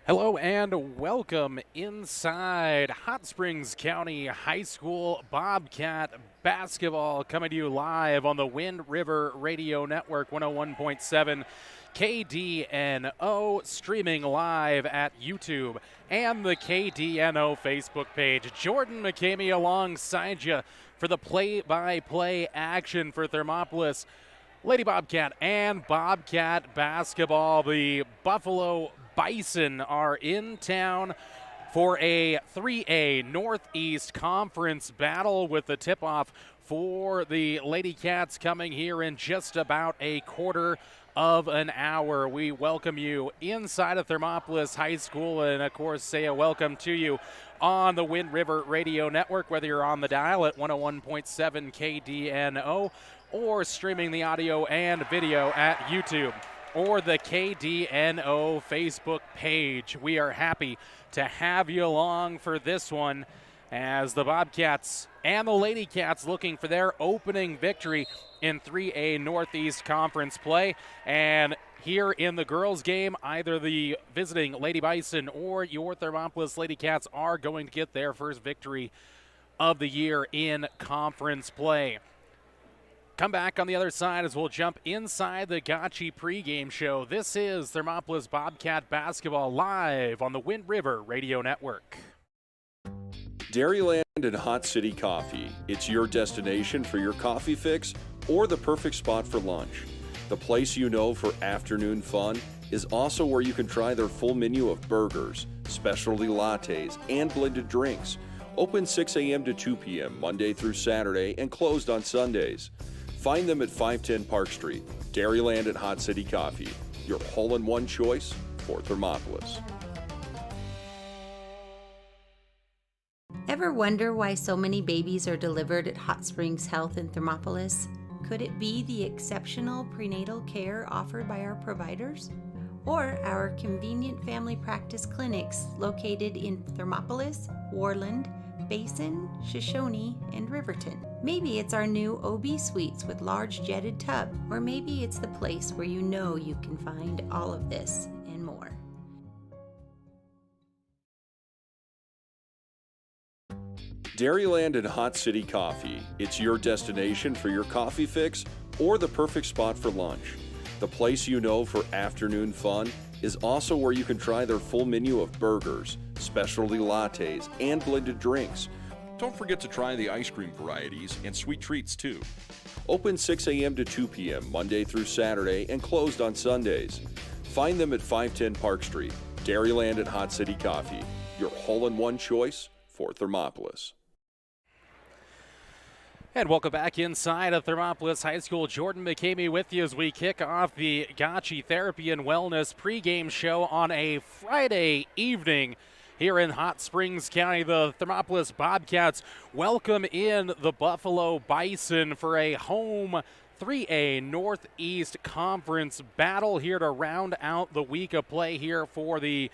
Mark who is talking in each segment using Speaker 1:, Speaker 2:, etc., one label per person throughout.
Speaker 1: Hello and welcome inside Hot Springs County High School Bobcat basketball, coming to you live on the Wind River Radio Network 101.7 KDNO, streaming live at YouTube and the KDNO Facebook page. Jordan McCamey alongside you for the play-by-play action for Thermopolis Lady Bobcat and Bobcat basketball. The Buffalo Bison are in town for a 3A Northeast Conference battle, with the tip-off for the Lady Cats coming here in just about a quarter of an hour. We welcome you inside of Thermopolis High School, and of course say a welcome to you on the Wind River Radio Network, whether you're on the dial at 101.7 KDNO or streaming the audio and video at YouTube or the KDNO Facebook page. We are happy to have you along for this one, as the Bobcats and the Lady Cats looking for their opening victory in 3A Northeast Conference play. And here in the girls' game, either the visiting Lady Bison or your Thermopolis Lady Cats are going to get their first victory of the year in conference play. Come back on the other side as we'll jump inside the Gotchi pregame show. This is Thermopolis Bobcat basketball live on the Wind River Radio Network.
Speaker 2: Dairyland and Hot City Coffee. It's your destination for your coffee fix or the perfect spot for lunch. The place you know for afternoon fun is also where you can try their full menu of burgers, specialty lattes, and blended drinks. Open 6 a.m. to 2 p.m. Monday through Saturday and closed on Sundays. Find them at 510 Park Street. Dairyland and Hot City Coffee, your hole-in-one choice for Thermopolis.
Speaker 3: Ever wonder why so many babies are delivered at Hot Springs Health in Thermopolis? Could it be the exceptional prenatal care offered by our providers? Or our convenient family practice clinics located in Thermopolis, Warland, Basin, Shoshone, and Riverton? Maybe it's our new OB suites with large jetted tub, or maybe it's the place where you know you can find all of this and more.
Speaker 2: Dairyland and Hot City Coffee. It's your destination for your coffee fix or the perfect spot for lunch. The place you know for afternoon fun is also where you can try their full menu of burgers, specialty lattes, and blended drinks. Don't forget to try the ice cream varieties and sweet treats too. Open 6 a.m. to 2 p.m. Monday through Saturday and closed on Sundays. Find them at 510 Park Street. Dairyland and Hot City Coffee, your hole-in-one choice for Thermopolis.
Speaker 1: And welcome back inside of Thermopolis High School. Jordan McCamey with you as we kick off the Gotchi Therapy and Wellness pregame show on a Friday evening here in Hot Springs County. The Thermopolis Bobcats welcome in the Buffalo Bison for a home 3A Northeast Conference battle here to round out the week of play here for the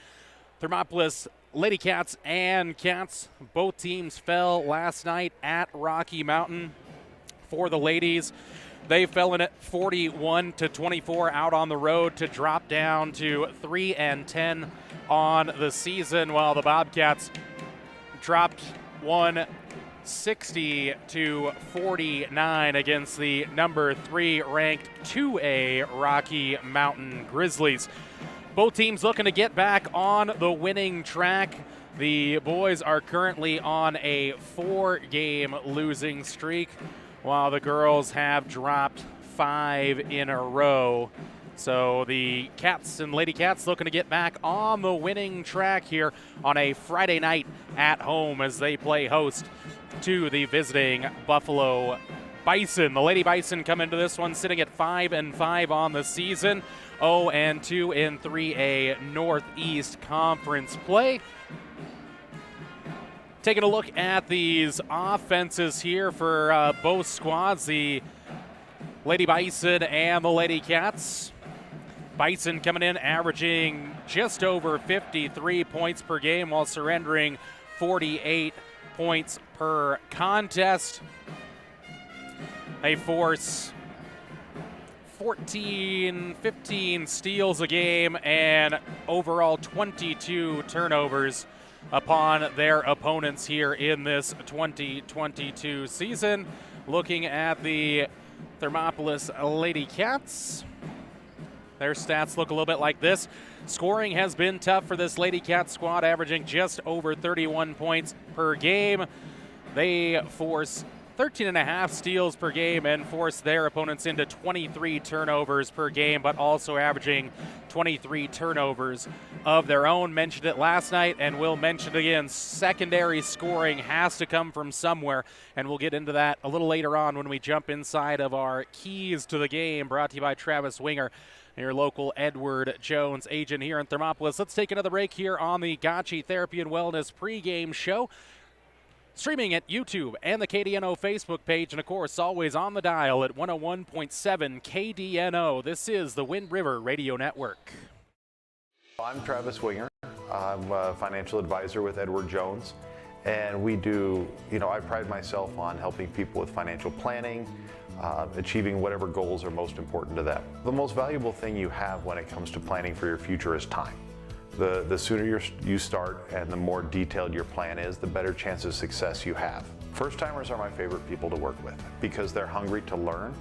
Speaker 1: Thermopolis Lady Cats and Cats. Both teams fell last night at Rocky Mountain. For the ladies, they fell in at 41-24 out on the road to drop down to 3-10 on the season, while the Bobcats dropped one 60 to 49 against the number 3 ranked 2A Rocky Mountain Grizzlies. Both teams looking to get back on the winning track. The boys are currently on a 4-game losing streak, while the girls have dropped 5 in a row. So the Cats and Lady Cats looking to get back on the winning track here on a Friday night at home as they play host to the visiting Buffalo Bison. The Lady Bison come into this one sitting at 5-5 on the season, 0-2 in 3A Northeast Conference play. Taking a look at these offenses here for both squads, the Lady Bison and the Lady Cats. Bison coming in averaging just over 53 points per game while surrendering 48 points per contest. They force 15 steals a game and overall 22 turnovers upon their opponents here in this 2022 season. Looking at the Thermopolis Lady Cats, their stats look a little bit like this. Scoring has been tough for this Lady Cat squad, averaging just over 31 points per game. They force 13.5 steals per game and force their opponents into 23 turnovers per game, but also averaging 23 turnovers of their own. Mentioned it last night and we'll mention it again. Secondary scoring has to come from somewhere, and we'll get into that a little later on when we jump inside of our keys to the game, brought to you by Travis Winger, your local Edward Jones agent here in Thermopolis. Let's take another break here on the Gotchi Therapy and Wellness pregame show. Streaming at YouTube and the KDNO Facebook page, and of course, always on the dial at 101.7 KDNO. This is the Wind River Radio Network.
Speaker 4: I'm Travis Winger. I'm a financial advisor with Edward Jones, and we do, I pride myself on helping people with financial planning, achieving whatever goals are most important to them. The most valuable thing you have when it comes to planning for your future is time. The sooner you start and the more detailed your plan is, the better chance of success you have. First-timers are my favorite people to work with because they're hungry to learn,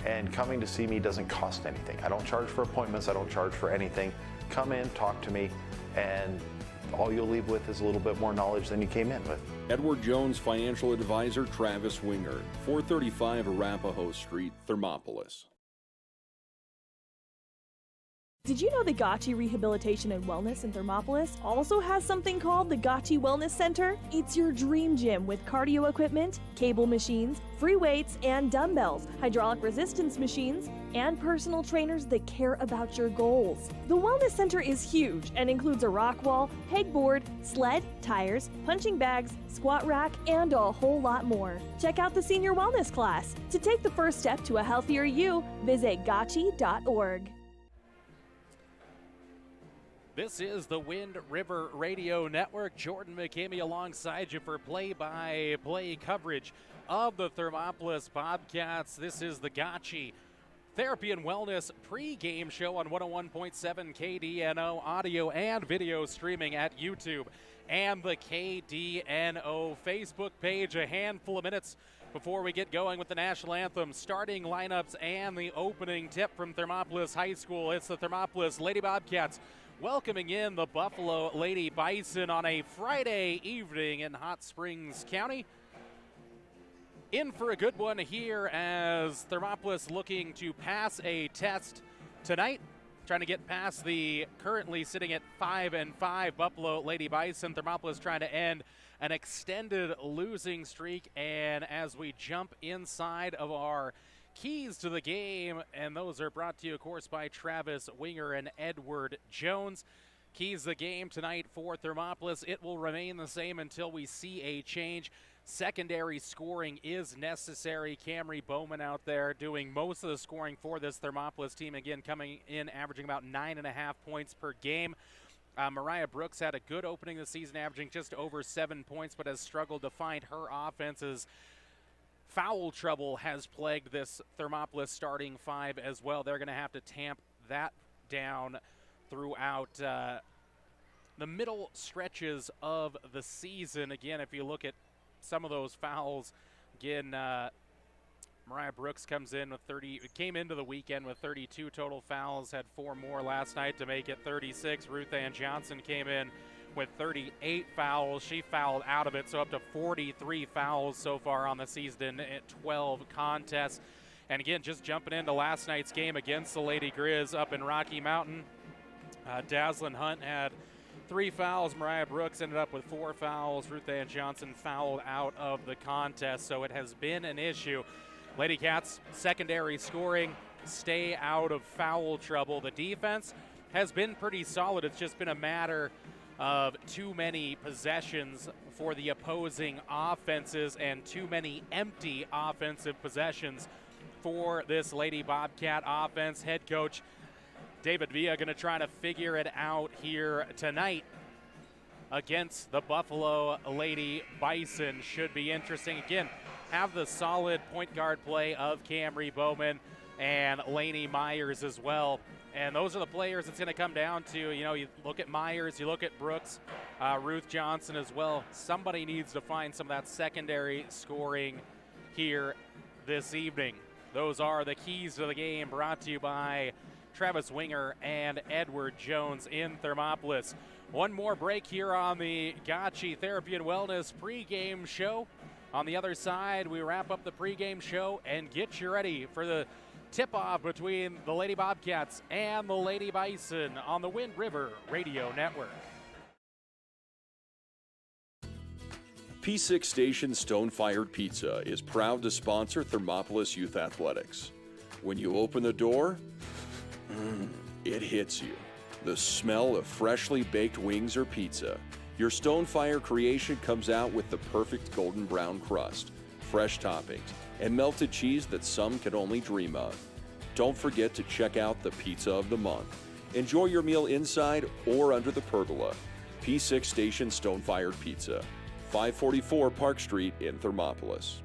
Speaker 4: and coming to see me doesn't cost anything. I don't charge for appointments, I don't charge for anything. Come in, talk to me, and all you'll leave with is a little bit more knowledge than you came in with.
Speaker 2: Edward Jones Financial Advisor Travis Winger, 435 Arapahoe Street, Thermopolis.
Speaker 5: Did you know the Gotchi Rehabilitation and Wellness in Thermopolis also has something called the Gotchi Wellness Center? It's your dream gym with cardio equipment, cable machines, free weights and dumbbells, hydraulic resistance machines, and personal trainers that care about your goals. The Wellness Center is huge and includes a rock wall, pegboard, sled, tires, punching bags, squat rack, and a whole lot more. Check out the Senior Wellness class. To take the first step to a healthier you, visit gotchi.org.
Speaker 1: This is the Wind River Radio Network. Jordan McCamey alongside you for play-by-play coverage of the Thermopolis Bobcats. This is the Gotchi Therapy and Wellness pre-game show on 101.7 KDNO, audio and video streaming at YouTube and the KDNO Facebook page. A handful of minutes before we get going with the national anthem, starting lineups, and the opening tip from Thermopolis High School. It's the Thermopolis Lady Bobcats welcoming in the Buffalo Lady Bison on a Friday evening in Hot Springs County. In for a good one here as Thermopolis looking to pass a test tonight, trying to get past the currently sitting at 5-5 Buffalo Lady Bison. Thermopolis trying to end an extended losing streak, and as we jump inside of our keys to the game, and those are brought to you, of course, by Travis Winger and Edward Jones. Keys to the game tonight for Thermopolis. It will remain the same until we see a change. Secondary scoring is necessary. Camry Bowman out there doing most of the scoring for this Thermopolis team. Again, coming in averaging about 9.5 points per game. Mariah Brooks had a good opening this season, averaging just over 7 points, but has struggled to find her offenses. Foul trouble has plagued this Thermopolis starting five as well. They're going to have to tamp that down throughout the middle stretches of the season. Again, if you look at some of those fouls. Again, Mariah Brooks came into the weekend with 32 total fouls, had 4 more last night to make it 36. Ruth Ann Johnson came in with 38 fouls. She fouled out of it, so up to 43 fouls so far on the season at 12 contests. And again, just jumping into last night's game against the Lady Grizz up in Rocky Mountain, Dazzlin Hunt had 3 fouls. Mariah Brooks ended up with 4 fouls. Ruth Ann Johnson fouled out of the contest, so it has been an issue. Lady Cats secondary scoring, stay out of foul trouble. The defense has been pretty solid. It's just been a matter of too many possessions for the opposing offenses and too many empty offensive possessions for this Lady Bobcat offense. Head coach David Villa going to try to figure it out here tonight against the Buffalo Lady Bison. Should be interesting. Again, have the solid point guard play of Camry Bowman and Lainey Myers as well. And those are the players it's going to come down to. You know, you look at Myers, you look at Brooks, Ruth Johnson as well. Somebody needs to find some of that secondary scoring here this evening. Those are the keys to the game, brought to you by Travis Winger and Edward Jones in Thermopolis. One more break here on the Gotchi Therapy and Wellness pregame show. On the other side, we wrap up the pregame show and get you ready for the tip-off between the Lady Bobcats and the Lady Bison on the Wind River Radio Network.
Speaker 2: P6 Station Stone-Fired Pizza is proud to sponsor Thermopolis Youth Athletics. When you open the door, it hits you. The smell of freshly baked wings or pizza. Your Stone-Fire creation comes out with the perfect golden brown crust, fresh toppings, and melted cheese that some can only dream of. Don't forget to check out the Pizza of the Month. Enjoy your meal inside or under the pergola. P6 Station Stone-Fired Pizza, 544 Park Street in Thermopolis.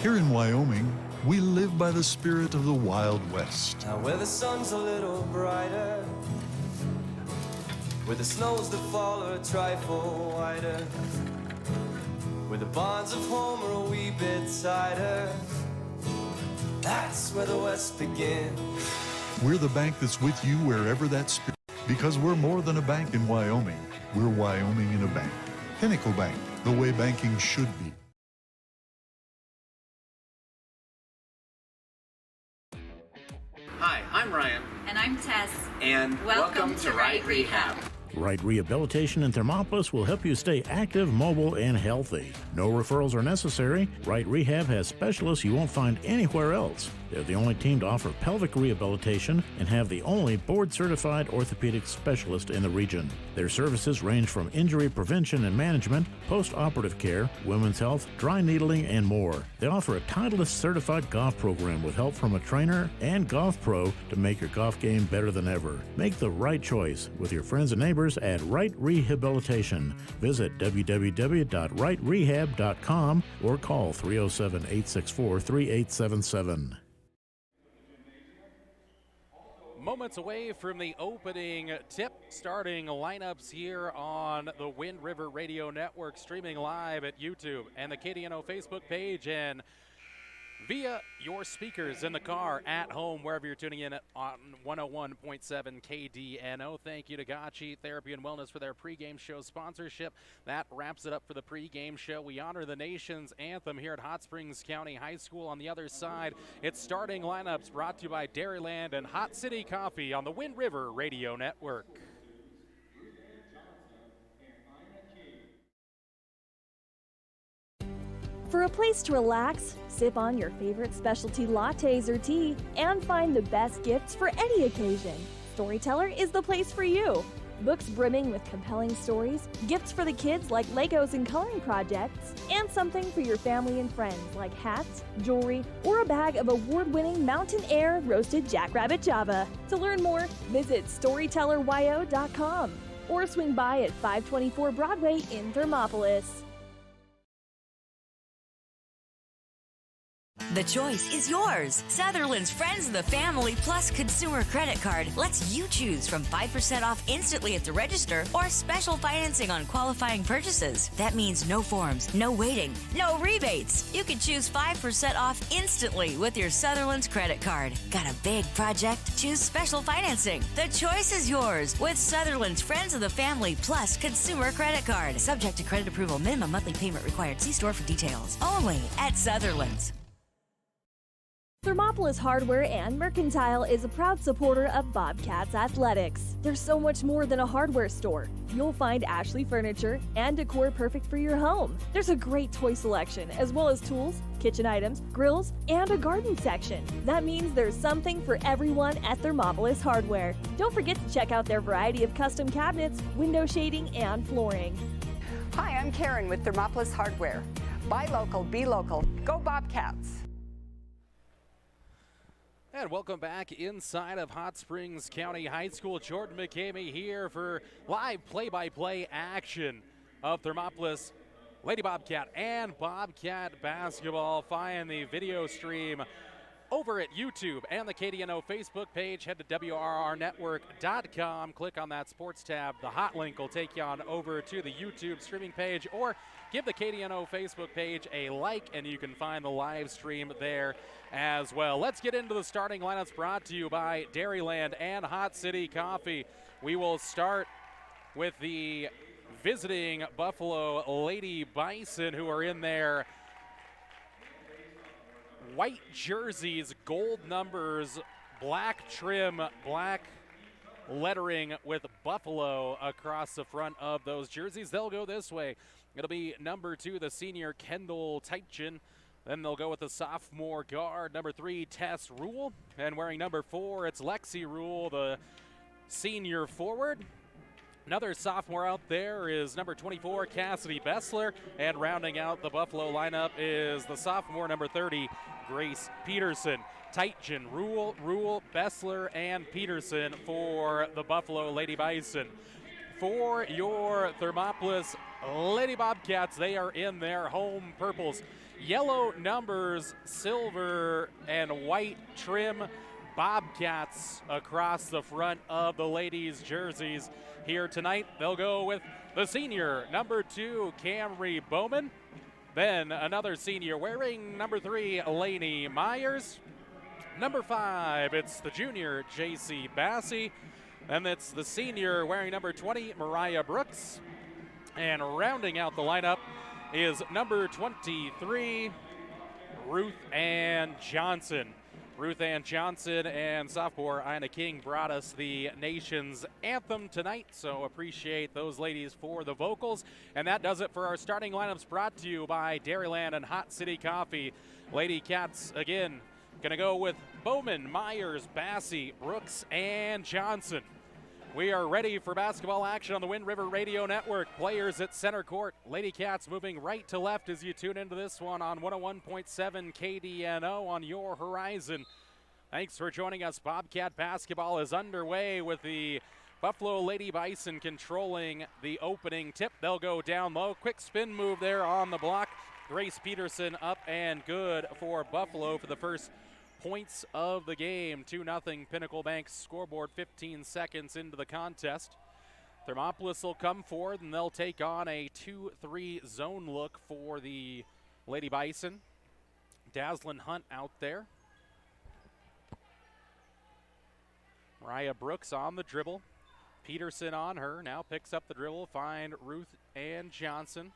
Speaker 6: Here in Wyoming, we live by the spirit of the Wild West.
Speaker 7: Now where the sun's a little brighter, where the snows that fall are a trifle wider, where the bonds of home are a wee bit tighter, that's where the West begins.
Speaker 6: We're the bank that's with you wherever that spirit, because we're more than a bank in Wyoming. We're Wyoming in a bank. Pinnacle Bank, the way banking should be.
Speaker 8: Hi, I'm Ryan.
Speaker 9: And I'm Tess.
Speaker 8: And welcome to Right Rehab.
Speaker 10: Right Rehabilitation in Thermopolis will help you stay active, mobile, and healthy. No referrals are necessary. Right Rehab has specialists you won't find anywhere else. They're the only team to offer pelvic rehabilitation and have the only board-certified orthopedic specialist in the region. Their services range from injury prevention and management, post-operative care, women's health, dry needling, and more. They offer a Titleist certified golf program with help from a trainer and golf pro to make your golf game better than ever. Make the right choice with your friends and neighbors at Right Rehabilitation. Visit www.rightrehab.com or call 307-864-3877.
Speaker 1: Moments away from the opening tip, starting lineups here on the Wind River Radio Network, streaming live at YouTube and the KDNO Facebook page and via your speakers in the car, at home, wherever you're tuning in on 101.7 KDNO. Thank you to Gotchi Therapy and Wellness for their pregame show sponsorship. That wraps it up for the pregame show. We honor the nation's anthem here at Hot Springs County High School. On the other side, it's starting lineups brought to you by Dairyland and Hot City Coffee on the Wind River Radio Network.
Speaker 5: For a place to relax, sip on your favorite specialty lattes or tea, and find the best gifts for any occasion, Storyteller is the place for you. Books brimming with compelling stories, gifts for the kids like Legos and coloring projects, and something for your family and friends like hats, jewelry, or a bag of award-winning Mountain Air roasted jackrabbit java. To learn more, visit StorytellerYO.com or swing by at 524 Broadway in Thermopolis.
Speaker 9: The choice is yours. Sutherland's Friends of the Family Plus Consumer Credit Card lets you choose from 5% off instantly at the register or special financing on qualifying purchases. That means no forms, no waiting, no rebates. You can choose 5% off instantly with your Sutherland's credit card. Got a big project? Choose special financing. The choice is yours with Sutherland's Friends of the Family Plus Consumer Credit Card. Subject to credit approval. Minimum monthly payment required. See store for details. Only at Sutherland's.
Speaker 5: Thermopolis Hardware and Mercantile is a proud supporter of Bobcats Athletics. There's so much more than a hardware store. You'll find Ashley furniture and decor perfect for your home. There's a great toy selection, as well as tools, kitchen items, grills, and a garden section. That means there's something for everyone at Thermopolis Hardware. Don't forget to check out their variety of custom cabinets, window shading, and flooring.
Speaker 11: Hi, I'm Karen with Thermopolis Hardware. Buy local, be local. Go Bobcats!
Speaker 1: And welcome back inside of Hot Springs County High School. Jordan McCamey here for live play-by-play action of Thermopolis Lady Bobcat and Bobcat basketball. Find the video stream over at YouTube and the KDNO Facebook page. Head to WRRnetwork.com. Click on that sports tab. The hot link will take you on over to the YouTube streaming page, or give the KDNO Facebook page a like, and you can find the live stream there as well. Let's get into the starting lineups brought to you by Dairyland and Hot City Coffee. We will start with the visiting Buffalo Lady Bison, who are in their white jerseys, gold numbers, black trim, black lettering with Buffalo across the front of those jerseys. They'll go this way. It'll be number 2, the senior Kendall Teitchen. Then they'll go with the sophomore guard, number 3, Tess Rule. And wearing number 4, it's Lexi Rule, the senior forward. Another sophomore out there is number 24, Cassidy Bessler. And rounding out the Buffalo lineup is the sophomore, number 30, Grace Peterson. Teitchen, Rule, Bessler, and Peterson for the Buffalo Lady Bison. For your Thermopolis Lady Bobcats, they are in their home purples. Yellow numbers, silver and white trim, Bobcats across the front of the ladies' jerseys. Here tonight, they'll go with the senior, number 2, Camry Bowman. Then another senior wearing number 3, Lainey Myers. Number 5, it's the junior, J.C. Bassey. And it's the senior wearing number 20, Mariah Brooks. And rounding out the lineup is number 23, Ruth Ann Johnson. Ruth Ann Johnson and sophomore Ina King brought us the nation's anthem tonight, so appreciate those ladies for the vocals. And that does it for our starting lineups, brought to you by Dairyland and Hot City Coffee. Lady Cats, again, gonna go with Bowman, Myers, Bassey, Brooks, and Johnson. We are ready for basketball action on the Wind River Radio Network. Players at center court. Lady Cats moving right to left as you tune into this one on 101.7 KDNO on your horizon. Thanks for joining us. Bobcat basketball is underway with the Buffalo Lady Bison controlling the opening tip. They'll go down low. Quick spin move there on the block. Grace Peterson up and good for Buffalo for the first points of the game. 2-0 Pinnacle Bank scoreboard 15 seconds into the contest. Thermopolis will come forward and they'll take on a 2-3 zone look for the Lady Bison. Dazzlin Hunt out there. Mariah Brooks on the dribble. Peterson on her, now picks up the dribble, find Ruth Ann Johnson.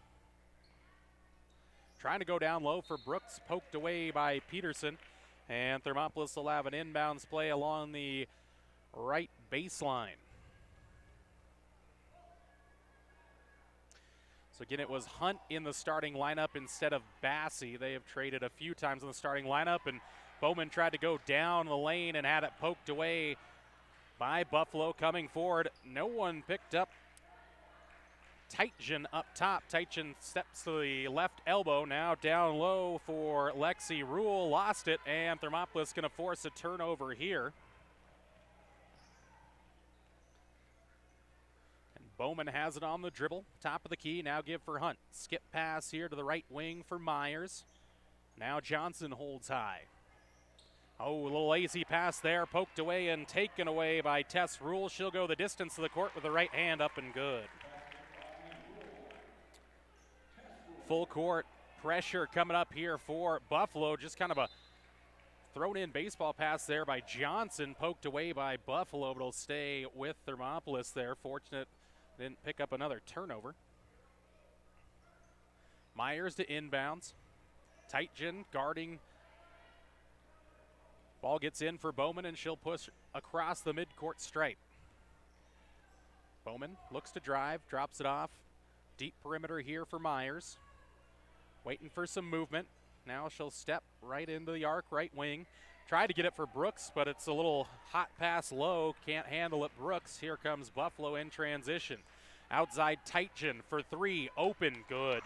Speaker 1: Trying to go down low for Brooks, poked away by Peterson. And Thermopolis will have an inbounds play along the right baseline. So again, it was Hunt in the starting lineup instead of Bassey. They have traded a few times in the starting lineup, and Bowman tried to go down the lane and had it poked away by Buffalo. Coming forward, no one picked up Teitchen up top. Teitchen steps to the left elbow. Now down low for Lexi Rule. Lost it, and Thermopolis going to force a turnover here. And Bowman has it on the dribble. Top of the key, now give for Hunt. Skip pass here to the right wing for Myers. Now Johnson holds high. Oh, a little lazy pass there, poked away and taken away by Tess Rule. She'll go the distance to the court with the right hand up and good. Full court pressure coming up here for Buffalo. Just kind of a thrown in baseball pass there by Johnson, poked away by Buffalo, but it'll stay with Thermopolis there. Fortunate didn't pick up another turnover. Myers to inbounds. Tightgen guarding. Ball gets in for Bowman, and she'll push across the midcourt stripe. Bowman looks to drive, drops it off. Deep perimeter here for Myers. Waiting for some movement. Now she'll step right into the arc, right wing. Tried to get it for Brooks, but it's a little hot pass low. Can't handle it, Brooks. Here comes Buffalo in transition. Outside Tightgen for three, open, good.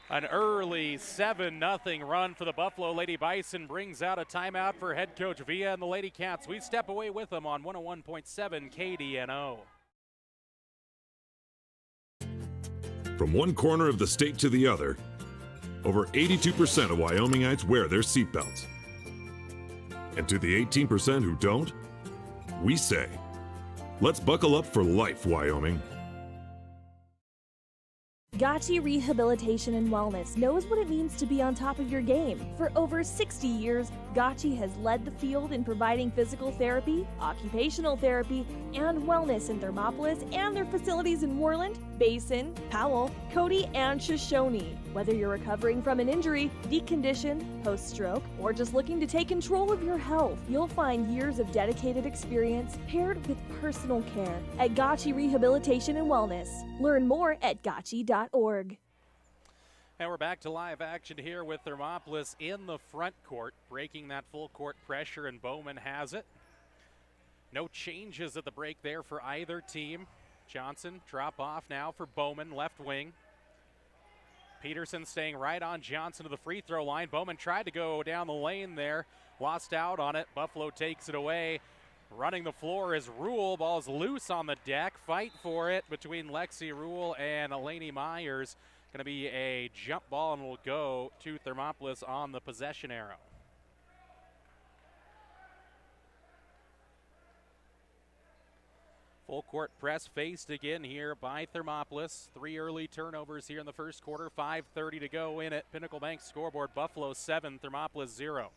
Speaker 1: An early 7-0 run for the Buffalo Lady Bison brings out a timeout for head coach Villa and the Lady Cats. We step away with them on 101.7 KDNO.
Speaker 12: From one corner of the state to the other, over 82% of Wyomingites wear their seatbelts. And to the 18% who don't, we say, let's buckle up for life, Wyoming.
Speaker 5: Gotchi Rehabilitation and Wellness knows what it means to be on top of your game. For over 60 years, Gotchi has led the field in providing physical therapy, occupational therapy, and wellness in Thermopolis and their facilities in Worland, Basin, Powell, Cody, and Shoshone. Whether you're recovering from an injury, deconditioned, post-stroke, or just looking to take control of your health, you'll find years of dedicated experience paired with personal care at Gotchi Rehabilitation and Wellness. Learn more at gotchi.org.
Speaker 1: And we're back to live action here with Thermopolis in the front court, breaking that full court pressure, and Bowman has it. No changes at the break there for either team. Johnson drop off now for Bowman, left wing. Peterson staying right on Johnson to the free throw line. Bowman tried to go down the lane there, lost out on it. Buffalo takes it away. Running the floor is Rule. Ball's loose on the deck. Fight for it between Lexi Rule and Eleni Myers. Going to be a jump ball, and will go to Thermopolis on the possession arrow. Full court press faced again here by Thermopolis. 3 early turnovers here in the first quarter. 5:30 to go in at Pinnacle Bank scoreboard. Buffalo 7, Thermopolis 0.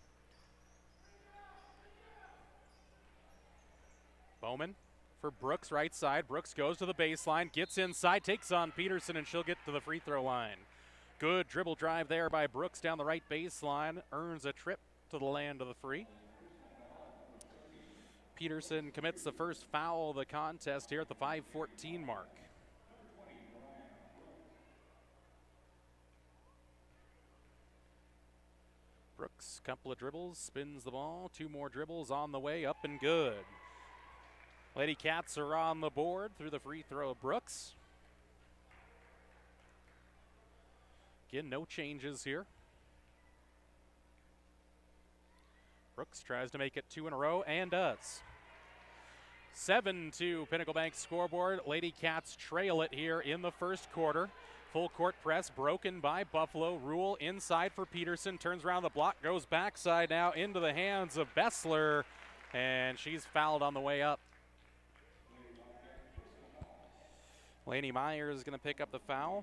Speaker 1: Bowman for Brooks, right side. Brooks goes to the baseline, gets inside, takes on Peterson, and she'll get to the free throw line. Good dribble drive there by Brooks down the right baseline. Earns a trip to the land of the free. Peterson commits the first foul of the contest here at the 5:14 mark. Brooks, couple of dribbles, spins the ball. 2 more dribbles on the way, up and good. Lady Cats are on the board through the free throw of Brooks. Again, no changes here. Brooks tries to make it 2 in a row and does. 7-2 Pinnacle Bank scoreboard. Lady Cats trail it here in the first quarter. Full court press broken by Buffalo. Rule inside for Peterson. Turns around the block, goes backside now into the hands of Bessler, and she's fouled on the way up. Eleni Myers is going to pick up the foul.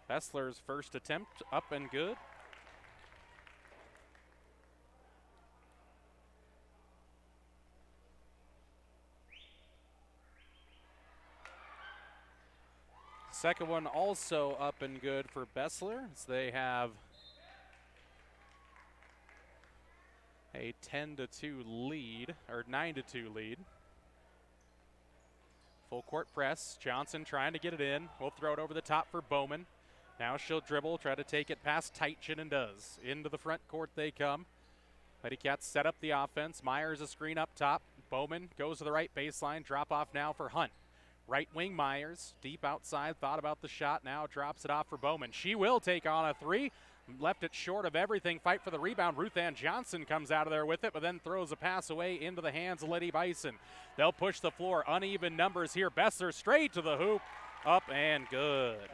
Speaker 1: Bessler's first attempt up and good. Second one also up and good for Bessler, as they have a 10-2 lead, or 9-2 lead. Full court press. Johnson trying to get it in. We'll throw it over the top for Bowman. Now she'll dribble, try to take it past Tightgen, and does. Into the front court they come. Lady Cats set up the offense. Myers a screen up top. Bowman goes to the right baseline. Drop off now for Hunt. Right wing Myers, deep outside, thought about the shot, now drops it off for Bowman. She will take on a 3. left it short of everything. Fight for the rebound. Ruth Ann Johnson comes out of there with it, but then throws a pass away into the hands of Lady Bison. They'll push the floor. Uneven numbers here. Bessler straight to the hoop. Up and good.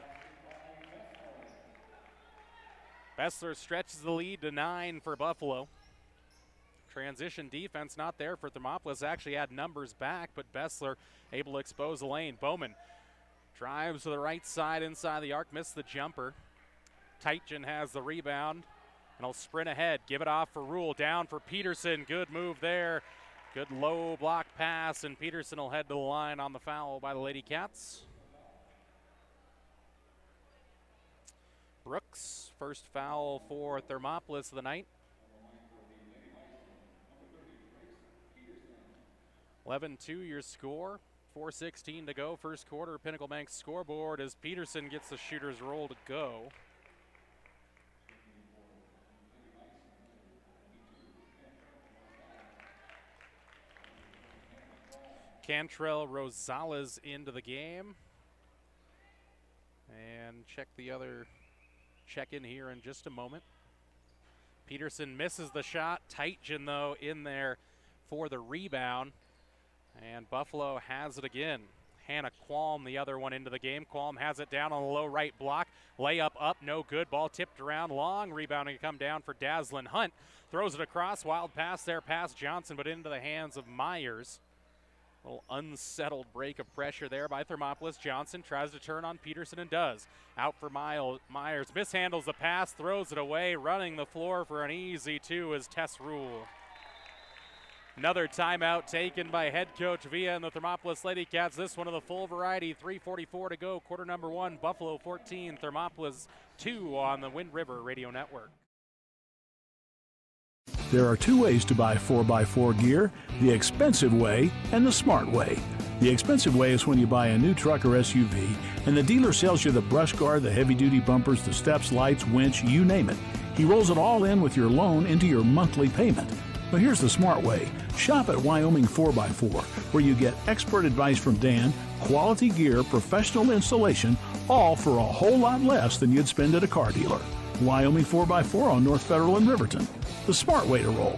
Speaker 1: Bessler stretches the lead to 9 for Buffalo. Transition defense not there for Thermopolis. Actually had numbers back, but Bessler able to expose the lane. Bowman drives to the right side inside the arc, missed the jumper. Teitgen has the rebound, and he'll sprint ahead. Give it off for Rule, down for Peterson. Good move there. Good low block pass, and Peterson will head to the line on the foul by the Lady Cats. Brooks, first foul for Thermopolis of the night. 11-2 your score. 4:16 to go. First quarter, Pinnacle Bank scoreboard as Peterson gets the shooter's roll to go. Cantrell Rosales into the game. And check in here in just a moment. Peterson misses the shot. Teitgen, though, in there for the rebound. And Buffalo has it again. Hannah Qualm, the other one into the game. Qualm has it down on the low right block. Layup up, no good. Ball tipped around long. Rebounding to come down for Daslin Hunt. Throws it across. Wild pass there past Johnson, but into the hands of Myers. A little unsettled break of pressure there by Thermopolis. Johnson tries to turn on Peterson and does. Out for Myers. Mishandles the pass, throws it away. Running the floor for an easy 2 is Tess Rule. Another timeout taken by head coach Villa and the Thermopolis Lady Cats. This one of the full variety. 3:44 to go. Quarter number 1. Buffalo 14, Thermopolis 2 on the Wind River Radio Network.
Speaker 13: There are 2 ways to buy 4x4 gear, the expensive way and the smart way. The expensive way is when you buy a new truck or SUV and the dealer sells you the brush guard, the heavy-duty bumpers, the steps, lights, winch, you name it. He rolls it all in with your loan into your monthly payment. But here's the smart way. Shop at Wyoming 4x4, where you get expert advice from Dan, quality gear, professional installation, all for a whole lot less than you'd spend at a car dealer. Wyoming 4x4 on North Federal in Riverton. The smart way to roll.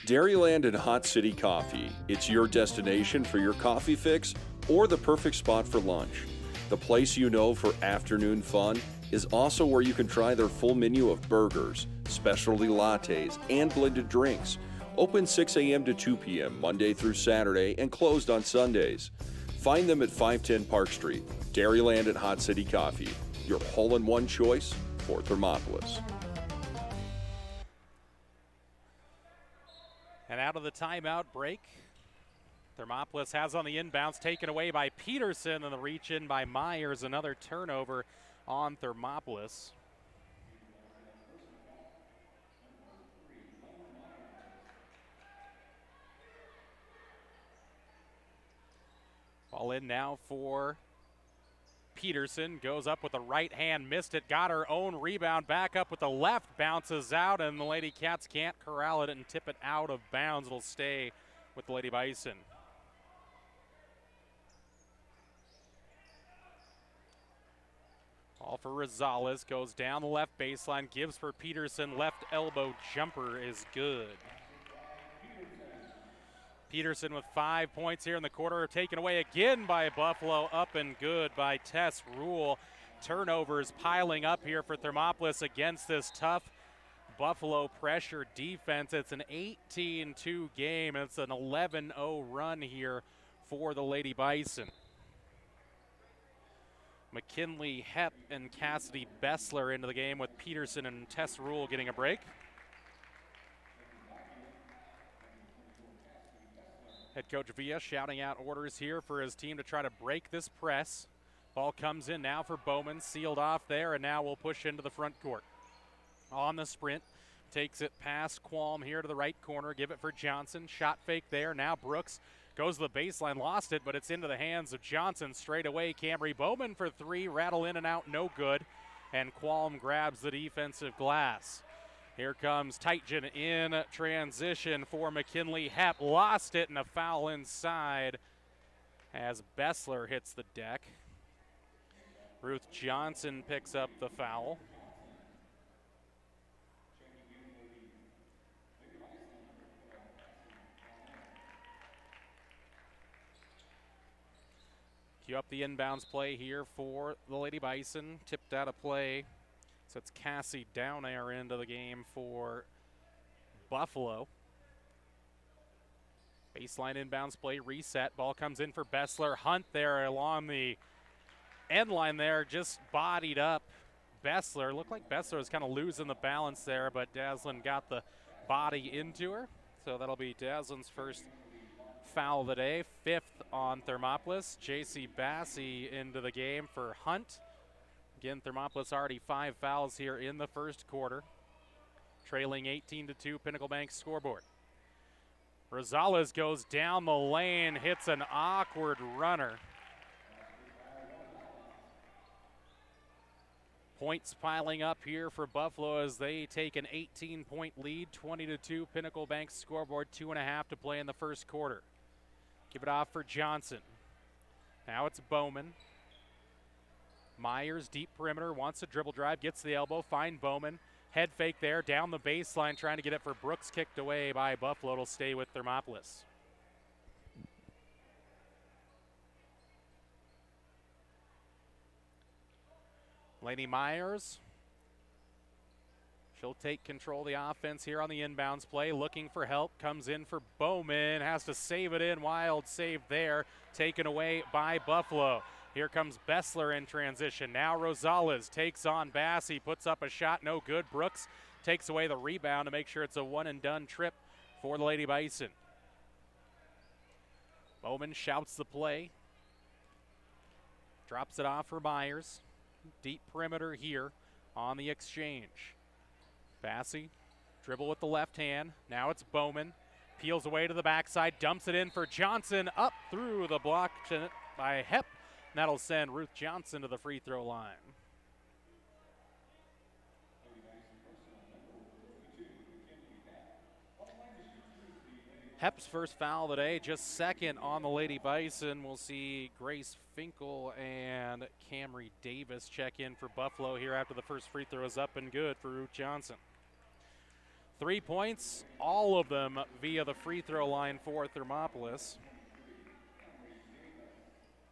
Speaker 2: Dairyland and Hot City Coffee. It's your destination for your coffee fix or the perfect spot for lunch. The place you know for afternoon fun is also where you can try their full menu of burgers, specialty lattes, and blended drinks. Open 6 a.m. to 2 p.m. Monday through Saturday and closed on Sundays. Find them at 510 Park Street. Dairyland and Hot City Coffee, your hole-in-one choice for Thermopolis.
Speaker 1: And out of the timeout break, Thermopolis has on the inbounds, taken away by Peterson, and the reach in by Myers. Another turnover on Thermopolis. Ball in now for Peterson. Goes up with the right hand, missed it, got her own rebound, back up with the left, bounces out, and the Lady Cats can't corral it and tip it out of bounds. It'll stay with the Lady Bison. Ball for Rosales, goes down the left baseline, gives for Peterson, left elbow jumper is good. Peterson with 5 points here in the quarter, taken away again by Buffalo, up and good by Tess Rule. Turnovers piling up here for Thermopolis against this tough Buffalo pressure defense. It's an 18-2 game. It's an 11-0 run here for the Lady Bison. McKinley Hepp and Cassidy Bessler into the game with Peterson and Tess Rule getting a break. Head coach Villa shouting out orders here for his team to try to break this press. Ball comes in now for Bowman, sealed off there, and now we'll push into the front court. On the sprint, takes it past Qualm here to the right corner, give it for Johnson. Shot fake there, now Brooks goes to the baseline, lost it, but it's into the hands of Johnson straight away. Camry Bowman for 3, rattle in and out, no good. And Qualm grabs the defensive glass. Here comes Teitgen in transition for McKinley Hepp. Lost it, and a foul inside as Bessler hits the deck. Ruth Johnson picks up the foul. Cue up the inbounds play here for the Lady Bison. Tipped out of play. So it's Cassie Downair into the game for Buffalo. Baseline inbounds play, reset. Ball comes in for Bessler. Hunt there along the end line there, just bodied up Bessler. Looked like Bessler was kind of losing the balance there, but Daslin got the body into her. So that'll be Daslin's first foul of the day, 5th on Thermopolis. J.C. Bassey into the game for Hunt. Again, Thermopolis already 5 fouls here in the first quarter. Trailing 18-2, Pinnacle Bank scoreboard. Rosales goes down the lane, hits an awkward runner. Points piling up here for Buffalo as they take an 18-point lead, 20-2, Pinnacle Bank scoreboard, 2.5 to play in the first quarter. Give it off for Johnson. Now it's Bowman. Myers, deep perimeter, wants a dribble drive, gets the elbow, find Bowman. Head fake there, down the baseline, trying to get it for Brooks, kicked away by Buffalo. It'll stay with Thermopolis. Laney Myers. She'll take control of the offense here on the inbounds play. Looking for help, comes in for Bowman. Has to save it in, wild save there. Taken away by Buffalo. Here comes Bessler in transition. Now Rosales takes on Bassey, puts up a shot, no good. Brooks takes away the rebound to make sure it's a one-and-done trip for the Lady Bison. Bowman shouts the play. Drops it off for Myers. Deep perimeter here on the exchange. Bassey, dribble with the left hand. Now it's Bowman. Peels away to the backside, dumps it in for Johnson. Up through the block by Hepp. That'll send Ruth Johnson to the free throw line. Hepp's first foul of the day, just second on the Lady Bison. We'll see Grace Finkel and Camry Davis check in for Buffalo here after the first free throw is up and good for Ruth Johnson. 3 points, all of them via the free throw line for Thermopolis.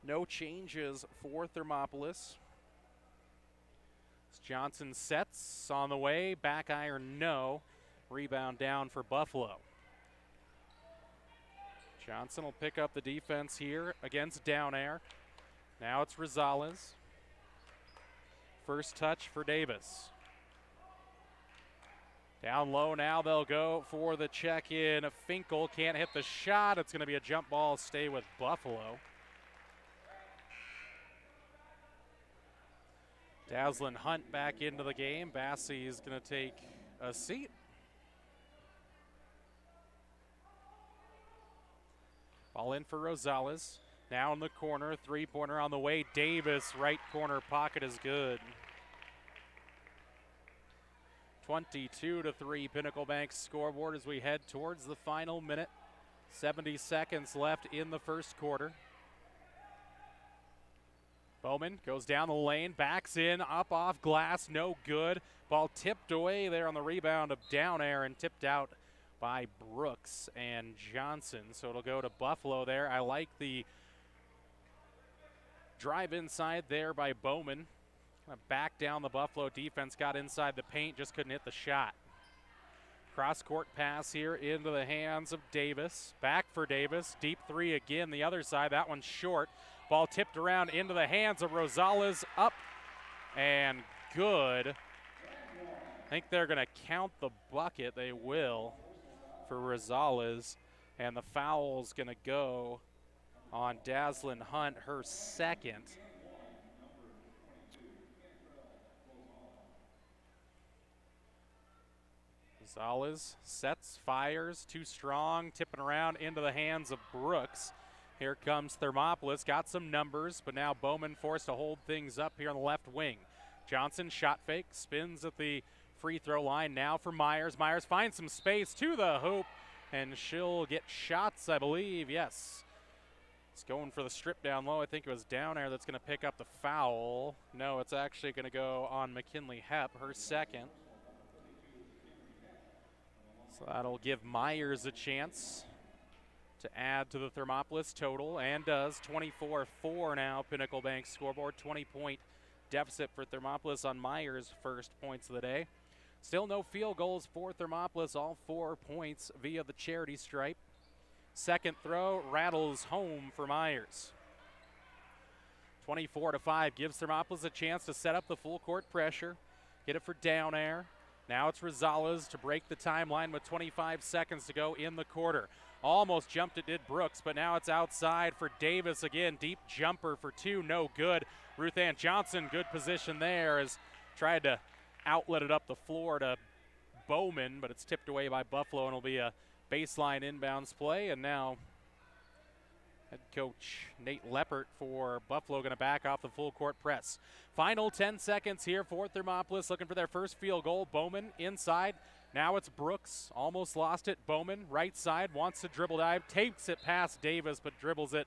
Speaker 1: No changes for Thermopolis. Johnson sets on the way, back iron no. Rebound down for Buffalo. Johnson will pick up the defense here against Downair. Now it's Rosales. First touch for Davis. Down low now, they'll go for the check-in. Finkel can't hit the shot. It's going to be a jump ball, stay with Buffalo. Daslin Hunt back into the game. Bassey is going to take a seat. Ball in for Rosales. Now in the corner, three-pointer on the way. Davis, right corner pocket is good. 22-3 Pinnacle Bank scoreboard as we head towards the final minute. 70 seconds left in the first quarter. Bowman goes down the lane, backs in, up off glass, no good. Ball tipped away there on the rebound of Downair and tipped out by Brooks and Johnson. So it'll go to Buffalo there. I like the drive inside there by Bowman. Kind of back down the Buffalo defense, got inside the paint, just couldn't hit the shot. Cross-court pass here into the hands of Davis. Back for Davis, deep three again, the other side, that one's short. Ball tipped around into the hands of Rosales, up and good. I think they're gonna count the bucket, they will, for Rosales, and the foul's gonna go on Daslin Hunt, her second. Rosales sets, fires, too strong, tipping around into the hands of Brooks. Here comes Thermopolis, got some numbers, but now Bowman forced to hold things up here on the left wing. Johnson shot fake, spins at the free throw line now for Myers. Myers finds some space to the hoop, and she'll get shots, I believe, yes. It's going for the strip down low. I think it was down air that's going to pick up the foul. No, it's actually going to go on McKinley Hepp, her second. So that'll give Myers a chance to add to the Thermopolis total, and does. 24-4 now, Pinnacle Bank scoreboard. 20-point deficit for Thermopolis on Myers' first points of the day. Still no field goals for Thermopolis, all 4 points via the charity stripe. Second throw rattles home for Myers. 24-5 gives Thermopolis a chance to set up the full court pressure. Get it for down air. Now it's Rosales to break the timeline with 25 seconds to go in the quarter. Almost jumped it, did Brooks, but now it's outside for Davis again. Deep jumper for two, no good. Ruth Ann Johnson, good position there, has tried to outlet it up the floor to Bowman, but it's tipped away by Buffalo, and it'll be a baseline inbounds play. And now head coach Nate Leppert for Buffalo going to back off the full court press. Final 10 seconds here for Thermopolis, looking for their first field goal. Bowman inside. Now it's Brooks, almost lost it. Bowman, right side, wants to dribble dive, takes it past Davis, but dribbles it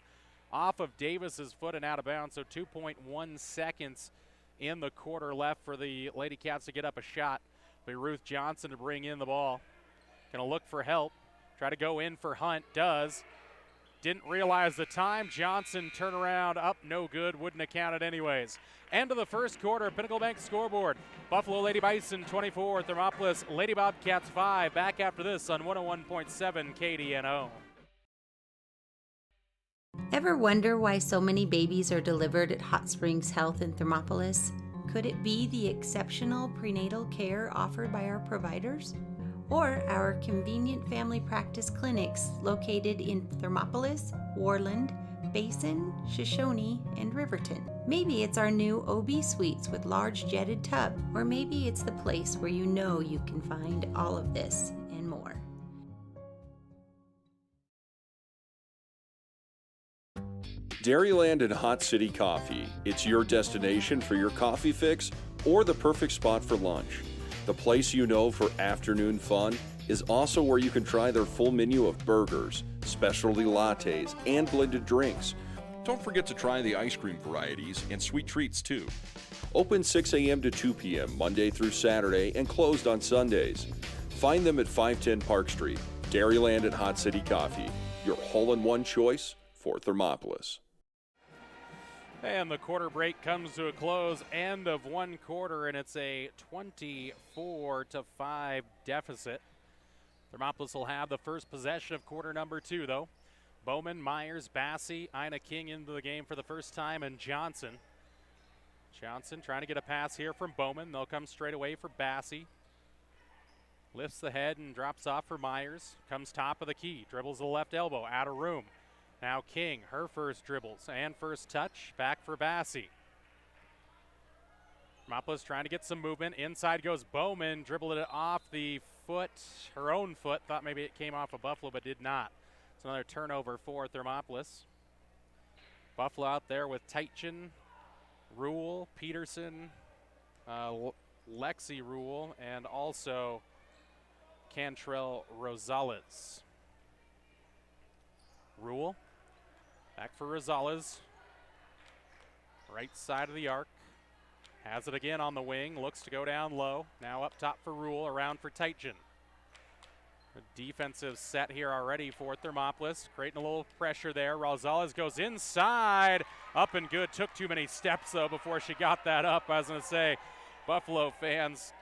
Speaker 1: off of Davis's foot and out of bounds. So 2.1 seconds in the quarter left for the Lady Cats to get up a shot. Be Ruth Johnson to bring in the ball. Gonna look for help, try to go in for Hunt, does. Didn't realize the time. Johnson turnaround up, no good, wouldn't have counted anyways. End of the first quarter, Pinnacle Bank scoreboard. Buffalo Lady Bison 24, Thermopolis Lady Bobcats 5. Back after this on 101.7 KDNO.
Speaker 3: Ever wonder why so many babies are delivered at Hot Springs Health in Thermopolis? Could it be the exceptional prenatal care offered by our providers? Or our convenient family practice clinics located in Thermopolis, Warland, Basin, Shoshone, and Riverton. Maybe it's our new OB suites with large jetted tub, or maybe it's the place where you know you can find all of this and more.
Speaker 2: Dairyland and Hot City Coffee. It's your destination for your coffee fix or the perfect spot for lunch. The place you know for afternoon fun is also where you can try their full menu of burgers, specialty lattes, and blended drinks. Don't forget to try the ice cream varieties and sweet treats too. Open 6 a.m. to 2 p.m. Monday through Saturday and closed on Sundays. Find them at 510 Park Street. Dairyland and Hot City Coffee, your hole-in-one choice for Thermopolis.
Speaker 1: And the quarter break comes to a close, end of one quarter, and it's a 24-5 deficit. Thermopolis will have the first possession of quarter number two, though. Bowman, Myers, Bassey, Ina King into the game for the first time, and Johnson. Johnson trying to get a pass here from Bowman. They'll come straight away for Bassey. Lifts the head and drops off for Myers. Comes top of the key, dribbles the left elbow, out of room. Now King, her first dribbles and first touch, back for Bassey. Thermopolis trying to get some movement. Inside goes Bowman, dribbled it off the foot, her own foot. Thought maybe it came off of Buffalo, but did not. It's another turnover for Thermopolis. Buffalo out there with Teitchen, Rule, Peterson, Lexi Rule, and also Cantrell Rosales. Rule, back for Rosales. Right side of the arc. Has it again on the wing, looks to go down low. Now up top for Rule, around for Teitchen. A defensive set here already for Thermopolis, creating a little pressure there. Rosales goes inside, up and good. Took too many steps though before she got that up. I was gonna say, Buffalo fans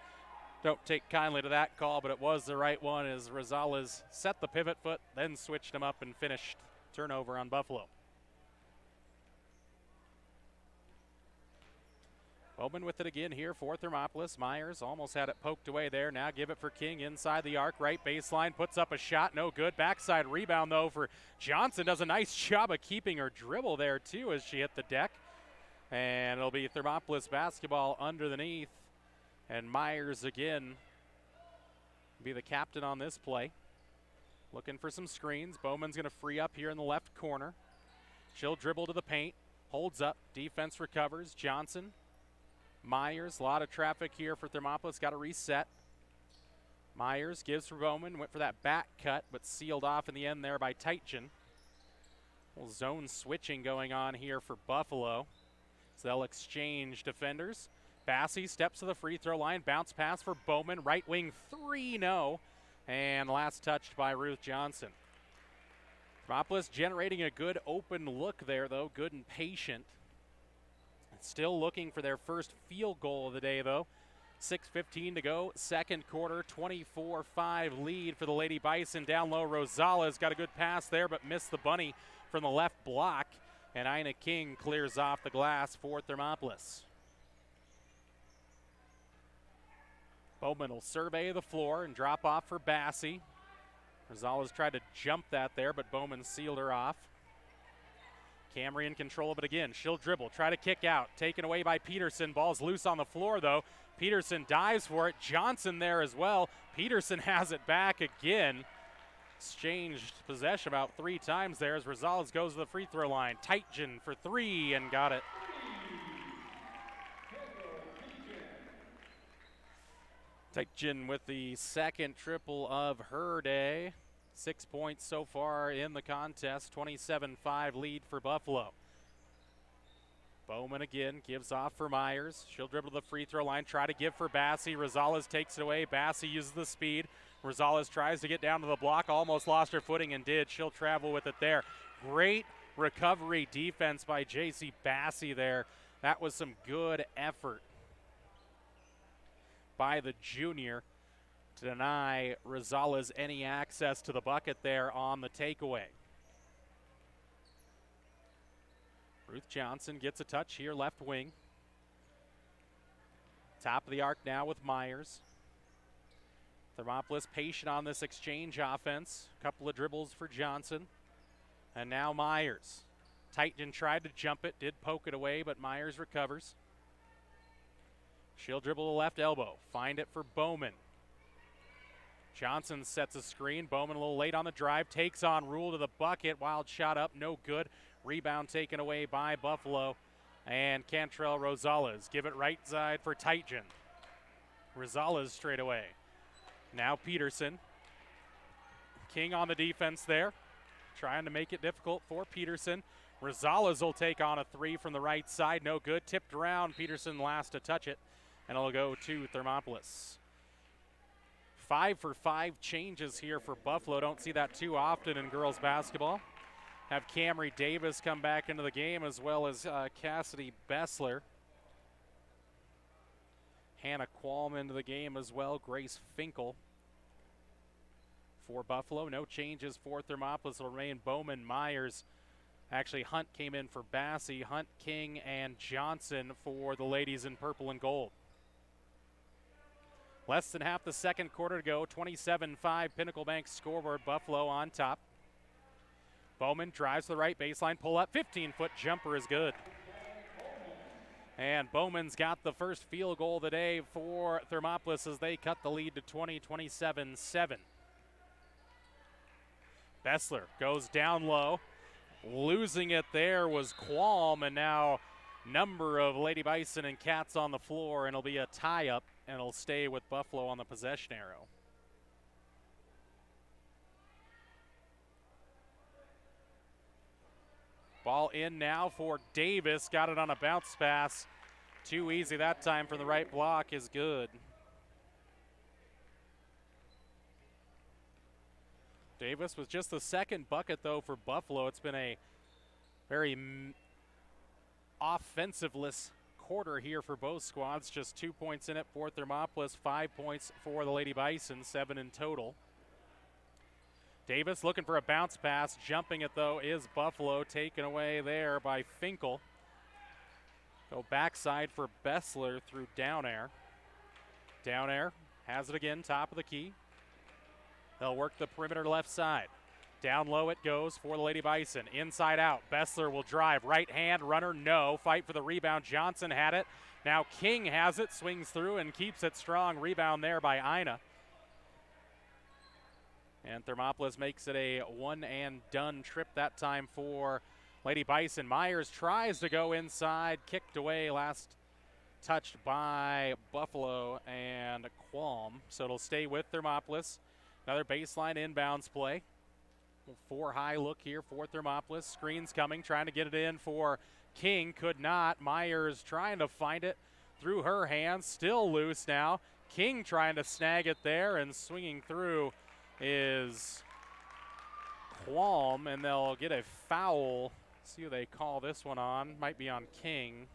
Speaker 1: don't take kindly to that call, but it was the right one as Rosales set the pivot foot, then switched him up and finished turnover on Buffalo. Bowman with it again here for Thermopolis. Myers almost had it poked away there. Now give it for King inside the arc. Right baseline, puts up a shot, no good. Backside rebound though for Johnson. Does a nice job of keeping her dribble there too as she hit the deck. And it'll be Thermopolis basketball underneath. And Myers again be the captain on this play. Looking for some screens. Bowman's going to free up here in the left corner. She'll dribble to the paint. Holds up. Defense recovers. Johnson. Myers. A lot of traffic here for Thermopolis. Got to reset. Myers gives for Bowman. Went for that back cut, but sealed off in the end there by Teitchen. Well, zone switching going on here for Buffalo. So they'll exchange defenders. Bassey steps to the free throw line. Bounce pass for Bowman. Right wing 3, no. And last touched by Ruth Johnson. Thermopolis generating a good open look there, though. Good and patient. Still looking for their first field goal of the day, though. 6:15 to go, second quarter, 24-5 lead for the Lady Bison. Down low, Rosales got a good pass there, but missed the bunny from the left block. And Ina King clears off the glass for Thermopolis. Bowman will survey the floor and drop off for Bassey. Rosales tried to jump that there, but Bowman sealed her off. Camry in control of it again. She'll dribble, try to kick out. Taken away by Peterson. Ball's loose on the floor, though. Peterson dives for it. Johnson there as well. Peterson has it back again. Exchanged possession about 3 times there as Rosales goes to the free throw line. Tightgen for 3 and got it. Tightgen with the second triple of her day. 6 points so far in the contest. 27-5 lead for Buffalo. Bowman again gives off for Myers. She'll dribble to the free throw line, try to give for Bassey. Rosales takes it away. Bassey uses the speed. Rosales tries to get down to the block, almost lost her footing and did. She'll travel with it there. Great recovery defense by J.C. Bassey there. That was some good effort by the junior to deny Rosales any access to the bucket there on the takeaway. Ruth Johnson gets a touch here, left wing. Top of the arc now with Myers. Thermopolis patient on this exchange offense. Couple of dribbles for Johnson. And now Myers. Tightgen tried to jump it, did poke it away, but Myers recovers. She'll dribble the left elbow, find it for Bowman. Johnson sets a screen. Bowman a little late on the drive, takes on Rule to the bucket. Wild shot up, no good. Rebound taken away by Buffalo. And Cantrell Rosales give it right side for Tightgen. Rosales straight away. Now Peterson. King on the defense there, trying to make it difficult for Peterson. Rosales will take on a 3 from the right side, no good. Tipped around, Peterson last to touch it, and it'll go to Thermopolis. 5 for 5 changes here for Buffalo. Don't see that too often in girls basketball. Have Camry Davis come back into the game as well as Cassidy Bessler. Hannah Qualm into the game as well. Grace Finkel for Buffalo. No changes for Thermopolis. Will remain Bowman, Myers. Actually, Hunt came in for Bassey. Hunt, King, and Johnson for the ladies in purple and gold. Less than half the second quarter to go. 27-5 Pinnacle Bank scoreboard. Buffalo on top. Bowman drives to the right baseline. Pull up. 15-foot jumper is good. And Bowman's got the first field goal of the day for Thermopolis as they cut the lead to 20, 27-7. Bessler goes down low. Losing it there was Qualm, and now number of Lady Bison and Cats on the floor, and it'll be a tie-up, and it'll stay with Buffalo on the possession arrow. Ball in now for Davis. Got it on a bounce pass. Too easy that time from the right block is good. Davis was just the second bucket, though, for Buffalo. It's been a very offensive-less quarter here for both squads. Just 2 points in it for Thermopolis, 5 points for the Lady Bison, 7 in total. Davis looking for a bounce pass. Jumping it, though, is Buffalo. Taken away there by Finkel. Go backside for Bessler through down air. Down air has it again, top of the key. They'll work the perimeter left side. Down low it goes for the Lady Bison. Inside out. Bessler will drive. Right hand runner, no. Fight for the rebound. Johnson had it. Now King has it. Swings through and keeps it strong. Rebound there by Ina. And Thermopolis makes it a one-and-done trip that time for Lady Bison. Myers tries to go inside. Kicked away. Last touched by Buffalo and Qualm. So it'll stay with Thermopolis. Another baseline inbounds play. Four high look here for Thermopolis. Screen's coming, trying to get it in for King. Could not. Myers trying to find it through her hands. Still loose now. King trying to snag it there, and swinging through is Qualm, and they'll get a foul. See who they call this one on. Might be on King.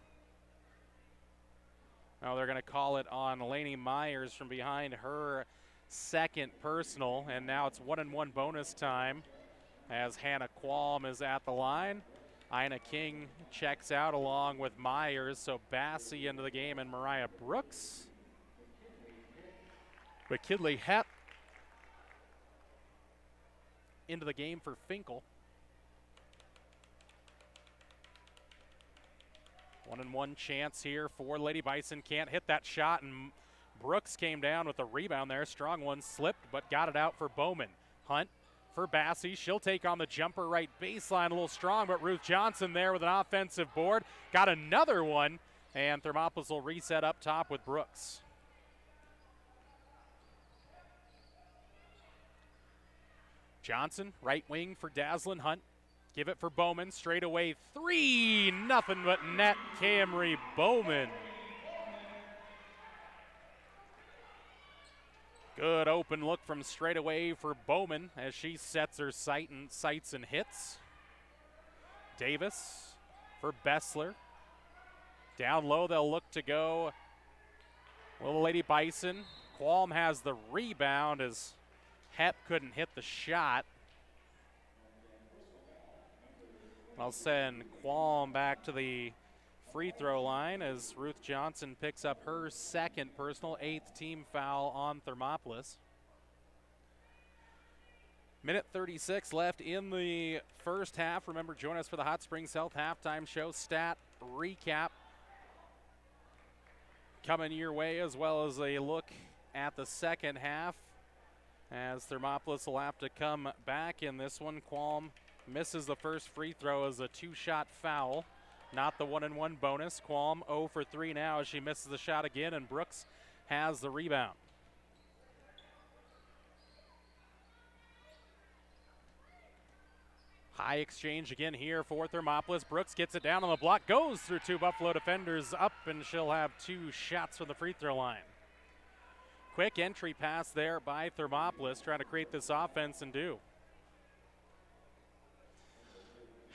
Speaker 1: Now they're going to call it on Lainey Myers from behind her second personal, and now it's 1-and-1 bonus time as Hannah Qualm is at the line. Ina King checks out along with Myers, so Bassey into the game and Mariah Brooks. McKinley Hepp into the game for Finkel. 1-and-1 chance here for Lady Bison. Can't hit that shot, and Brooks came down with a rebound there. Strong one, slipped, but got it out for Bowman. Hunt for Bassey. She'll take on the jumper right baseline, a little strong, but Ruth Johnson there with an offensive board. Got another one, and Thermopolis will reset up top with Brooks. Johnson, right wing for Dazzlin Hunt. Give it for Bowman, straight away 3, nothing but net. Camry Bowman. Good open look from straight away for Bowman as she sets her sights and hits. Davis for Bessler. Down low, they'll look to go. Little Lady Bison. Qualm has the rebound as Hepp couldn't hit the shot. I'll send Qualm back to the free throw line as Ruth Johnson picks up her second personal, 8th team foul on Thermopolis. Minute 36 left in the first half. Remember, join us for the Hot Springs Health halftime show stat recap coming your way, as well as a look at the second half as Thermopolis will have to come back in this one. Qualm misses the first free throw as a 2-shot foul, not the 1-and-1 bonus. Qualm 0 for 3 now as she misses the shot again, and Brooks has the rebound. High exchange again here for Thermopolis. Brooks gets it down on the block, goes through 2 Buffalo defenders up, and she'll have 2 shots from the free throw line. Quick entry pass there by Thermopolis, trying to create this offense and do.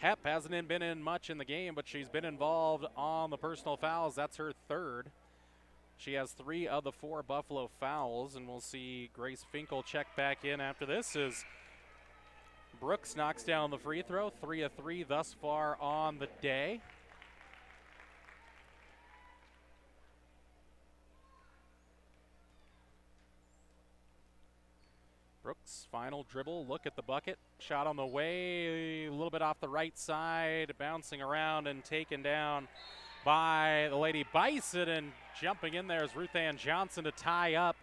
Speaker 1: Hepp hasn't been in much in the game, but she's been involved on the personal fouls. That's her third. She has 3 of the 4 Buffalo fouls, and we'll see Grace Finkel check back in after this as Brooks knocks down the free throw. 3 of 3 thus far on the day. Brooks, final dribble, look at the bucket. Shot on the way, a little bit off the right side, bouncing around and taken down by the Lady Bison, and jumping in there is Ruth Ann Johnson to tie up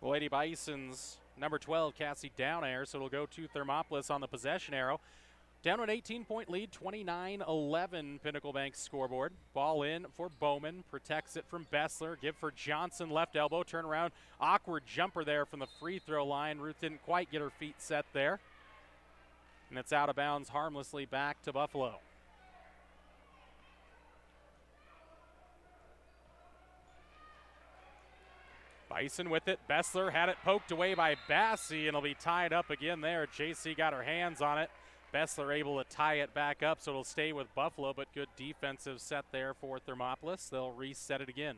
Speaker 1: the Lady Bison's number 12, Cassie Downair, so it'll go to Thermopolis on the possession arrow. Down an 18-point lead, 29-11 Pinnacle Bank scoreboard. Ball in for Bowman, protects it from Bessler. Give for Johnson, left elbow, turn around. Awkward jumper there from the free throw line. Ruth didn't quite get her feet set there. And it's out of bounds harmlessly back to Buffalo. Bison with it. Bessler had it poked away by Bassey, and it'll be tied up again there. JC got her hands on it. Bessler able to tie it back up, so it'll stay with Buffalo, but good defensive set there for Thermopolis. They'll reset it again.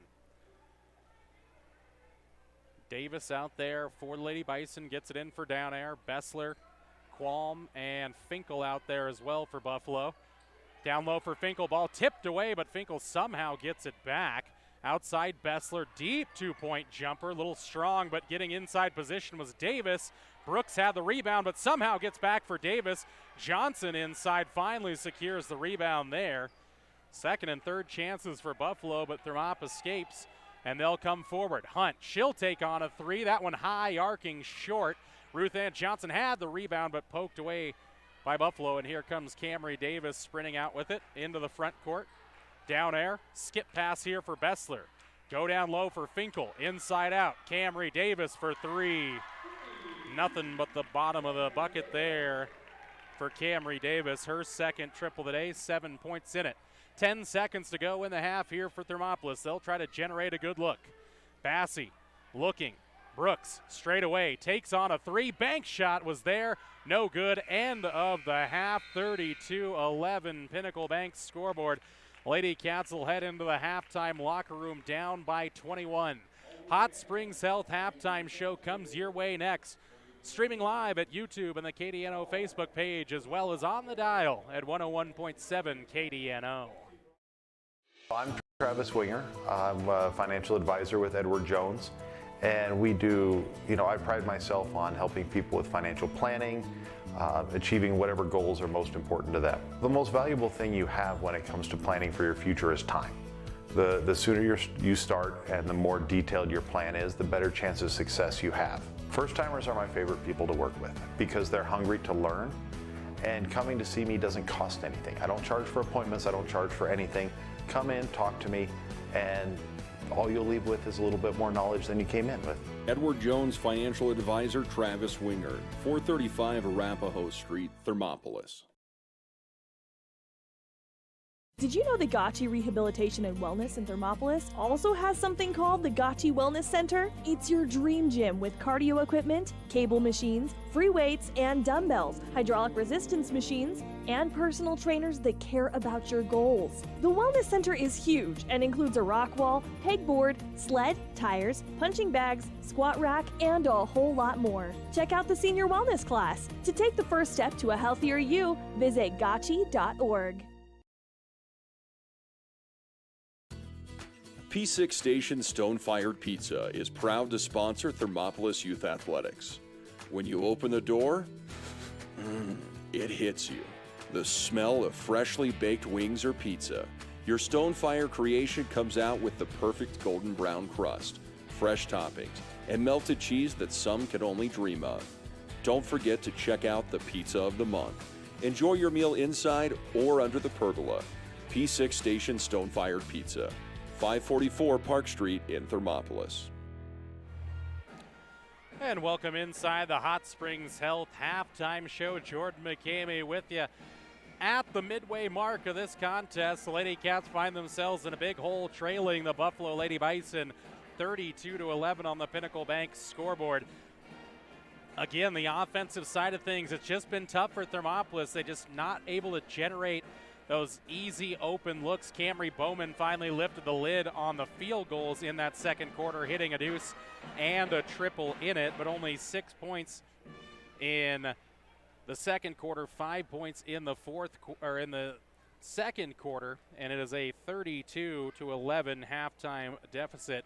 Speaker 1: Davis out there for Lady Bison, gets it in for Downair. Bessler, Qualm, and Finkel out there as well for Buffalo. Down low for Finkel, ball tipped away, but Finkel somehow gets it back. Outside Bessler, deep 2-point jumper, a little strong, but getting inside position was Davis. Brooks had the rebound, but somehow gets back for Davis. Johnson inside finally secures the rebound there. Second and third chances for Buffalo, but Thermop escapes, and they'll come forward. Hunt, she'll take on a 3. That one high, arcing short. Ruth Ann Johnson had the rebound, but poked away by Buffalo, and here comes Camry Davis sprinting out with it into the front court. Down air, skip pass here for Bessler. Go down low for Finkel, inside out. Camry Davis for 3. nothing but the bottom of the bucket there for Camry Davis. Her second triple today, 7 points in it. 10 seconds to go in the half here for Thermopolis. They'll try to generate a good look. Bassey looking. Brooks straight away takes on a three. Bank shot was there. No good. End of the half. 32-11 Pinnacle Bank scoreboard. Lady Cats will head into the halftime locker room down by 21. Hot Springs Health halftime show comes your way next. Streaming live at YouTube and the KDNO Facebook page, as well as on the dial at 101.7 KDNO.
Speaker 4: I'm Travis Winger. I'm a financial advisor with Edward Jones. And we do, I pride myself on helping people with financial planning, achieving whatever goals are most important to them. The most valuable thing you have when it comes to planning for your future is time. The sooner you start and the more detailed your plan is, the better chance of success you have. First-timers are my favorite people to work with because they're hungry to learn, and coming to see me doesn't cost anything. I don't charge for appointments, I don't charge for anything. Come in, talk to me, and all you'll leave with is a little bit more knowledge than you came in with.
Speaker 2: Edward Jones financial advisor Travis Winger, 435 Arapahoe Street, Thermopolis.
Speaker 5: Did you know the Gotchi Rehabilitation and Wellness in Thermopolis also has something called the Gotchi Wellness Center? It's your dream gym with cardio equipment, cable machines, free weights and dumbbells, hydraulic resistance machines, and personal trainers that care about your goals. The Wellness Center is huge and includes a rock wall, pegboard, sled, tires, punching bags, squat rack, and a whole lot more. Check out the Senior Wellness class. To take the first step to a healthier you, visit gotchi.org.
Speaker 2: P6 Station Stone-Fired Pizza is proud to sponsor Thermopolis Youth Athletics. When you open the door, it hits you. The smell of freshly baked wings or pizza. Your Stone-Fire creation comes out with the perfect golden brown crust, fresh toppings, and melted cheese that some can only dream of. Don't forget to check out the Pizza of the Month. Enjoy your meal inside or under the pergola. P6 Station Stone-Fired Pizza. 544 Park Street in Thermopolis.
Speaker 1: And welcome inside the Hot Springs Health halftime show. Jordan McCamey with you. At the midway mark of this contest, the Lady Cats find themselves in a big hole, trailing the Buffalo Lady Bison 32-11 on the Pinnacle Bank scoreboard. Again, the offensive side of things, it's just been tough for Thermopolis. They're just not able to generate those easy open looks. Camry Bowman finally lifted the lid on the field goals in that second quarter, hitting a deuce and a triple in it, but only 6 points in the second quarter, 5 points in the in the second quarter, and it is a 32-11 halftime deficit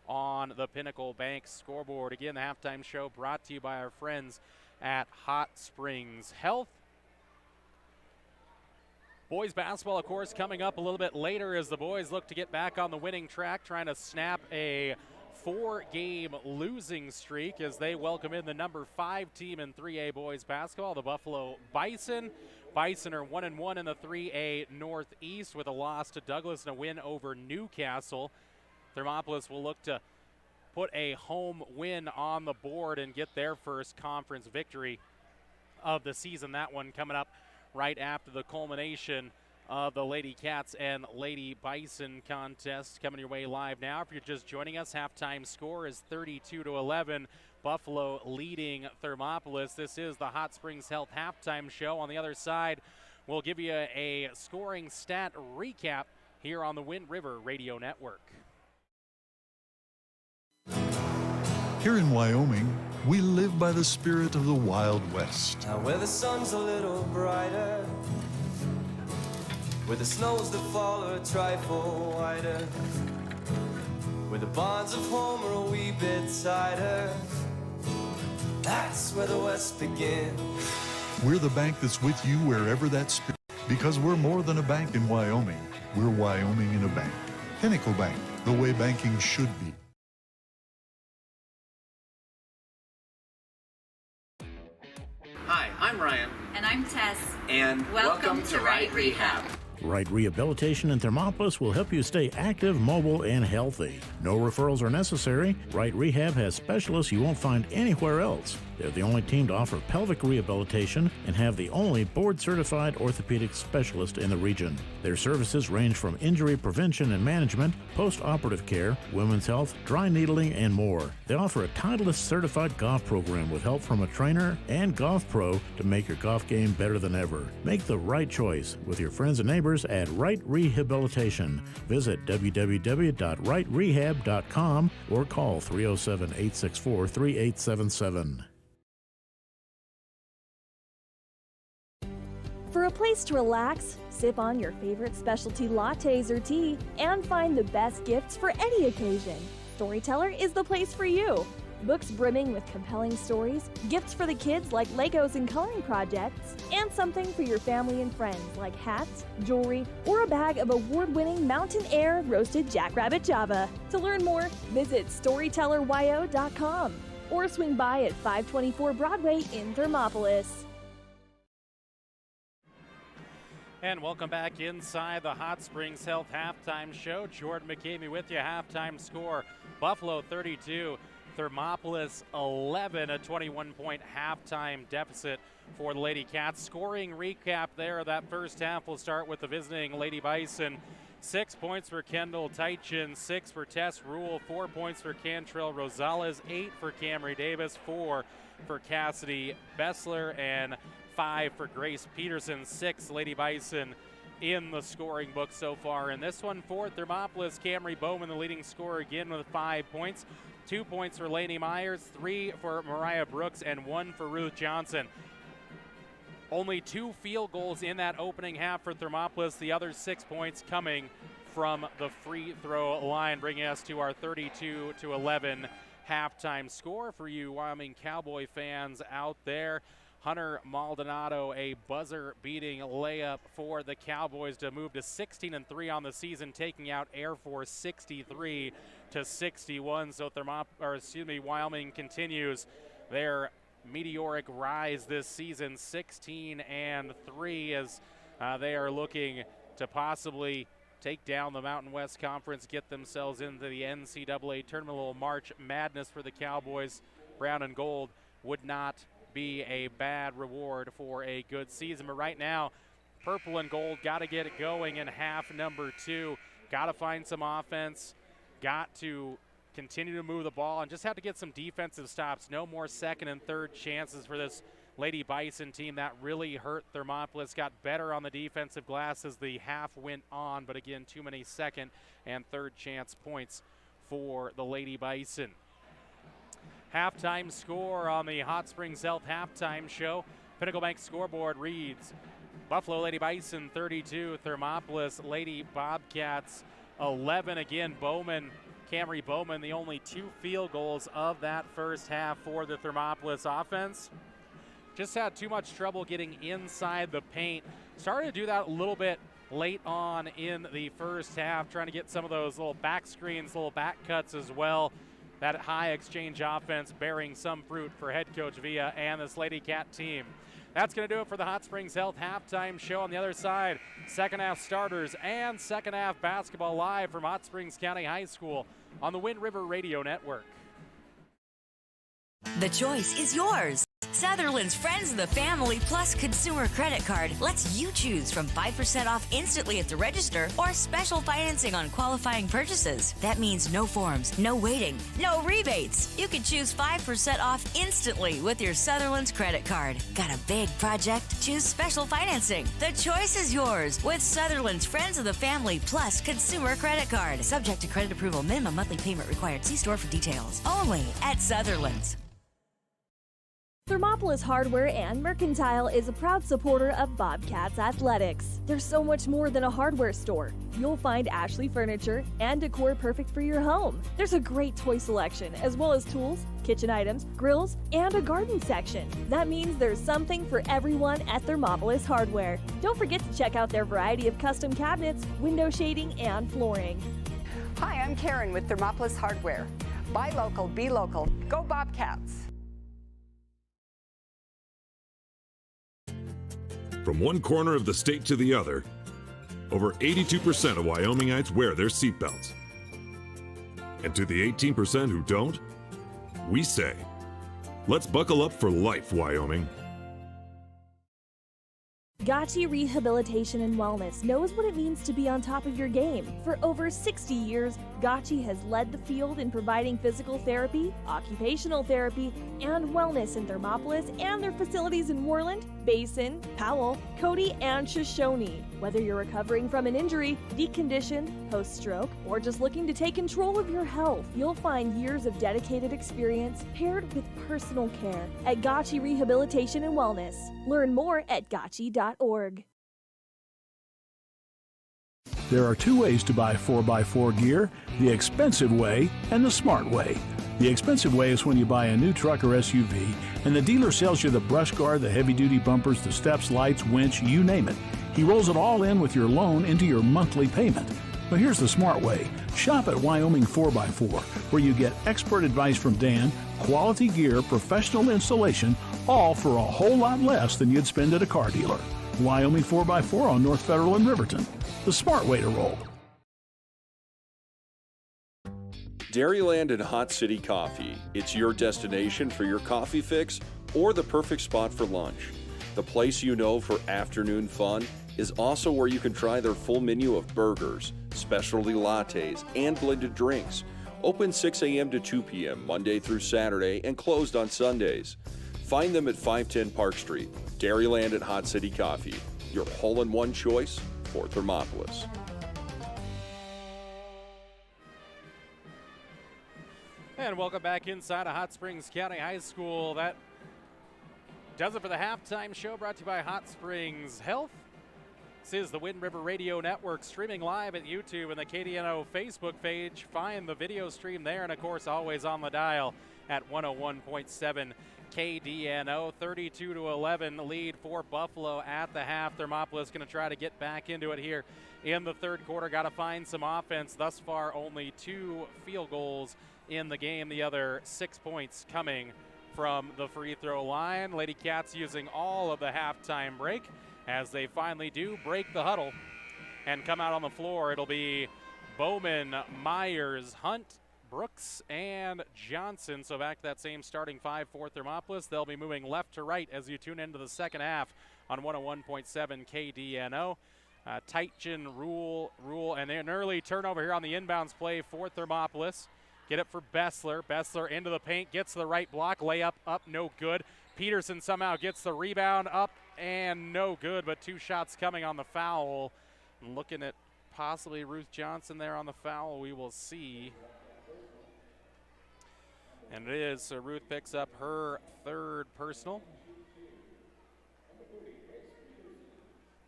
Speaker 1: on the Pinnacle Bank scoreboard. Again, the halftime show brought to you by our friends at Hot Springs Health. Boys basketball, of course, coming up a little bit later as the boys look to get back on the winning track, trying to snap a 4-game losing streak as they welcome in the number 5 team in 3A boys basketball, the Buffalo Bison. Bison are 1-1 in the 3A Northeast with a loss to Douglas and a win over Newcastle. Thermopolis will look to put a home win on the board and get their first conference victory of the season. That one coming up right after the culmination of the Lady Cats and Lady Bison contest, coming your way live now. If you're just joining us, halftime score is 32-11. Buffalo leading Thermopolis. This is the Hot Springs Health halftime show. On the other side, we'll give you a scoring stat recap here on the Wind River Radio Network.
Speaker 6: Here in Wyoming, we live by the spirit of the Wild West.
Speaker 7: Now where the sun's a little brighter, where the snows that fall are a trifle whiter, where the bonds of home are a wee bit tighter, that's where the West begins.
Speaker 6: We're the bank that's with you wherever that spirit, because we're more than a bank in Wyoming. We're Wyoming in a bank. Pinnacle Bank, the way banking should be.
Speaker 8: Hi, I'm Ryan.
Speaker 9: And I'm Tess.
Speaker 8: And welcome to Right Rehab.
Speaker 10: Right Rehabilitation in Thermopolis will help you stay active, mobile, and healthy. No referrals are necessary. Right Rehab has specialists you won't find anywhere else. They're the only team to offer pelvic rehabilitation and have the only board-certified orthopedic specialist in the region. Their services range from injury prevention and management, post-operative care, women's health, dry needling, and more. They offer a Titleist certified golf program with help from a trainer and golf pro to make your golf game better than ever. Make the right choice with your friends and neighbors at Right Rehabilitation. Visit www.rightrehab.com or call 307-864-3877.
Speaker 5: For a place to relax, sip on your favorite specialty lattes or tea, and find the best gifts for any occasion, Storyteller is the place for you. Books brimming with compelling stories, gifts for the kids like Legos and coloring projects, and something for your family and friends like hats, jewelry, or a bag of award-winning Mountain Air roasted jackrabbit java. To learn more, visit StorytellerYO.com or swing by at 524 Broadway in Thermopolis.
Speaker 1: And welcome back inside the Hot Springs Health Halftime Show. Jordan McCamey with you. Halftime score, Buffalo 32, Thermopolis 11, a 21-point halftime deficit for the Lady Cats. Scoring recap there. That first half will start with the visiting Lady Bison. 6 points for Kendall Teitchen, 6 for Tess Rule, 4 points for Cantrell Rosales, 8 for Camry Davis, 4 for Cassidy Bessler, and 5 for Grace Peterson. 6 Lady Bison in the scoring book so far. In this one for Thermopolis, Camry Bowman, the leading scorer, again with 5 points. 2 points for Lainey Myers, 3 for Mariah Brooks, and 1 for Ruth Johnson. Only 2 field goals in that opening half for Thermopolis. The other 6 points coming from the free throw line, bringing us to our 32-11 halftime score. For you Wyoming Cowboy fans out there, Hunter Maldonado, a buzzer-beating layup for the Cowboys to move to 16-3 on the season, taking out Air Force 63-61. So Wyoming continues their meteoric rise this season, 16-3, as they are looking to possibly take down the Mountain West Conference, get themselves into the NCAA tournament. A little March Madness for the Cowboys. Brown and gold would not be a bad reward for a good season. But right now, purple and gold got to get it going in half number 2. Got to find some offense. Got to continue to move the ball and just have to get some defensive stops. No more second and third chances for this Lady Bison team. That really hurt Thermopolis. Got better on the defensive glass as the half went on, but again, too many second and third chance points for the Lady Bison. Halftime score on the Hot Springs Health Halftime Show. Pinnacle Bank scoreboard reads Buffalo Lady Bison 32, Thermopolis Lady Bobcats 11. Again, Camry Bowman, the only 2 field goals of that first half for the Thermopolis offense. Just had too much trouble getting inside the paint. Started to do that a little bit late on in the first half, trying to get some of those little back screens, little back cuts as well. That high exchange offense bearing some fruit for head coach Villa and this Lady Cat team. That's going to do it for the Hot Springs Health Halftime Show. On the other side, second half starters and second half basketball live from Hot Springs County High School on the Wind River Radio Network.
Speaker 9: The choice is yours. Sutherland's Friends of the Family Plus Consumer Credit Card lets you choose from 5% off instantly at the register or special financing on qualifying purchases. That means no forms, no waiting, no rebates. You can choose 5% off instantly with your Sutherland's credit card. Got a big project? Choose special financing. The choice is yours with Sutherland's Friends of the Family Plus Consumer Credit Card. Subject to credit approval. Minimum monthly payment required. See store for details. Only at Sutherland's.
Speaker 5: Thermopolis Hardware and Mercantile is a proud supporter of Bobcats Athletics. There's so much more than a hardware store. You'll find Ashley furniture and decor perfect for your home. There's a great toy selection, as well as tools, kitchen items, grills, and a garden section. That means there's something for everyone at Thermopolis Hardware. Don't forget to check out their variety of custom cabinets, window shading, and flooring.
Speaker 11: Hi, I'm Karen with Thermopolis Hardware. Buy local, be local. Go Bobcats!
Speaker 12: From one corner of the state to the other, over 82% of Wyomingites wear their seatbelts. And to the 18% who don't, we say, Let's buckle up for life, Wyoming.
Speaker 5: Gotchi Rehabilitation and Wellness knows what it means to be on top of your game. For over 60 years, Gotchi has led the field in providing physical therapy, occupational therapy, and wellness in Thermopolis and their facilities in Worland, Basin, Powell, Cody, and Shoshone. Whether you're recovering from an injury, deconditioned, post-stroke, or just looking to take control of your health, you'll find years of dedicated experience paired with personal care at Gotchi Rehabilitation and Wellness. Learn more at gotchi.org.
Speaker 13: There are two ways to buy 4x4 gear, the expensive way and the smart way. The expensive way is when you buy a new truck or SUV and the dealer sells you the brush guard, the heavy-duty bumpers, the steps, lights, winch, you name it. He rolls it all in with your loan into your monthly payment. But here's the smart way. Shop at Wyoming 4x4, where you get expert advice from Dan, quality gear, professional installation, all for a whole lot less than you'd spend at a car dealer. Wyoming 4x4 on North Federal in Riverton. The smart way to roll.
Speaker 2: Dairyland and Hot City Coffee. It's your destination for your coffee fix or the perfect spot for lunch. The place you know for afternoon fun is also where you can try their full menu of burgers, specialty lattes, and blended drinks. Open 6 a.m. to 2 p.m. Monday through Saturday and closed on Sundays. Find them at 510 Park Street. Dairyland and Hot City Coffee, your hole-in-one choice for Thermopolis.
Speaker 1: And welcome back inside of Hot Springs County High School. That does it for the halftime show, brought to you by Hot Springs Health. This is the Wind River Radio Network, streaming live at YouTube and the KDNO Facebook page. Find the video stream there, and of course always on the dial at 101.7 KDNO. 32-11 lead for Buffalo at the half. Thermopolis going to try to get back into it here in the third quarter. Got to find some offense. Thus far, only 2 field goals in the game. The other 6 points coming from the free throw line. Lady Cats using all of the halftime break as they finally do break the huddle and come out on the floor. It'll be Bowman, Myers, Hunt, Brooks, and Johnson. So back to that same starting 5 for Thermopolis. They'll be moving left to right as you tune into the second half on 101.7 KDNO. Titan, Rule, and an early turnover here on the inbounds play for Thermopolis. Get it for Bessler. Bessler into the paint, gets the right block. Layup up, no good. Peterson somehow gets the rebound up and no good, but 2 shots coming on the foul. And looking at possibly Ruth Johnson there on the foul, we will see. And it is, so Ruth picks up her 3rd personal.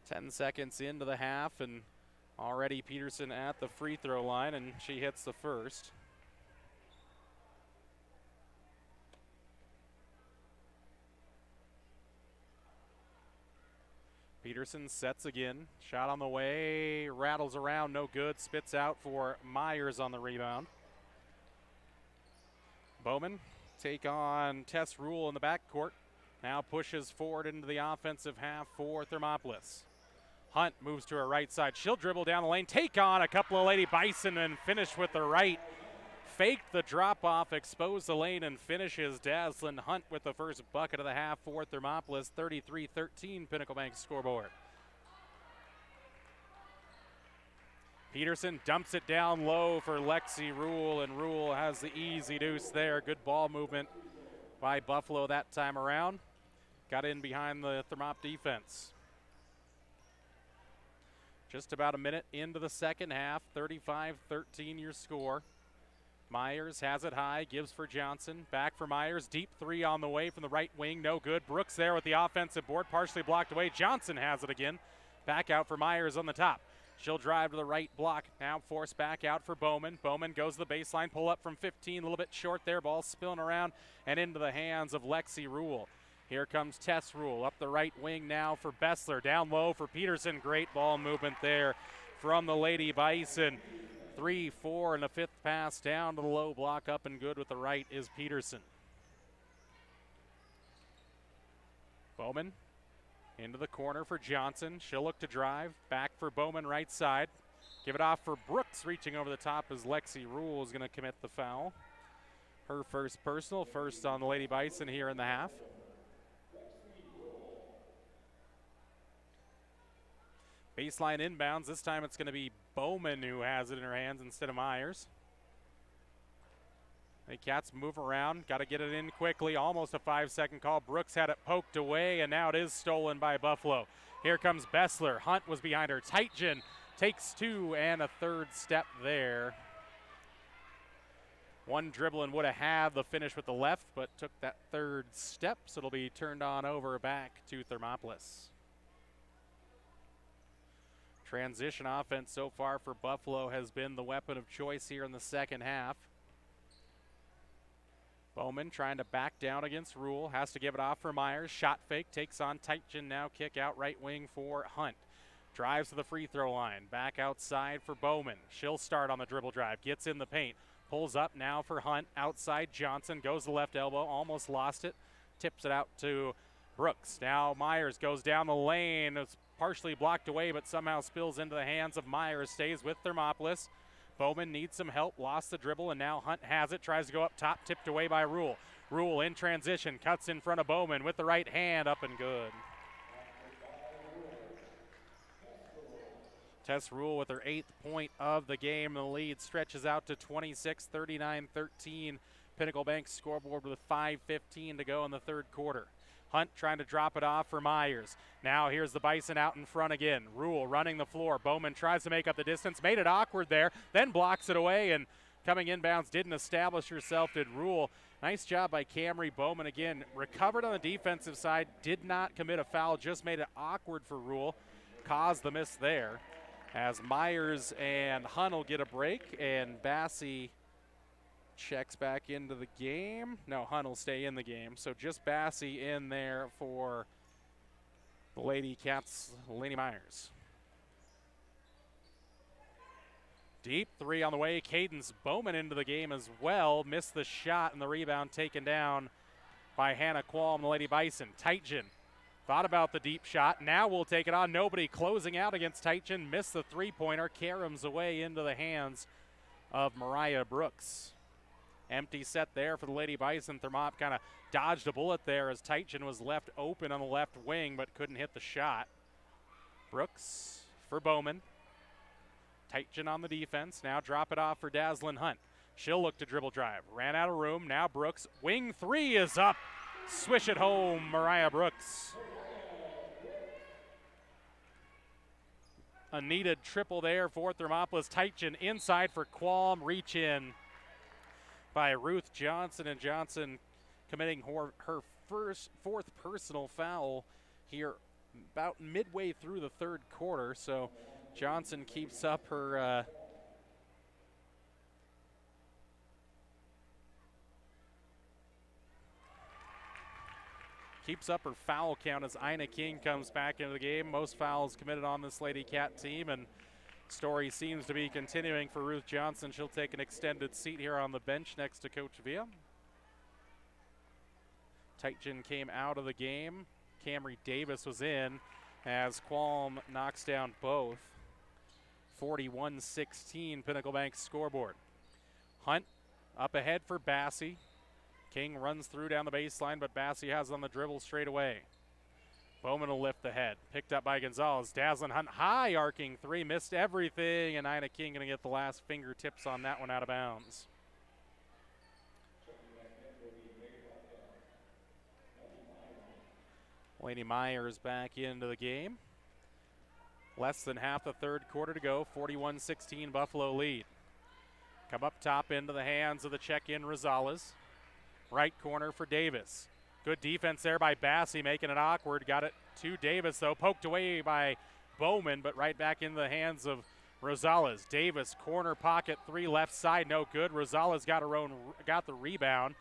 Speaker 1: 10 seconds into the half, and already Peterson at the free throw line, and she hits the first. Peterson sets again. Shot on the way, rattles around, no good. Spits out for Myers on the rebound. Bowman take on Tess Rule in the backcourt. Now pushes forward into the offensive half for Thermopolis. Hunt moves to her right side. She'll dribble down the lane, take on a couple of Lady Bison, and finish with the right. Fake the drop-off, expose the lane, and finishes Dazzlin Hunt with the first bucket of the half for Thermopolis. 33-13 Pinnacle Bank scoreboard. Peterson dumps it down low for Lexi Rule, and Rule has the easy deuce there. Good ball movement by Buffalo that time around. Got in behind the Thermop defense. Just about a minute into the second half, 35-13 your score. Myers has it high, gives for Johnson. Back for Myers, deep 3 on the way from the right wing, no good. Brooks there with the offensive board, partially blocked away. Johnson has it again. Back out for Myers on the top. She'll drive to the right block, now forced back out for Bowman. Bowman goes to the baseline, pull up from 15, a little bit short there. Ball spilling around and into the hands of Lexi Rule. Here comes Tess Rule up the right wing now for Bessler. Down low for Peterson. Great ball movement there from the Lady Bison. 3-4 and a 5th pass down to the low block. Up and good with the right is Peterson. Bowman into the corner for Johnson. She'll look to drive. Back for Bowman right side. Give it off for Brooks. Reaching over the top as Lexi Rule is going to commit the foul. her first personal, first on the Lady Bison here in the half. Baseline inbounds. This time it's going to be Bowman who has it in her hands instead of Myers. The Cats move around. Got to get it in quickly. Almost a 5-second call. Brooks had it poked away, and now it is stolen by Buffalo. Here comes Bessler. Hunt was behind her. Tightgen takes 2 and a 3rd step there. One dribble and would have had the finish with the left, but took that 3rd step, so it'll be turned on over back to Thermopolis. Transition offense so far for Buffalo has been the weapon of choice here in the second half. Bowman trying to back down against Rule. Has to give it off for Myers. Shot fake. Takes on Tightgen. Now kick out right wing for Hunt. Drives to the free throw line. Back outside for Bowman. She'll start on the dribble drive. Gets in the paint. Pulls up now for Hunt. Outside Johnson. Goes the left elbow. Almost lost it. Tips it out to Brooks. Now Myers goes down the lane. It's partially blocked away, but somehow spills into the hands of Myers. Stays with Thermopolis. Bowman needs some help, lost the dribble, and now Hunt has it, tries to go up top, tipped away by Rule. Rule in transition, cuts in front of Bowman with the right hand, up and good. Tess Rule with her 8th point of the game. The lead stretches out to 26, 39-13. Pinnacle Bank scoreboard with 5:15 to go in the 3rd quarter. Hunt trying to drop it off for Myers. Now here's the Bison out in front again. Rule running the floor. Bowman tries to make up the distance. Made it awkward there. Then blocks it away, and coming inbounds didn't establish herself, did Rule. Nice job by Camry. Bowman again recovered on the defensive side. Did not commit a foul. Just made it awkward for Rule. Caused the miss there. As Myers and Hunt will get a break, and Bassey checks back into the game. No, Hunt will stay in the game. So just Bassey in there for the Lady Cats, Lady Myers. Deep 3 on the way. Cadence Bowman into the game as well. Missed the shot, and the rebound taken down by Hannah Qualm, the Lady Bison. Tightgen thought about the deep shot. Now we'll take it on. Nobody closing out against Tightgen. Missed the 3-pointer. Caroms away into the hands of Mariah Brooks. Empty set there for the Lady Bison. Thermop kind of dodged a bullet there as Tightgen was left open on the left wing but couldn't hit the shot. Brooks for Bowman. Tightgen on the defense. Now drop it off for Dazzlin Hunt. She'll look to dribble drive. Ran out of room. Now Brooks. Wing 3 is up. Swish it home, Mariah Brooks. A needed triple there for Thermopolis. Tightgen inside for Qualm. Reach in by Ruth Johnson, and Johnson committing her 4th personal foul here about midway through the 3rd quarter. So Johnson keeps up her foul count as Ina King comes back into the game. Most fouls committed on this Lady Cat team, and story seems to be continuing for Ruth Johnson. She'll take an extended seat here on the bench next to Coach Villa. Tightgen came out of the game. Camry Davis was in as Qualm knocks down both. 41-16 Pinnacle Bank scoreboard. Hunt up ahead for Bassey. King runs through down the baseline, but Bassey has on the dribble straight away. Bowman will lift the head. Picked up by Gonzalez. Dazzlin Hunt, high arcing 3, missed everything, and Ina King going to get the last fingertips on that one out of bounds. Lady Myers back into the game. Less than half the 3rd quarter to go. 41-16 Buffalo lead. Come up top into the hands of the check-in Rosales. Right corner for Davis. Good defense there by Bassey, making it awkward. Got it to Davis, though. Poked away by Bowman, but right back into the hands of Rosales. Davis, corner pocket 3, left side, no good. Rosales got the rebound.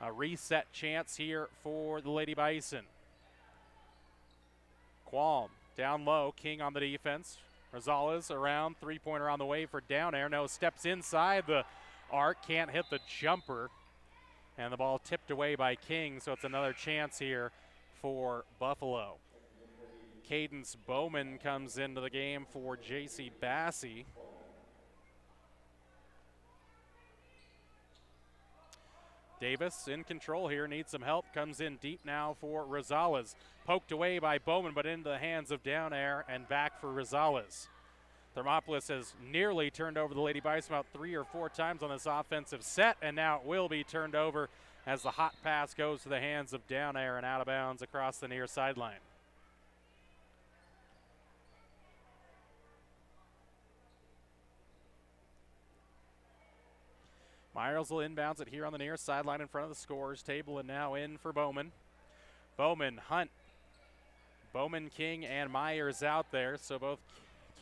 Speaker 1: A reset chance here for the Lady Bison. Qualm down low. King on the defense. Rosales around. 3-pointer on the way for down air. No, steps inside the arc. Can't hit the jumper. And the ball tipped away by King, so it's another chance here for Buffalo. Cadence Bowman comes into the game for J.C. Bassey. Davis in control here, needs some help, comes in deep now for Rosales. Poked away by Bowman, but into the hands of Down Air and back for Rosales. Thermopolis has nearly turned over the Lady Bison about 3 or 4 times on this offensive set, and now it will be turned over as the hot pass goes to the hands of Down Air and out of bounds across the near sideline. Myers will inbounds it here on the near sideline in front of the scorers table, and now in for Bowman. Bowman, Hunt, Bowman, King, and Myers out there, so both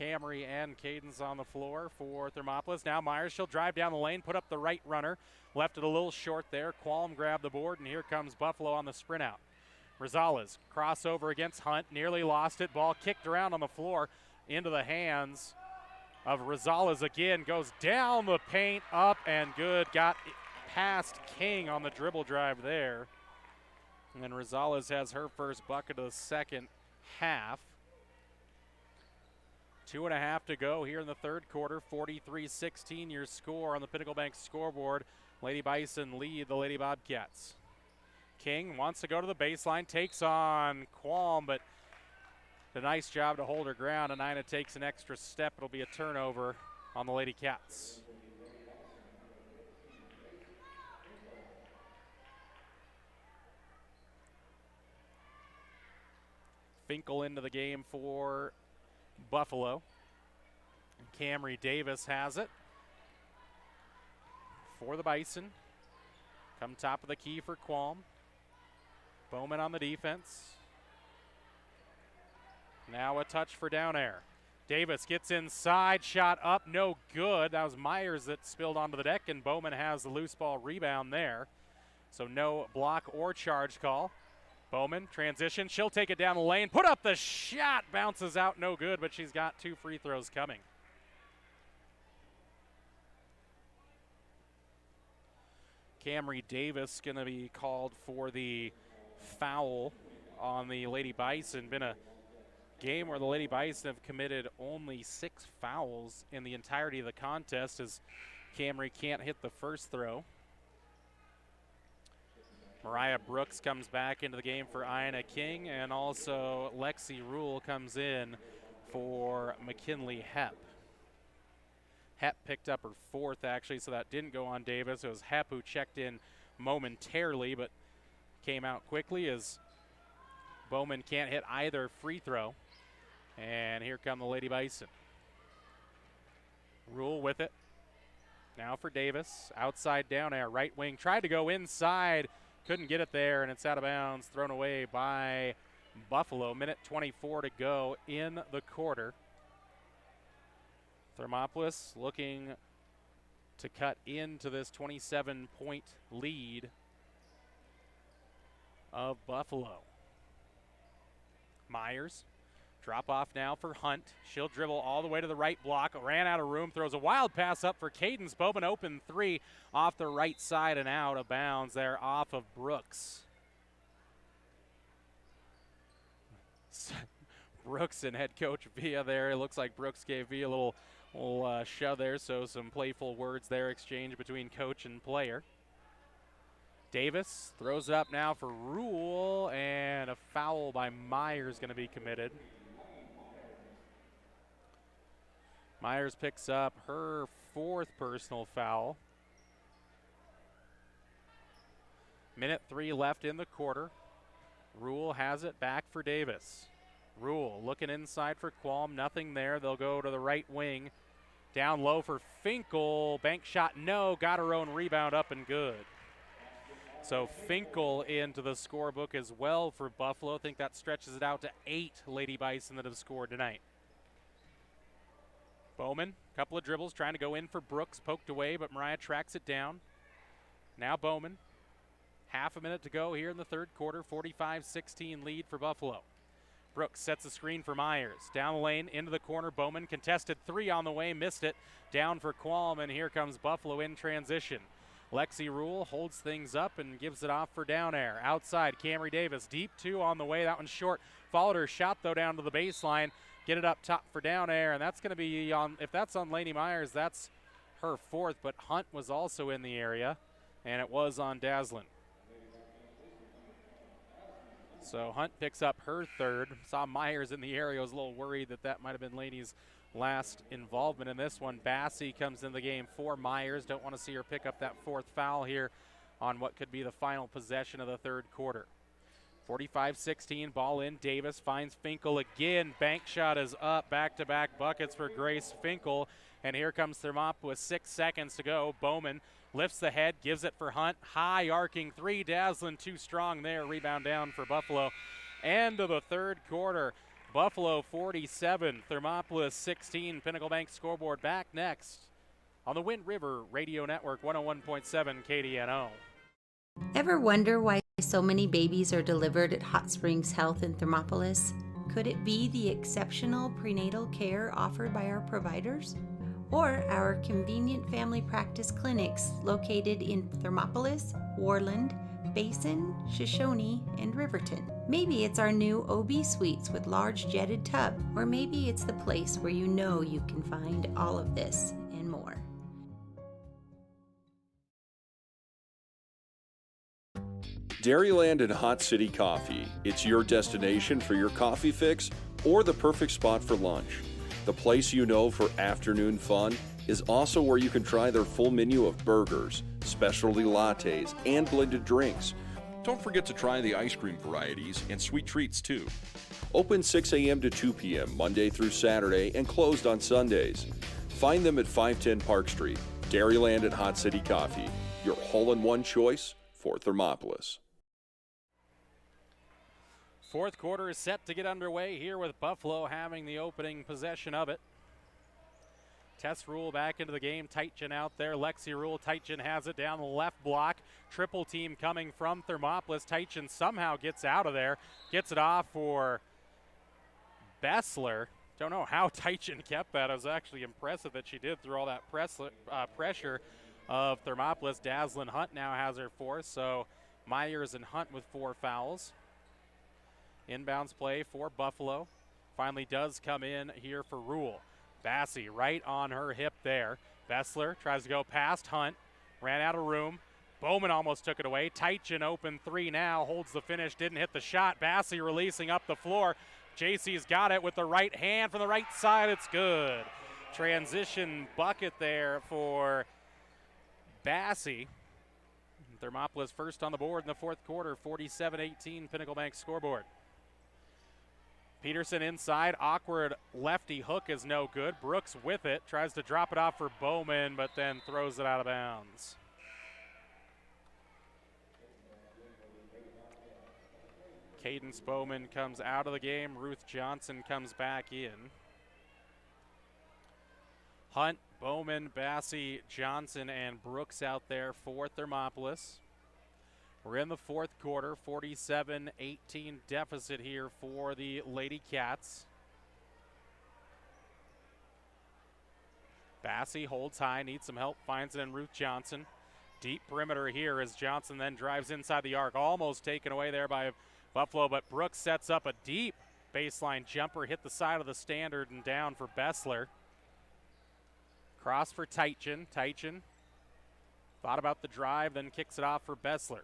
Speaker 1: Camry and Cadence on the floor for Thermopolis. Now Myers, she'll drive down the lane, put up the right runner, left it a little short there. Qualm grabbed the board, and here comes Buffalo on the sprint out. Rosales, crossover against Hunt, nearly lost it. Ball kicked around on the floor into the hands of Rosales again, goes down the paint, up and good. Got past King on the dribble drive there. And then Rosales has her first bucket of the second half. 2.5 to go here in the third quarter. 43-16 your score on the Pinnacle Bank scoreboard. Lady Bison lead the Lady Bobcats. King wants to go to the baseline, takes on Qualm, but a nice job to hold her ground. Anina takes an extra step. It'll be a turnover on the Lady Cats. Finkel into the game for Buffalo. Camry Davis has it for the Bison. Come top of the key for Qualm. Bowman on the defense. Now a touch for Down Air. Davis gets inside, shot up, no good. That was Myers that spilled onto the deck, and Bowman has the loose ball rebound there. So no block or charge call. Bowman, transition, she'll take it down the lane, put up the shot, bounces out, no good, but she's got 2 free throws coming. Camry Davis going to be called for the foul on the Lady Bison. Been a game where the Lady Bison have committed only 6 fouls in the entirety of the contest, as Camry can't hit the first throw. Mariah Brooks comes back into the game for Ina King, and also Lexi Rule comes in for McKinley Hepp. Hepp picked up her 4th, actually, so that didn't go on Davis. It was Hepp who checked in momentarily, but came out quickly as Bowman can't hit either free throw. And here come the Lady Bison. Rule with it. Now for Davis. Outside Down Air, right wing. Tried to go inside. Couldn't get it there, and it's out of bounds. Thrown away by Buffalo. Minute 24 to go in the quarter. Thermopolis looking to cut into this 27-point lead of Buffalo. Myers, drop off now for Hunt. She'll dribble all the way to the right block. Ran out of room, throws a wild pass up for Cadence. Bowman open 3 off the right side and out of bounds there off of Brooks. Brooks and head coach Villa there. It looks like Brooks gave Villa a little shove there, so some playful words there exchanged between coach and player. Davis throws it up now for Rule, and a foul by Myers going to be committed. Myers picks up her 4th personal foul. Minute 3 left in the quarter. Rule has it back for Davis. Rule looking inside for Qualm, nothing there. They'll go to the right wing. Down low for Finkel. Bank shot, no. Got her own rebound, up and good. So Finkel into the scorebook as well for Buffalo. I think that stretches it out to 8 Lady Bison that have scored tonight. Bowman, couple of dribbles, trying to go in for Brooks. Poked away, but Mariah tracks it down. Now Bowman. Half a minute to go here in the third quarter. 45-16 lead for Buffalo. Brooks sets a screen for Myers. Down the lane, into the corner. Bowman contested 3 on the way, missed it. Down for Qualm, and here comes Buffalo in transition. Lexi Rule holds things up and gives it off for Down Air. Outside, Camry Davis, deep 2 on the way. That one's short. Followed her shot, though, down to the baseline. Get it up top for Down Air, and that's going to be on, if that's on Lady Myers, that's her 4th, but Hunt was also in the area. and it was on Daslin. So Hunt picks up her third. Saw Myers in the area. Was a little worried that might have been Laney's last involvement in this one. Bassey comes in the game for Myers. Don't want to see her pick up that fourth foul here on what could be the final possession of the third quarter. 45-16, ball in. Davis finds Finkel again. Bank shot is up. Back-to-back buckets for Grace Finkel. And here comes Thermop with 6 seconds to go. Bowman lifts the head, gives it for Hunt. High arcing three. Daslin too strong there. Rebound down for Buffalo. End of the third quarter. Buffalo 47, Thermopolis 16. Pinnacle Bank scoreboard back next on the Wind River Radio Network 101.7 KDNO.
Speaker 3: Ever wonder why so many babies are delivered at Hot Springs Health in Thermopolis? Could it be the exceptional prenatal care offered by our providers? Or our convenient family practice clinics located in Thermopolis, Warland, Basin, Shoshone, and Riverton? Maybe it's our new OB suites with large jetted tub, or maybe it's the place where you know you can find all of this and more.
Speaker 2: Dairyland and Hot City Coffee. It's your destination for your coffee fix or the perfect spot for lunch. The place you know for afternoon fun is also where you can try their full menu of burgers, specialty lattes, and blended drinks. Don't forget to try the ice cream varieties and sweet treats too. Open 6 a.m. to 2 p.m. Monday through Saturday and closed on Sundays. Find them at 510 Park Street. Dairyland and Hot City Coffee, your hole-in-one choice for Thermopolis.
Speaker 1: Fourth quarter is set to get underway here with Buffalo having the opening possession of it. Tess Rule back into the game. Teitgen out there. Lexi Rule. Teitgen has it down the left block. Triple team coming from Thermopolis. Teitgen somehow gets out of there. Gets it off for Bessler. Don't know how Teitgen kept that. It was actually impressive that she did through all that pressure of Thermopolis. Daslin Hunt now has her fourth. So Myers and Hunt with 4 fouls. Inbounds play for Buffalo. Finally does come in here for Rule. Bassey right on her hip there. Bessler tries to go past Hunt. Ran out of room. Bowman almost took it away. Teitgen open 3 now. Holds the finish. Didn't hit the shot. Bassey releasing up the floor. JC's got it with the right hand from the right side. It's good. Transition bucket there for Bassey. Thermopolis first on the board in the fourth quarter. 47-18 Pinnacle Bank scoreboard. Peterson inside, awkward lefty hook is no good. Brooks with it, tries to drop it off for Bowman, but then throws it out of bounds. Cadence Bowman comes out of the game. Ruth Johnson comes back in. Hunt, Bowman, Bassey, Johnson, and Brooks out there for Thermopolis. We're in the fourth quarter, 47-18 deficit here for the Lady Cats. Bassey holds high, needs some help, finds it in Ruth Johnson. Deep perimeter here as Johnson then drives inside the arc. Almost taken away there by Buffalo, but Brooks sets up a deep baseline jumper, hit the side of the standard and down for Bessler. Cross for Teitgen. Teitgen thought about the drive, then kicks it off for Bessler.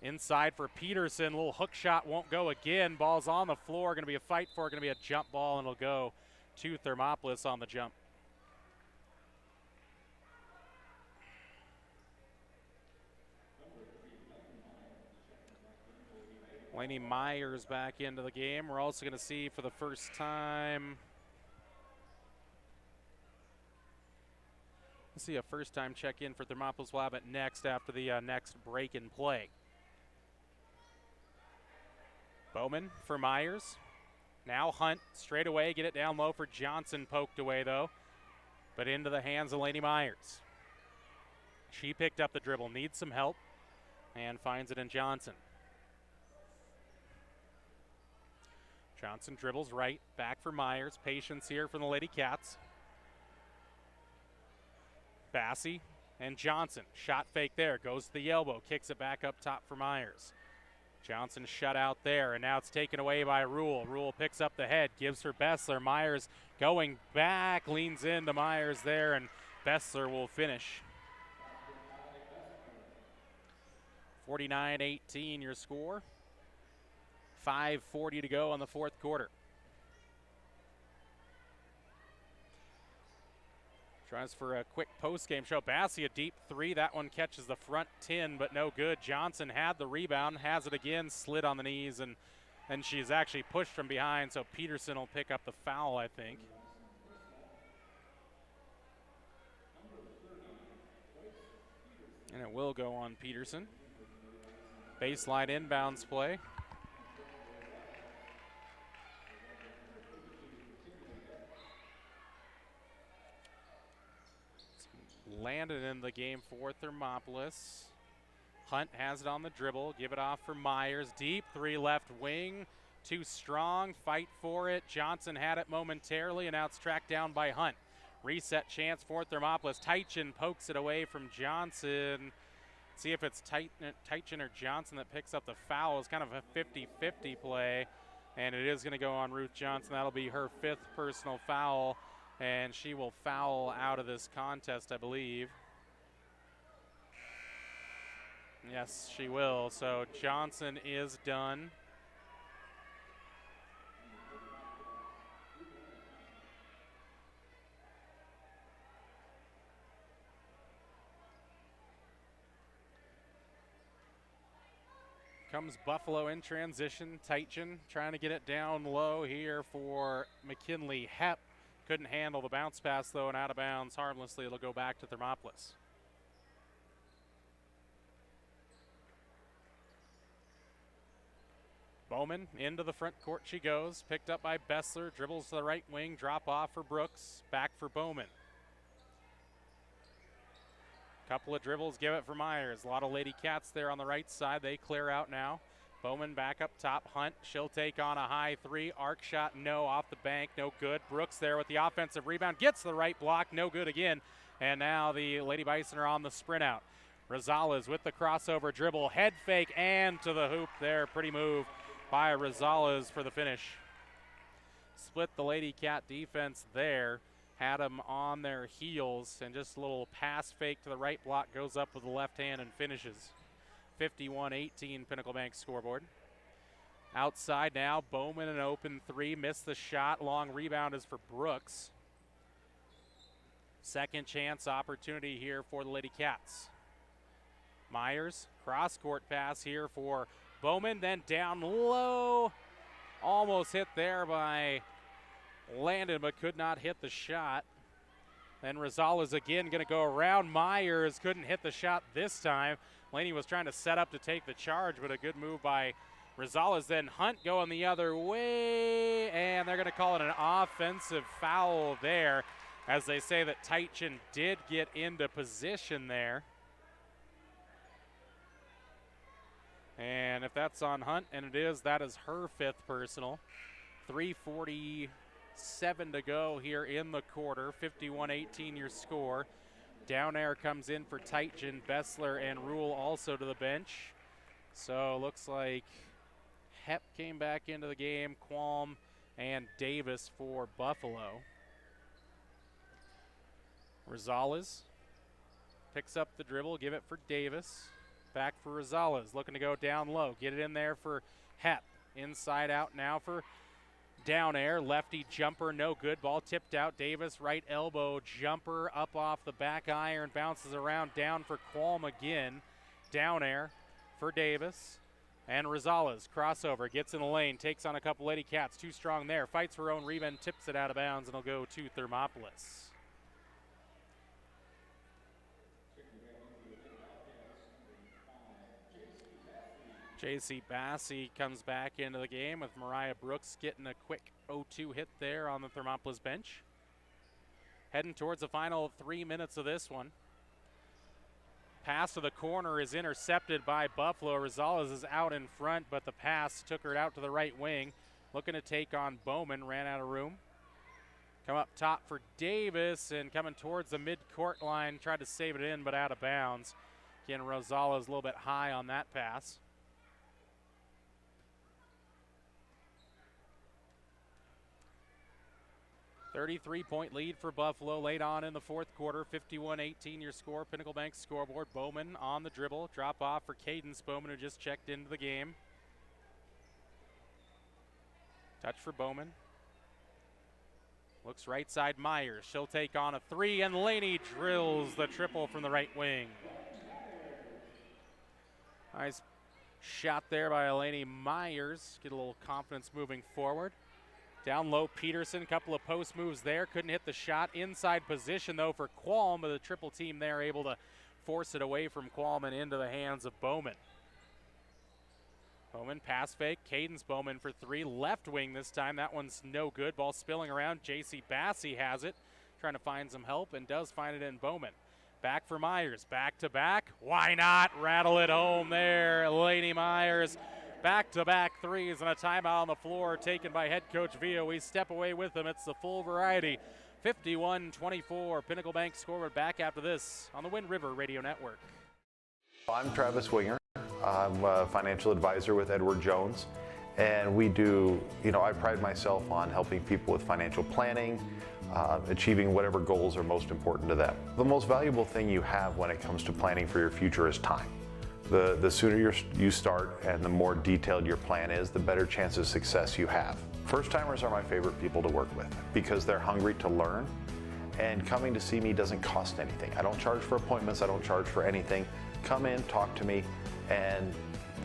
Speaker 1: Inside for Peterson, little hook shot won't go again. Ball's on the floor, gonna be a fight for it, gonna be a jump ball, and it'll go to Thermopolis on the jump. Laney Myers back into the game. We're also gonna see for the first time, let's see a first time check in for Thermopolis. We'll have it next after the next break in play. Bowman for Myers. Now Hunt straight away, get it down low for Johnson, poked away though, but into the hands of Laney Myers. She picked up the dribble, needs some help, and finds it in Johnson. Johnson dribbles right, back for Myers. Patience here from the Lady Cats. Bassey and Johnson, shot fake there, goes to the elbow, kicks it back up top for Myers. Johnson shut out there, and now it's taken away by Rule. Rule picks up the head, gives her Bessler. Myers going back, leans into Myers there, and Bessler will finish. 49-18 your score. 5:40 to go in the fourth quarter. Tries for a quick post-game show. Bassi, a deep three. That one catches the front tin, but no good. Johnson had the rebound, has it again, slid on the knees, and she's actually pushed from behind, so Peterson will pick up the foul, I think. And it will go on Peterson. Baseline inbounds play. Landed in the game for Thermopolis. Hunt has it on the dribble. Give it off for Myers. Deep three left wing. Too strong. Fight for it. Johnson had it momentarily, and now it's tracked down by Hunt. Reset chance for Thermopolis. Teitchen pokes it away from Johnson. See if it's Teitchen or Johnson that picks up the foul. It's kind of a 50-50 play, and it is going to go on Ruth Johnson. That'll be her 5th personal foul, and she will foul out of this contest, I believe. Yes, she will. So Johnson is done. Comes Buffalo in transition. Teitchen trying to get it down low here for McKinley. Hepp couldn't handle the bounce pass, though, and out of bounds harmlessly. It'll go back to Thermopolis. Bowman into the front court she goes. Picked up by Bessler. Dribbles to the right wing. Drop off for Brooks. Back for Bowman. Couple of dribbles, give it for Myers. A lot of Lady Cats there on the right side. They clear out now. Bowman back up top. Hunt, she'll take on a high three. Arc shot, no, off the bank, no good. Brooks there with the offensive rebound. Gets the right block, no good again. And now the Lady Bison are on the sprint out. Rosales with the crossover dribble. Head fake and to the hoop there. Pretty move by Rosales for the finish. Split the Lady Cat defense there. Had them on their heels, and just a little pass fake to the right block, goes up with the left hand and finishes. 51-18 Pinnacle Bank scoreboard. Outside now, Bowman an open three, missed the shot. Long rebound is for Brooks. Second chance opportunity here for the Lady Cats. Myers, cross-court pass here for Bowman, then down low. Almost hit there by Landon, but could not hit the shot. Then Rosales again going to go around. Myers couldn't hit the shot this time. Laney was trying to set up to take the charge, but a good move by Rosales. Then Hunt going the other way, and they're going to call it an offensive foul there, as they say that Teitchen did get into position there. And if that's on Hunt, and it is, that is her 5th personal. 3:47 to go here in the quarter. 51-18 your score. Down air comes in for Teitchen. Bessler and Rule also to the bench. So looks like Hepp came back into the game. Qualm and Davis for Buffalo. Rosales picks up the dribble. Give it for Davis. Back for Rosales. Looking to go down low. Get it in there for Hepp. Inside out now for down air, lefty jumper, no good. Ball tipped out. Davis, right elbow jumper, up off the back iron, bounces around, down for Qualm again. Down air for Davis. And Rosales, crossover, gets in the lane, takes on a couple Lady Cats. Too strong there. Fights for her own rebound, tips it out of bounds, and it'll go to Thermopolis. J.C. Bassi comes back into the game with Mariah Brooks getting a quick 0-2 hit there on the Thermopolis bench. Heading towards the final 3 minutes of this one. Pass to the corner is intercepted by Buffalo. Rosales is out in front, but the pass took her out to the right wing. Looking to take on Bowman, ran out of room. Come up top for Davis, and coming towards the mid-court line, tried to save it in, but out of bounds. Again, Rosales a little bit high on that pass. 33-point lead for Buffalo late on in the fourth quarter. 51-18 your score. Pinnacle Bank scoreboard. Bowman on the dribble. Drop off for Cadence Bowman, who just checked into the game. Touch for Bowman. Looks right side Myers. She'll take on a three, and Laney drills the triple from the right wing. Nice shot there by Laney Myers. Get a little confidence moving forward. Down low, Peterson, couple of post moves there. Couldn't hit the shot. Inside position, though, for Qualm, but the triple team there able to force it away from Qualm and into the hands of Bowman. Bowman pass fake. Cadence Bowman for three. Left wing this time. That one's no good. Ball spilling around. J.C. Bassey has it. Trying to find some help and does find it in Bowman. Back for Myers. Back to back. Why not? Rattle it home there. Laney Myers. Back-to-back threes and a timeout on the floor taken by head coach Villa. We step away with them. It's the full variety. 51-24. Pinnacle Bank scoreboard back after this on the Wind River Radio Network.
Speaker 4: I'm Travis Winger. I'm a financial advisor with Edward Jones. And we do, I pride myself on helping people with financial planning, achieving whatever goals are most important to them. The most valuable thing you have when it comes to planning for your future is time. The sooner you start and the more detailed your plan is, the better chance of success you have. First-timers are my favorite people to work with because they're hungry to learn, and coming to see me doesn't cost anything. I don't charge for appointments, I don't charge for anything. Come in, talk to me, and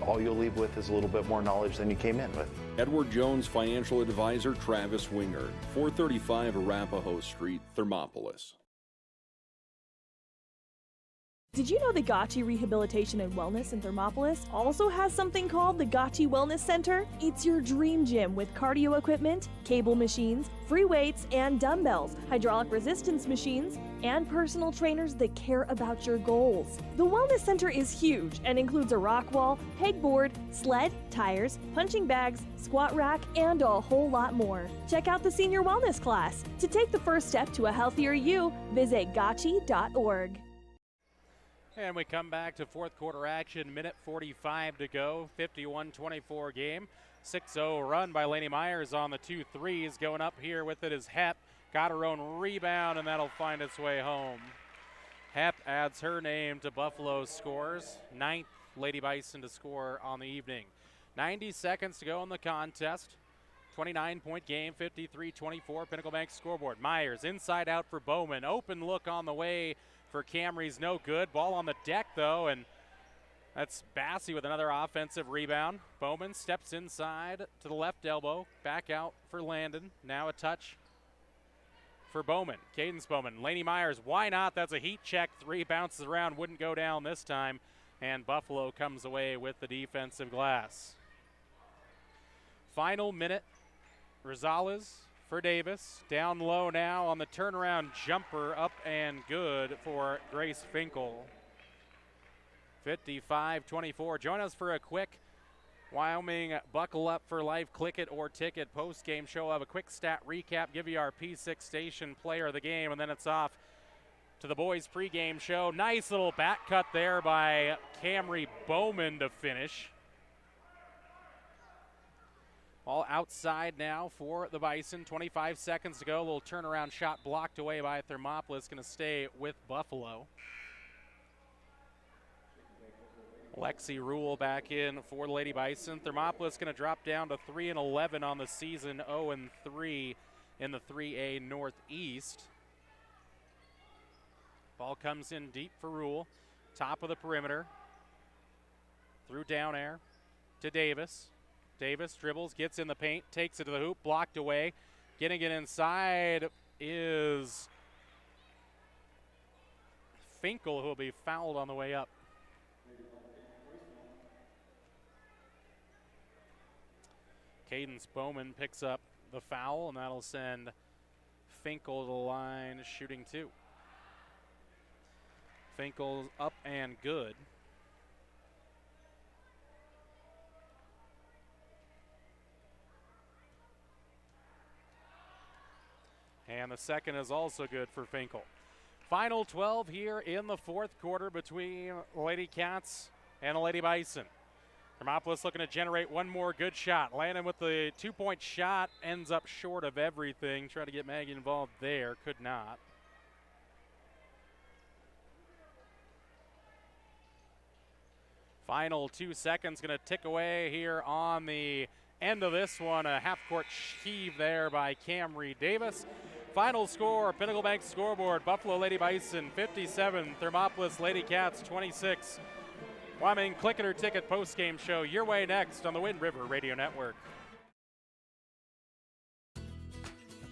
Speaker 4: all you'll leave with is a little bit more knowledge than you came in with.
Speaker 2: Edward Jones financial advisor Travis Winger, 435 Arapahoe Street, Thermopolis.
Speaker 5: Did you know the Gotchi Rehabilitation and Wellness in Thermopolis also has something called the Gotchi Wellness Center? It's your dream gym with cardio equipment, cable machines, free weights and dumbbells, hydraulic resistance machines, and personal trainers that care about your goals. The Wellness Center is huge and includes a rock wall, pegboard, sled, tires, punching bags, squat rack, and a whole lot more. Check out the Senior Wellness class. To take the first step to a healthier you, visit gotchi.org.
Speaker 1: And we come back to fourth quarter action, minute 45 to go, 51-24 game. 6-0 run by Laney Myers on the 2 threes. Going up here with it is Hep. Got her own rebound, and that'll find its way home. Hep adds her name to Buffalo's scores. 9th Lady Bison to score on the evening. 90 seconds to go in the contest. 29-point game, 53-24, Pinnacle Bank scoreboard. Myers inside out for Bowman. Open look on the way for Camry's no good. Ball on the deck, though, and that's Bassey with another offensive rebound. Bowman steps inside to the left elbow. Back out for Landon. Now a touch for Bowman. Cadence Bowman. Laney Myers, why not? That's a heat check. Three bounces around, wouldn't go down this time. And Buffalo comes away with the defensive glass. Final minute. Rosales for Davis. Down low now on the turnaround jumper, up and good for Grace Finkel. 55-24. Join us for a quick Wyoming Buckle Up for Life Click It or Ticket post-game show. I'll have a quick stat recap, give you our P6 station player of the game, and then it's off to the boys pregame show. Nice little back cut there by Camry Bowman to finish. All outside now for the Bison. 25 seconds to go. A little turnaround shot blocked away by Thermopolis. Going to stay with Buffalo. Lexi Rule back in for the Lady Bison. Thermopolis going to drop down to 3-11 on the season. 0-3 in the 3A Northeast. Ball comes in deep for Rule. Top of the perimeter. Through down air to Davis. Davis dribbles, gets in the paint, takes it to the hoop, blocked away. Getting it inside is Finkel, who will be fouled on the way up. Cadence Bowman picks up the foul, and that'll send Finkel to the line shooting two. Finkel's up and good. And the second is also good for Finkel. Final 12 here in the fourth quarter between Lady Cats and Lady Bison. Thermopolis looking to generate one more good shot. Landon with the 2-point shot, ends up short of everything. Try to get Maggie involved there, could not. Final 2 seconds going to tick away here on the end of this one. A half-court heave there by Camry Davis. Final score, Pinnacle Bank scoreboard, Buffalo Lady Bison 57, Thermopolis Lady Cats 26. Wyoming Click It or Ticket post-game show your way next on the Wind River Radio Network.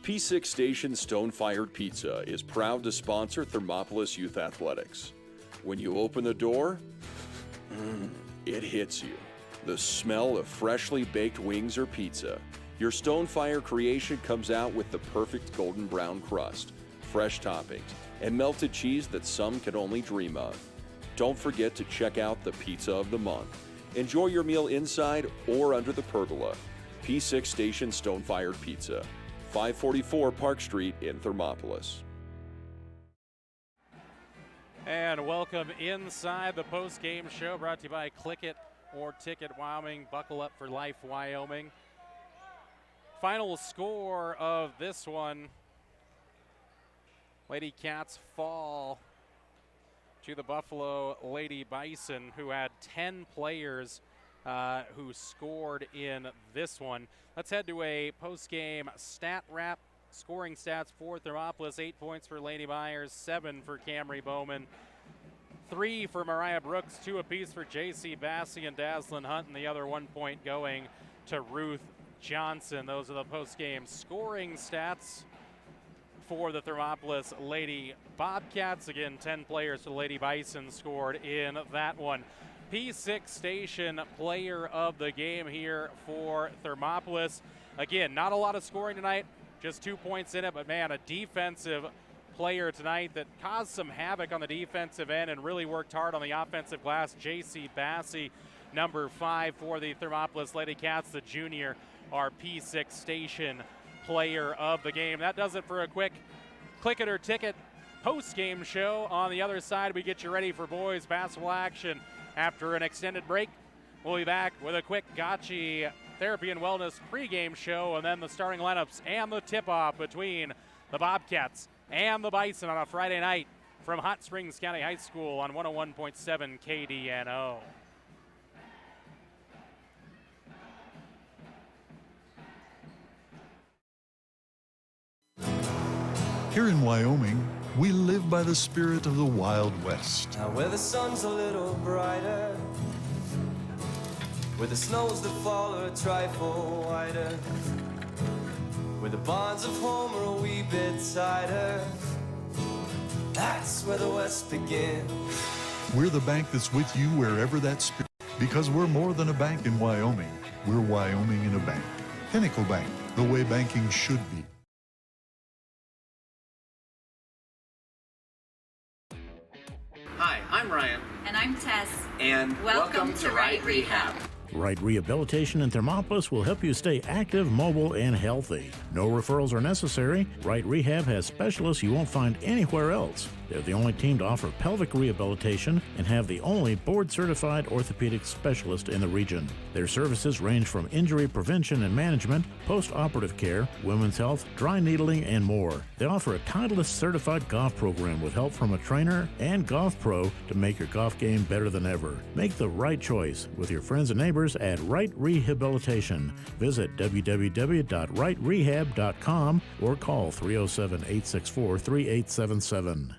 Speaker 2: P6 Station Stone-Fired Pizza is proud to sponsor Thermopolis Youth Athletics. When you open the door, it hits you. The smell of freshly baked wings or pizza. Your Stone-Fire creation comes out with the perfect golden brown crust, fresh toppings, and melted cheese that some can only dream of. Don't forget to check out the Pizza of the Month. Enjoy your meal inside or under the pergola. P6 Station Stone-Fired Pizza, 544 Park Street in Thermopolis.
Speaker 1: And welcome inside the post-game show brought to you by Click It or Ticket Wyoming. Buckle up for life, Wyoming. Final score of this one. Lady Cats fall to the Buffalo Lady Bison, who had 10 players who scored in this one. Let's head to a post-game stat wrap. Scoring stats for Thermopolis: 8 points for Lady Myers, 7 for Camry Bowman, 3 for Mariah Brooks, 2 apiece for J.C. Bassey and Daslin Hunt, and the other 1 point going to Ruth Johnson. Those are the post-game scoring stats for the Thermopolis Lady Bobcats. Again, 10 players for the Lady Bison scored in that one. P6 Station player of the game here for Thermopolis. Again, not a lot of scoring tonight, just 2 points in it, but man, a defensive player tonight that caused some havoc on the defensive end and really worked hard on the offensive glass. J.C. Bassey, number 5 for the Thermopolis Lady Cats, the junior, our P6 Station player of the game. That does it for a quick Click It or Ticket post-game show. On the other side, we get you ready for boys basketball action after an extended break. We'll be back with a quick Gotchi Therapy and Wellness pregame show, and then the starting lineups and the tip-off between the Bobcats and the Bison on a Friday night from Hot Springs County High School on 101.7 KDNO.
Speaker 6: Here in Wyoming, we live by the spirit of the Wild West.
Speaker 7: Now where the sun's a little brighter, where the snows that fall are a trifle whiter, where the bonds of home are a wee bit tighter, that's where the West begins.
Speaker 6: We're the bank that's with you wherever that spirit, because we're more than a bank in Wyoming. We're Wyoming in a bank. Pinnacle Bank, the way banking should be.
Speaker 8: Hi, I'm Ryan.
Speaker 9: And I'm Tess.
Speaker 8: And welcome to Right Rehab.
Speaker 10: Right Rehabilitation in Thermopolis will help you stay active, mobile, and healthy. No referrals are necessary. Right Rehab has specialists you won't find anywhere else. They're the only team to offer pelvic rehabilitation and have the only board-certified orthopedic specialist in the region. Their services range from injury prevention and management, post-operative care, women's health, dry needling, and more. They offer a Titleist certified golf program with help from a trainer and golf pro to make your golf game better than ever. Make the right choice with your friends and neighbors at Right Rehabilitation. Visit www.rightrehab.com or call 307-864-3877.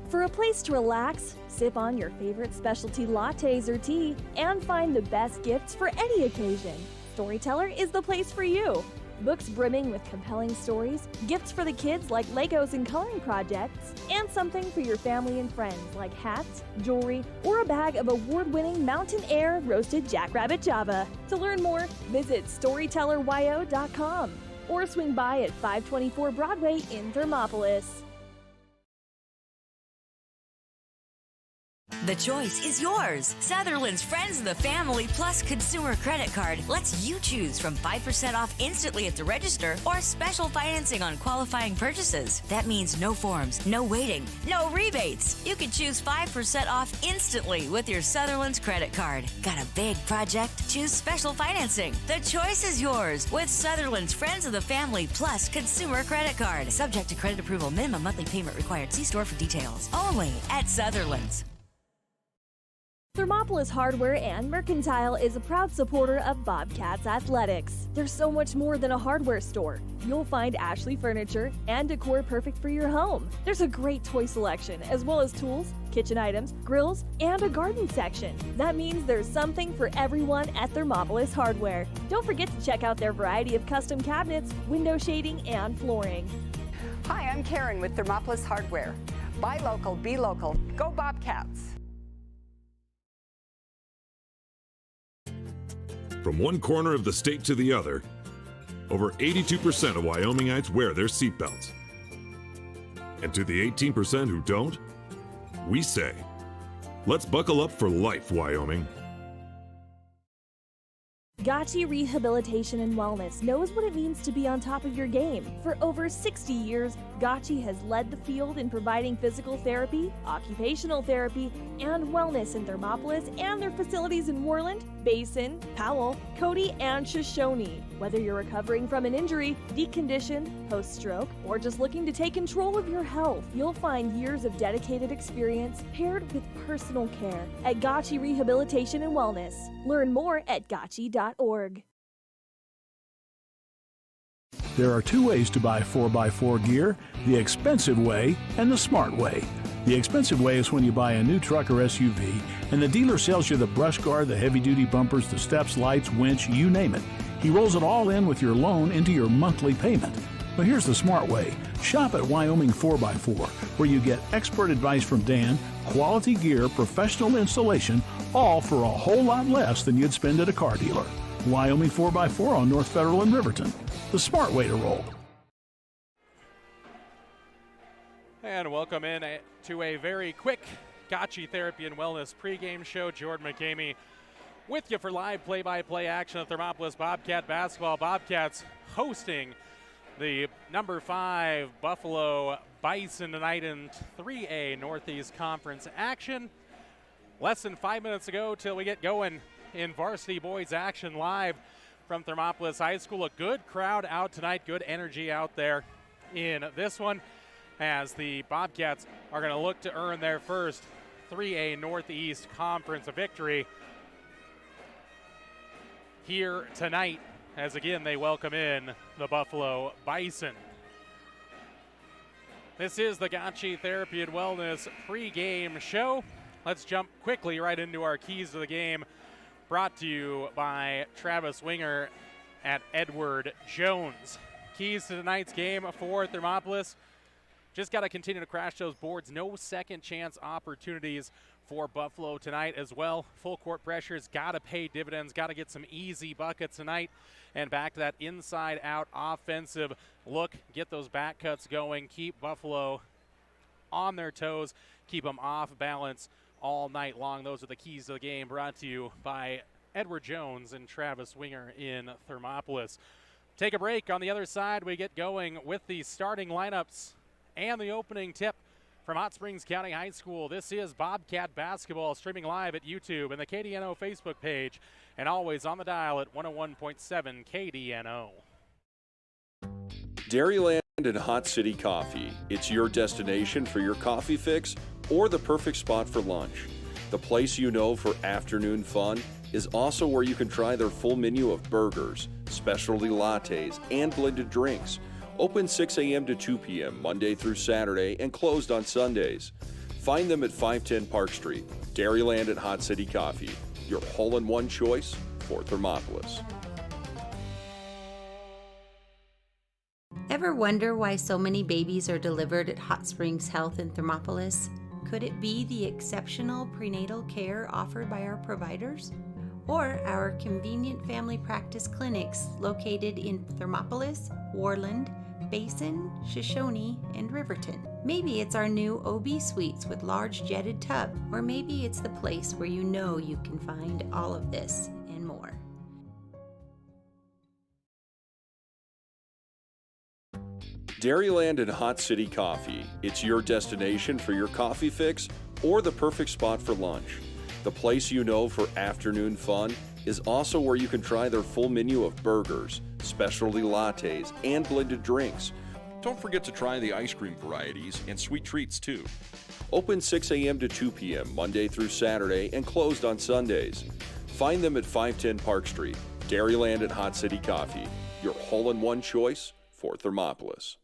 Speaker 5: For a place to relax, sip on your favorite specialty lattes or tea, and find the best gifts for any occasion, Storyteller is the place for you. Books brimming with compelling stories, gifts for the kids like Legos and coloring projects, and something for your family and friends like hats, jewelry, or a bag of award-winning Mountain Air roasted Jackrabbit Java. To learn more, visit StorytellerYO.com or swing by at 524 Broadway in Thermopolis.
Speaker 9: The choice is yours. Sutherland's Friends of the Family Plus Consumer Credit Card lets you choose from 5% off instantly at the register or special financing on qualifying purchases. That means no forms, no waiting, no rebates. You can choose 5% off instantly with your Sutherland's credit card. Got a big project? Choose special financing. The choice is yours with Sutherland's Friends of the Family Plus Consumer Credit Card. Subject to credit approval. Minimum monthly payment required. See store for details. Only at Sutherland's.
Speaker 5: Thermopolis Hardware and Mercantile is a proud supporter of Bobcats Athletics. There's so much more than a hardware store. You'll find Ashley furniture and decor perfect for your home. There's a great toy selection, as well as tools, kitchen items, grills, and a garden section. That means there's something for everyone at Thermopolis Hardware. Don't forget to check out their variety of custom cabinets, window shading, and flooring.
Speaker 11: Hi, I'm Karen with Thermopolis Hardware. Buy local, be local. Go Bobcats!
Speaker 12: From one corner of the state to the other, over 82% of Wyomingites wear their seatbelts. And to the 18% who don't, we say, let's buckle up for life, Wyoming.
Speaker 5: Gotchi Rehabilitation and Wellness knows what it means to be on top of your game. For over 60 years, Gotchi has led the field in providing physical therapy, occupational therapy, and wellness in Thermopolis and their facilities in Worland, Basin, Powell, Cody, and Shoshone. Whether you're recovering from an injury, deconditioned, post-stroke, or just looking to take control of your health, you'll find years of dedicated experience paired with personal care at Gotchi Rehabilitation and Wellness. Learn more at gotchi.org.
Speaker 13: There are two ways to buy 4x4 gear, the expensive way and the smart way. The expensive way is when you buy a new truck or SUV and the dealer sells you the brush guard, the heavy-duty bumpers, the steps, lights, winch, you name it. He rolls it all in with your loan into your monthly payment. But here's the smart way. Shop at Wyoming 4x4, where you get expert advice from Dan, quality gear, professional installation, all for a whole lot less than you'd spend at a car dealer. Wyoming 4x4 on North Federal in Riverton. The smart way to roll.
Speaker 1: And welcome in to a very quick Gotchi Therapy and Wellness pregame show. Jordan McCamey with you for live play-by-play action at Thermopolis Bobcat basketball. Bobcats hosting the number 5 Buffalo Bison tonight in 3A Northeast Conference action. Less than 5 minutes ago till we get going in varsity boys action live from Thermopolis High School. A good crowd out tonight, good energy out there in this one, as the Bobcats are going to look to earn their first 3A Northeast Conference victory here tonight, as again they welcome in the Buffalo Bison. This is the Gotchi Therapy and Wellness pregame show. Let's jump quickly right into our keys to the game, brought to you by Travis Winger at Edward Jones. Keys to tonight's game for Thermopolis: just got to continue to crash those boards. No second chance opportunities for Buffalo tonight as well. Full court pressures got to pay dividends. Got to get some easy buckets tonight. And back to that inside out offensive look. Get those back cuts going. Keep Buffalo on their toes. Keep them off balance all night long. Those are the keys to the game, brought to you by Edward Jones and Travis Winger in Thermopolis. Take a break. On the other side, we get going with the starting lineups and the opening tip from Hot Springs County High School. This is Bobcat basketball, streaming live at YouTube and the KDNO Facebook page, and always on the dial at 101.7 KDNO.
Speaker 2: Dairyland and Hot City Coffee. It's your destination for your coffee fix or the perfect spot for lunch. The place you know for afternoon fun is also where you can try their full menu of burgers, specialty lattes, and blended drinks. Open 6 a.m. to 2 p.m. Monday through Saturday and closed on Sundays. Find them at 510 Park Street. Dairyland and Hot City Coffee, your hole-in-one choice for Thermopolis.
Speaker 3: Ever wonder why so many babies are delivered at Hot Springs Health in Thermopolis? Could it be the exceptional prenatal care offered by our providers? Or our convenient family practice clinics located in Thermopolis, Worland, Basin, Shoshone, and Riverton? Maybe it's our new OB suites with large jetted tub, or maybe it's the place where you know you can find all of this and more.
Speaker 2: Dairyland and Hot City Coffee. It's your destination for your coffee fix or the perfect spot for lunch. The place you know for afternoon fun is also where you can try their full menu of burgers, specialty lattes, and blended drinks. Don't forget to try the ice cream varieties and sweet treats too. Open 6 a.m. to 2 p.m. Monday through Saturday and closed on Sundays. Find them at 510 Park Street. Dairyland and Hot City Coffee, your hole-in-one choice for Thermopolis.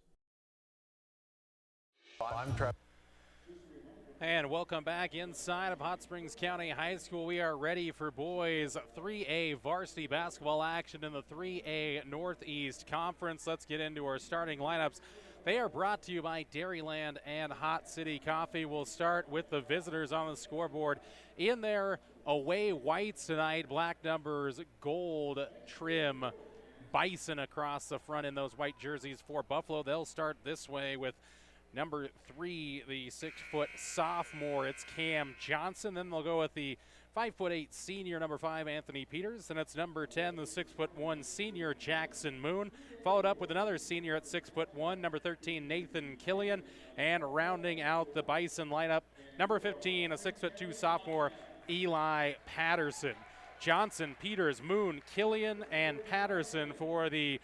Speaker 1: And welcome back inside of Hot Springs County High School. We are ready for boys 3A varsity basketball action in the 3A Northeast Conference. Let's get into our starting lineups. They are brought to you by Dairyland and Hot City Coffee. We'll start with the visitors on the scoreboard. In their away whites tonight, black numbers, gold trim, bison across the front in those white jerseys for Buffalo. They'll start this way with number 3, the 6-foot sophomore, it's Cam Johnson. Then they'll go with the 5'8" senior, number 5, Anthony Peters. And it's number 10, the 6'1" senior, Jackson Moon. Followed up with another senior at 6'1", number 13, Nathan Killian. And rounding out the Bison lineup, number 15, a 6'2" sophomore, Eli Patterson. Johnson, Peters, Moon, Killian, and Patterson for the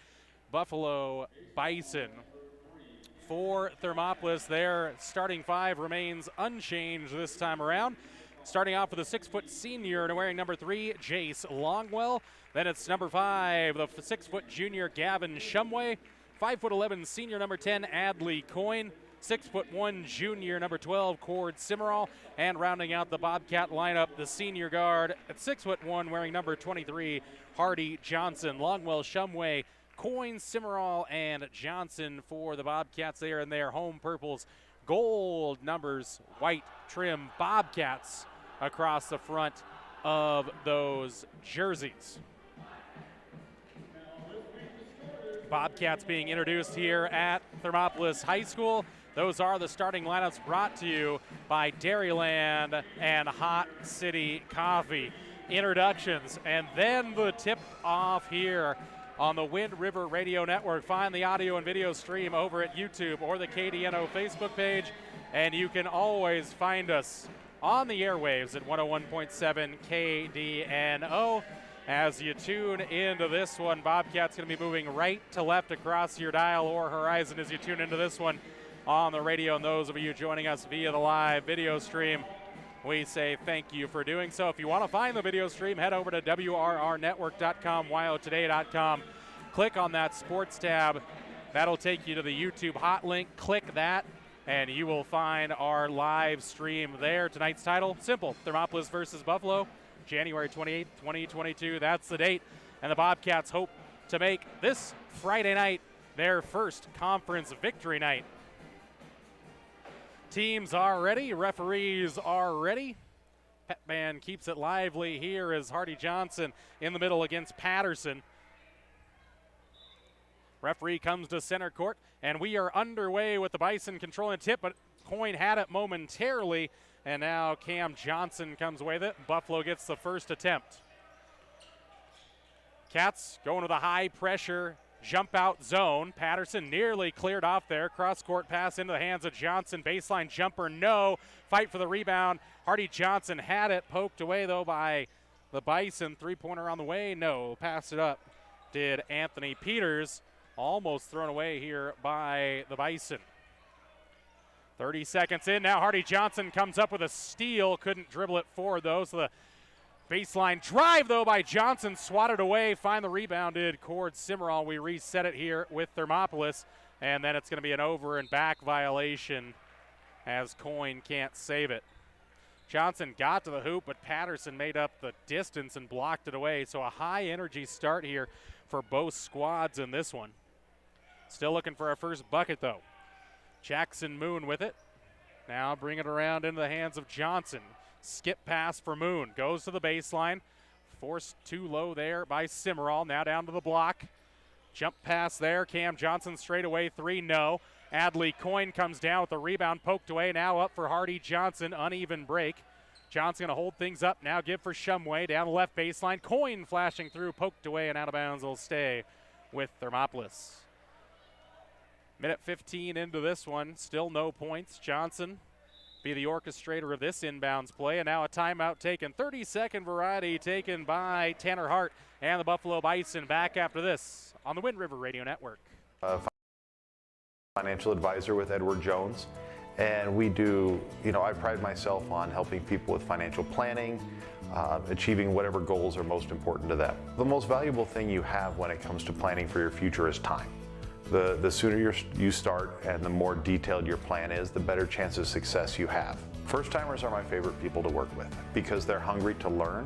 Speaker 1: Buffalo Bison. For Thermopolis, their starting 5 remains unchanged this time around. Starting off with a 6-foot senior and wearing number 3, Jace Longwell. Then it's number 5, the 6-foot junior, Gavin Shumway. 5'11" senior, number 10, Adley Coyne. 6'1" junior, number 12, Cord Simmerall. And rounding out the Bobcat lineup, the senior guard at 6'1", wearing number 23, Hardy Johnson. Longwell, Shumway, Coyne, Simmerall, and Johnson for the Bobcats there in their home purples. Gold numbers, white trim Bobcats across the front of those jerseys. Bobcats being introduced here at Thermopolis High School. Those are the starting lineups brought to you by Dairyland and Hot City Coffee. Introductions, and then the tip off here on the Wind River Radio Network. Find the audio and video stream over at YouTube or the KDNO Facebook page, and you can always find us on the airwaves at 101.7 KDNO. As you tune into this one, Bobcat's going to be moving right to left across your dial or horizon as you tune into this one on the radio. And those of you joining us via the live video stream, we say thank you for doing so. If you want to find the video stream, head over to WRRnetwork.com, WyoToday.com. Click on that sports tab. That'll take you to the YouTube hot link. Click that, and you will find our live stream there. Tonight's title, simple, Thermopolis versus Buffalo, January 28th, 2022. That's the date. And the Bobcats hope to make this Friday night their first conference victory night. Teams are ready, referees are ready. Pet Band keeps it lively here as Hardy Johnson in the middle against Patterson. Referee comes to center court, and we are underway with the Bison controlling tip, but Coyne had it momentarily, and now Cam Johnson comes away with it. Buffalo gets the first attempt. Cats going with a high pressure jump out zone. Patterson nearly cleared off there. Cross court pass into the hands of Johnson. Baseline jumper, no. Fight for the rebound. Hardy Johnson had it, poked away though by the Bison. 3-pointer on the way, no. Passed it up, did Anthony Peters. Almost thrown away here by the Bison. 30 seconds in now. Hardy Johnson comes up with a steal. Couldn't dribble it forward though, so the baseline drive, though, by Johnson, swatted away. Find the rebound, did Cord Simmerall. We reset it here with Thermopolis, and then it's going to be an over and back violation as Coyne can't save it. Johnson got to the hoop, but Patterson made up the distance and blocked it away. So a high-energy start here for both squads in this one. Still looking for our first bucket, though. Jackson Moon with it. Now bring it around into the hands of Johnson. Skip pass for Moon, goes to the baseline. Forced too low there by Simmerall, now down to the block. Jump pass there, Cam Johnson straight away, 3, no. Adley Coyne comes down with the rebound, poked away, now up for Hardy Johnson, uneven break. Johnson gonna hold things up, now give for Shumway, down the left baseline. Coyne flashing through, poked away and out of bounds, will stay with Thermopolis. Minute 15 into this one, still no points. Johnson be the orchestrator of this inbounds play, and now a timeout taken. 30-second variety taken by Tanner Hart and the Buffalo Bison. Back after this on the Wind River Radio Network.
Speaker 4: Financial advisor with Edward Jones, and we do, I pride myself on helping people with financial planning, achieving whatever goals are most important to them. The most valuable thing you have when it comes to planning for your future is time. The sooner you start and the more detailed your plan is, the better chance of success you have. First-timers are my favorite people to work with because they're hungry to learn,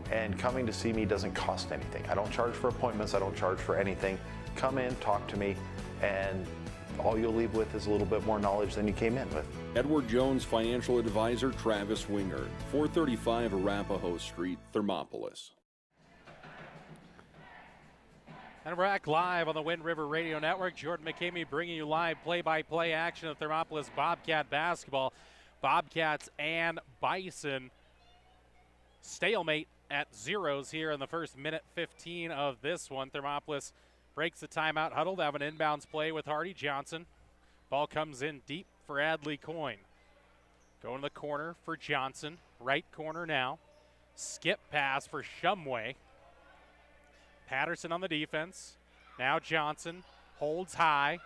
Speaker 4: and coming to see me doesn't cost anything. I don't charge for appointments, I don't charge for anything. Come in, talk to me, and all you'll leave with is a little bit more knowledge than you came in with.
Speaker 2: Edward Jones financial advisor Travis Winger, 435 Arapahoe Street, Thermopolis.
Speaker 1: And we're back live on the Wind River Radio Network. Jordan McCamey bringing you live play-by-play action of Thermopolis Bobcat basketball. Bobcats and Bison stalemate at zeros here in the first minute 15 of this one. Thermopolis breaks the timeout huddle. They have an inbounds play with Hardy Johnson. Ball comes in deep for Adley Coyne. Going to the corner for Johnson. Right corner now. Skip pass for Shumway. Patterson on the defense. Now Johnson holds high.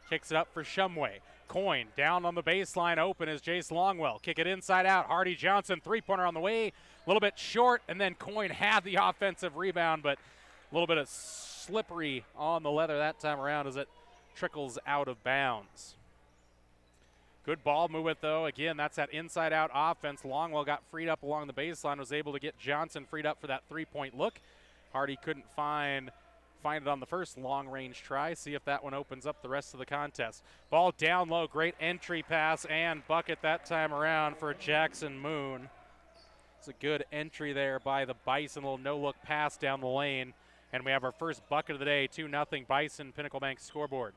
Speaker 1: Kicks it up for Shumway. Coyne down on the baseline, open is Jace Longwell. Kick it inside out. Hardy Johnson, three-pointer on the way. A little bit short, and then Coyne had the offensive rebound, but a little bit of slippery on the leather that time around as it trickles out of bounds. Good ball movement, though. Again, that's that inside-out offense. Longwell got freed up along the baseline, was able to get Johnson freed up for that three-point look. Hardy couldn't find it on the first long-range try. See if that one opens up the rest of the contest. Ball down low. Great entry pass and bucket that time around for Jackson Moon. It's a good entry there by the Bison. A little no-look pass down the lane. And we have our first bucket of the day, 2-0 Bison Pinnacle Bank scoreboard.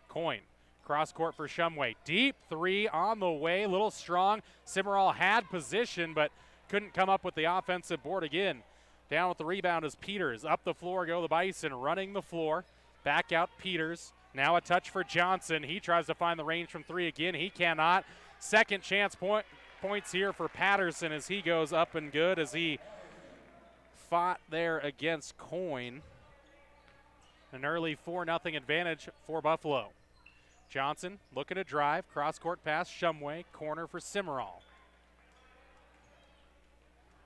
Speaker 1: Coyne, cross court for Shumway. Deep three on the way, a little strong. Simmerall had position, but couldn't come up with the offensive board again. Down with the rebound is Peters. Up the floor go the Bison, running the floor. Back out Peters. Now a touch for Johnson. He tries to find the range from three again. He cannot. Second chance points here for Patterson as he goes up and good as he fought there against Coyne. An early 4-0 advantage for Buffalo. Johnson looking to drive. Cross-court pass, Shumway. Corner for Simmerall.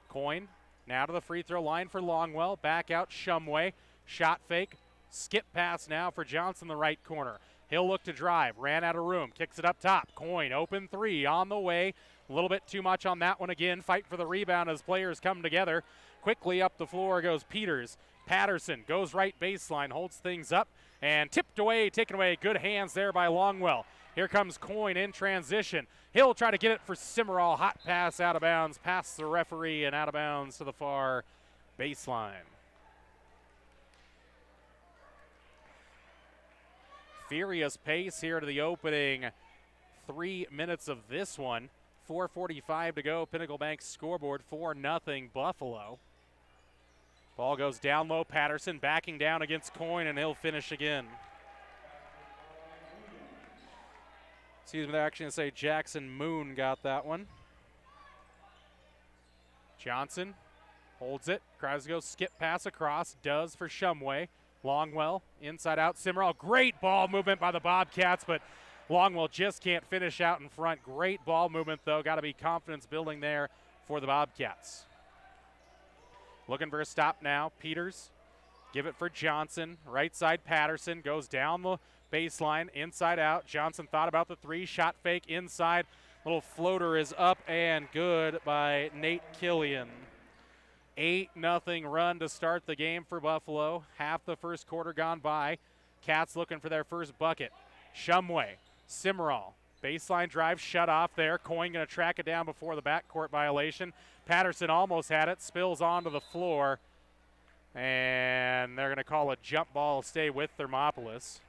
Speaker 1: Coyne now to the free throw line for Longwell. Back out Shumway. Shot fake. Skip pass now for Johnson, the right corner. He'll look to drive. Ran out of room. Kicks it up top. Coyne, open three on the way. A little bit too much on that one again. Fight for the rebound as players come together. Quickly up the floor goes Peters. Patterson goes right baseline, holds things up, and tipped away, taken away. Good hands there by Longwell. Here comes Coyne in transition. He'll try to get it for Simmerall. Hot pass out of bounds, past the referee and out of bounds to the far baseline. Furious pace here to the opening 3 minutes of this one. 4:45 to go. Pinnacle Bank scoreboard, 4-0 Buffalo. Ball goes down low. Patterson backing down against Coyne, and he'll finish again. Excuse me, they're actually going to say Jackson Moon got that one. Johnson holds it. Tries to go skip pass across. Does for Shumway. Longwell, inside out. Simmerall. Great ball movement by the Bobcats, but Longwell just can't finish out in front. Great ball movement, though. Got to be confidence building there for the Bobcats. Looking for a stop now. Peters. Give it for Johnson. Right side Patterson. Goes down the baseline. Inside out. Johnson thought about the three. Shot fake inside. Little floater is up and good by Nate Killian. 8-0 run to start the game for Buffalo. Half the first quarter gone by. Cats looking for their first bucket. Shumway. Simmerall. Baseline drive shut off there. Coyne going to track it down before the backcourt violation. Patterson almost had it. Spills onto the floor. And they're going to call a jump ball, stay with Thermopolis.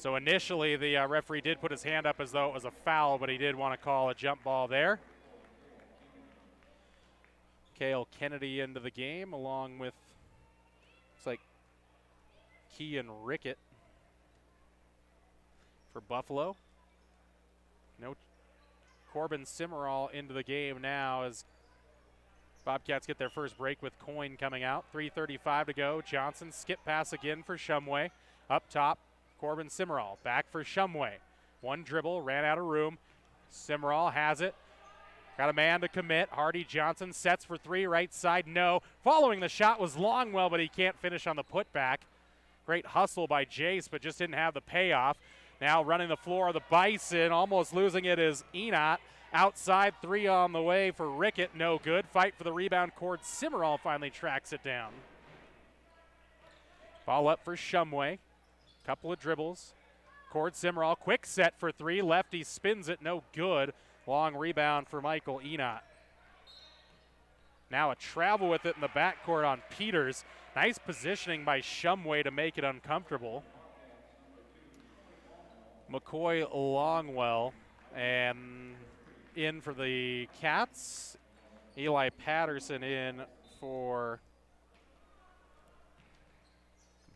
Speaker 1: So initially the referee did put his hand up as though it was a foul, but he did want to call a jump ball there. Cale Kennedy into the game along with, looks like, Kean Rickett for Buffalo. No Corbin Simmerall into the game now as Bobcats get their first break with Coyne coming out. 3:35 to go. Johnson skip pass again for Shumway. Up top, Corbin Simmerall back for Shumway. One dribble, ran out of room. Simmerall has it. Got a man to commit. Hardy Johnson sets for three, right side, no. Following the shot was Longwell, but he can't finish on the putback. Great hustle by Jace, but just didn't have the payoff. Now running the floor of the Bison, almost losing it is Enot. Outside, three on the way for Rickett, no good. Fight for the rebound, Cord Simmerall finally tracks it down. Ball up for Shumway. Couple of dribbles. Cord Simmerall, quick set for three. Lefty spins it, no good. Long rebound for Michael Enot. Now a travel with it in the backcourt on Peters. Nice positioning by Shumway to make it uncomfortable. McCoy Longwell, and in for the Cats. Eli Patterson in for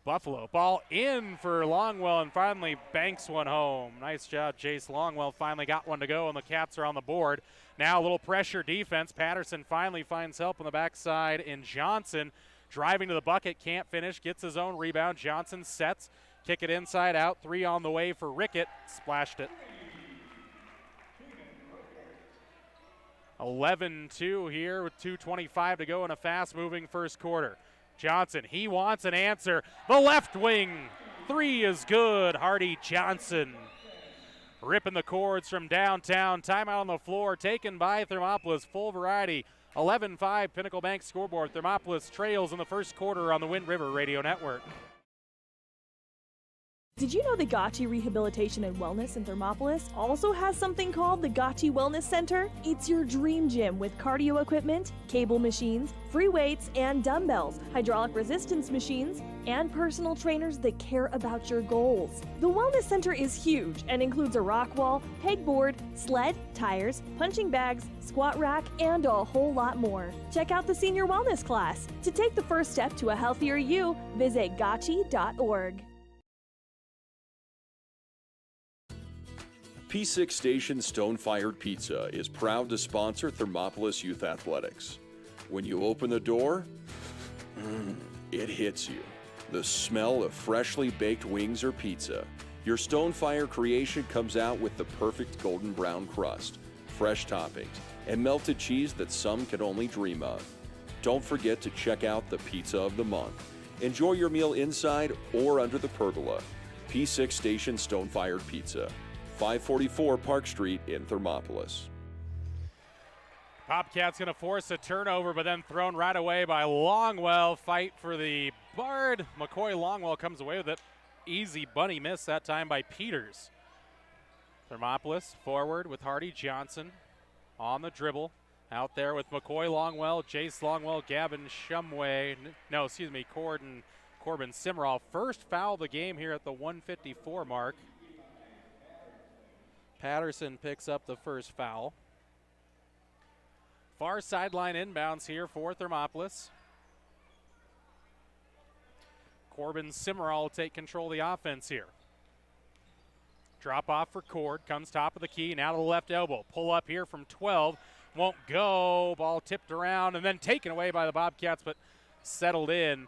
Speaker 1: Buffalo. Ball in for Longwell, and finally banks one home. Nice job, Jace Longwell. Finally got one to go, and the Cats are on the board. Now a little pressure defense. Patterson finally finds help on the backside in Johnson. Driving to the bucket, can't finish, gets his own rebound. Johnson sets, kick it inside out. Three on the way for Rickett. Splashed it. 11-2 here with 2:25 to go in a fast-moving first quarter. Johnson, he wants an answer. The left wing, three is good. Hardy Johnson ripping the cords from downtown. Timeout on the floor taken by Thermopolis. Full variety. 11-5 Pinnacle Bank scoreboard. Thermopolis trails in the first quarter on the Wind River Radio Network.
Speaker 5: Did you know the Gotchi Rehabilitation and Wellness in Thermopolis also has something called the Gotchi Wellness Center? It's your dream gym with cardio equipment, cable machines, free weights and dumbbells, hydraulic resistance machines, and personal trainers that care about your goals. The Wellness Center is huge and includes a rock wall, pegboard, sled, tires, punching bags, squat rack, and a whole lot more. Check out the Senior Wellness class. To take the first step to a healthier you, visit gotchi.org.
Speaker 2: P6 Station Stone-Fired Pizza is proud to sponsor Thermopolis Youth Athletics. When you open the door, it hits you. The smell of freshly baked wings or pizza. Your Stone-Fire creation comes out with the perfect golden brown crust, fresh toppings, and melted cheese that some can only dream of. Don't forget to check out the Pizza of the Month. Enjoy your meal inside or under the pergola. P6 Station Stone-Fired Pizza. 544 Park Street in Thermopolis.
Speaker 1: Bobcats going to force a turnover, but then thrown right away by Longwell. Fight for the Bard. McCoy Longwell comes away with it. Easy bunny miss that time by Peters. Thermopolis forward with Hardy Johnson on the dribble. Out there with McCoy Longwell, Jace Longwell, Gavin Shumway. Corbin Simmerall. First foul of the game here at the 1:54 mark. Patterson picks up the first foul. Far sideline inbounds here for Thermopolis. Corbin Simmerall will take control of the offense here. Drop off for Cord, comes top of the key, now to the left elbow. Pull up here from 12, won't go. Ball tipped around and then taken away by the Bobcats, but settled in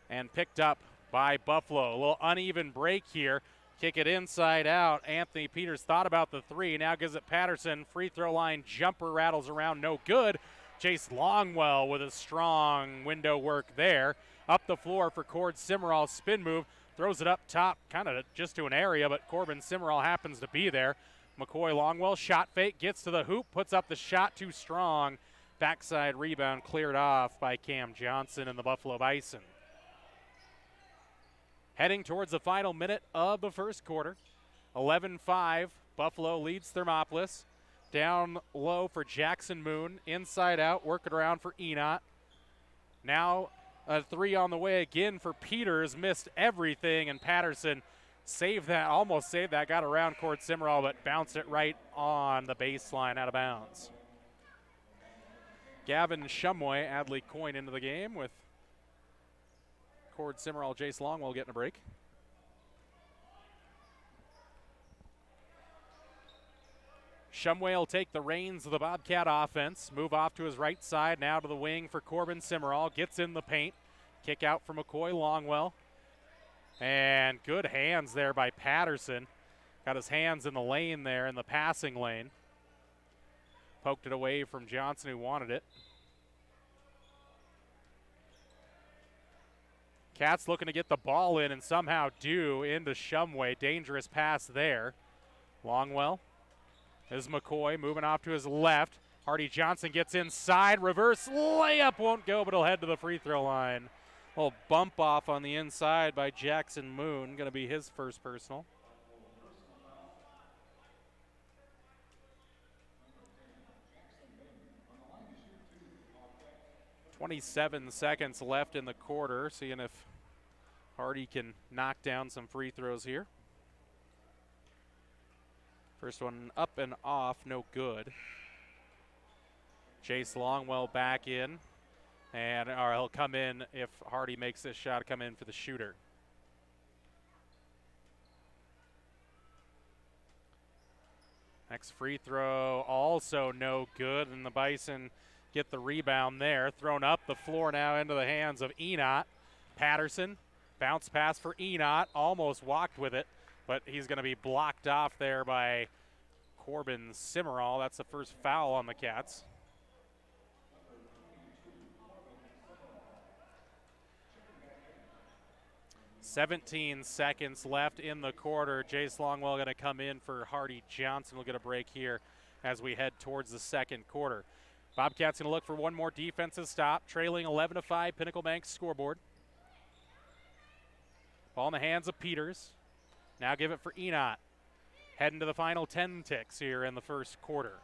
Speaker 1: and picked up by Buffalo. A little uneven break here. Kick it inside out. Anthony Peters thought about the three. Now gives it Patterson. Free throw line jumper rattles around. No good. Jace Longwell with a strong window work there. Up the floor for Cord Simmerall. Spin move. Throws it up top, kind of just to an area, but Corbin Simmerall happens to be there. McCoy Longwell, shot fake, gets to the hoop, puts up the shot too strong. Backside rebound cleared off by Cam Johnson and the Buffalo Bison. Heading towards the final minute of the first quarter. 11-5, Buffalo leads Thermopolis. Down low for Jackson Moon. Inside out, working around for Enot. Now a three on the way again for Peters. Missed everything, and Patterson Saved that, almost saved that, got around Cord Simmerall, but bounced it right on the baseline out of bounds. Gavin Shumway, Adley Coyne into the game with Cord Simmerall, Jace Longwell getting a break. Shumway will take the reins of the Bobcat offense, move off to his right side, now to the wing for Corbin Simmerall, gets in the paint, kick out for McCoy Longwell, and good hands there by Patterson. Got his hands in the lane there, in the passing lane. Poked it away from Johnson, who wanted it. Cats looking to get the ball in and somehow do into Shumway. Dangerous pass there. Longwell. This is McCoy moving off to his left. Hardy Johnson gets inside. Reverse layup won't go, but he'll head to the free throw line. A little bump off on the inside by Jackson Moon. Going to be his first personal. .27 seconds left in the quarter. Seeing if Hardy can knock down some free throws here. First one up and off, no good. Jace Longwell back in, and he'll come in if Hardy makes this shot, come in for the shooter. Next free throw, also no good, and the Bison get the rebound there. Thrown up the floor now into the hands of Enot. Patterson, bounce pass for Enot, almost walked with it, but he's going to be blocked off there by Corbin Simmerall. That's the first foul on the Cats. .17 seconds left in the quarter. Jace Longwell going to come in for Hardy Johnson. We'll get a break here as we head towards the second quarter. Bobcats going to look for one more defensive stop, trailing 11-5 Pinnacle Bank scoreboard. Ball in the hands of Peters. Now give it for Enot. Heading to the final 10 ticks here in the first quarter.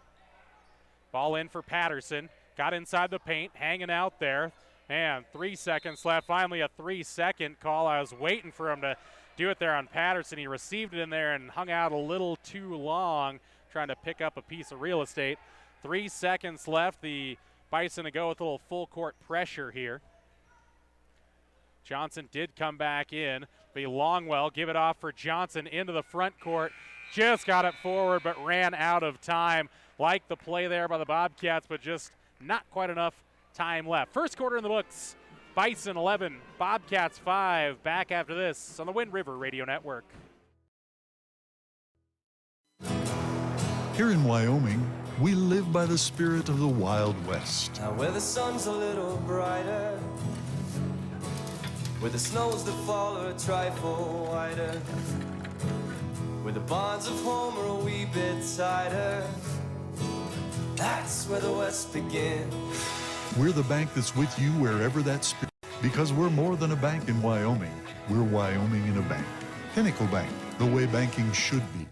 Speaker 1: Ball in for Patterson. Got inside the paint, hanging out there. Man, 3 seconds left. Finally a 3-second call. I was waiting for him to do it there on Patterson. He received it in there and hung out a little too long, trying to pick up a piece of real estate. 3 seconds left. The Bison to go with a little full court pressure here. Johnson did come back in. Be Longwell, give it off for Johnson into the front court. Just got it forward, but ran out of time. Like the play there by the Bobcats, but just not quite enough time left. First quarter in the books. Bison 11, Bobcats 5. Back after this on the Wind River Radio Network.
Speaker 6: Here in Wyoming, we live by the spirit of the Wild West.
Speaker 7: Now where the sun's a little brighter, where the snows that fall are a trifle whiter, where the bonds of home are a wee bit tighter, that's where the West begins.
Speaker 6: We're the bank that's with you wherever that spirit, because we're more than a bank in Wyoming. We're Wyoming in a bank. Pinnacle Bank, the way banking should be.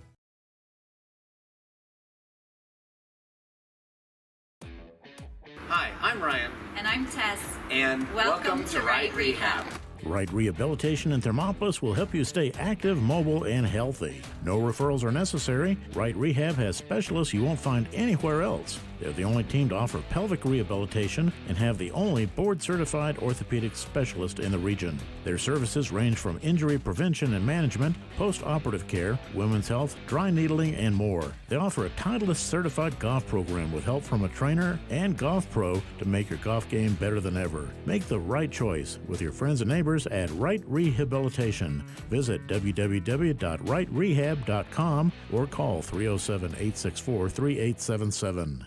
Speaker 8: Hi, I'm Ryan.
Speaker 9: And I'm Tess.
Speaker 8: And welcome to Right Rehab.
Speaker 10: Right Rehabilitation in Thermopolis will help you stay active, mobile, and healthy. No referrals are necessary. Right Rehab has specialists you won't find anywhere else. They're the only team to offer pelvic rehabilitation and have the only board-certified orthopedic specialist in the region. Their services range from injury prevention and management, post-operative care, women's health, dry needling, and more. They offer a Titleist certified golf program with help from a trainer and golf pro to make your golf game better than ever. Make the right choice with your friends and neighbors at Right Rehabilitation. Visit www.rightrehab.com or call 307-864-3877.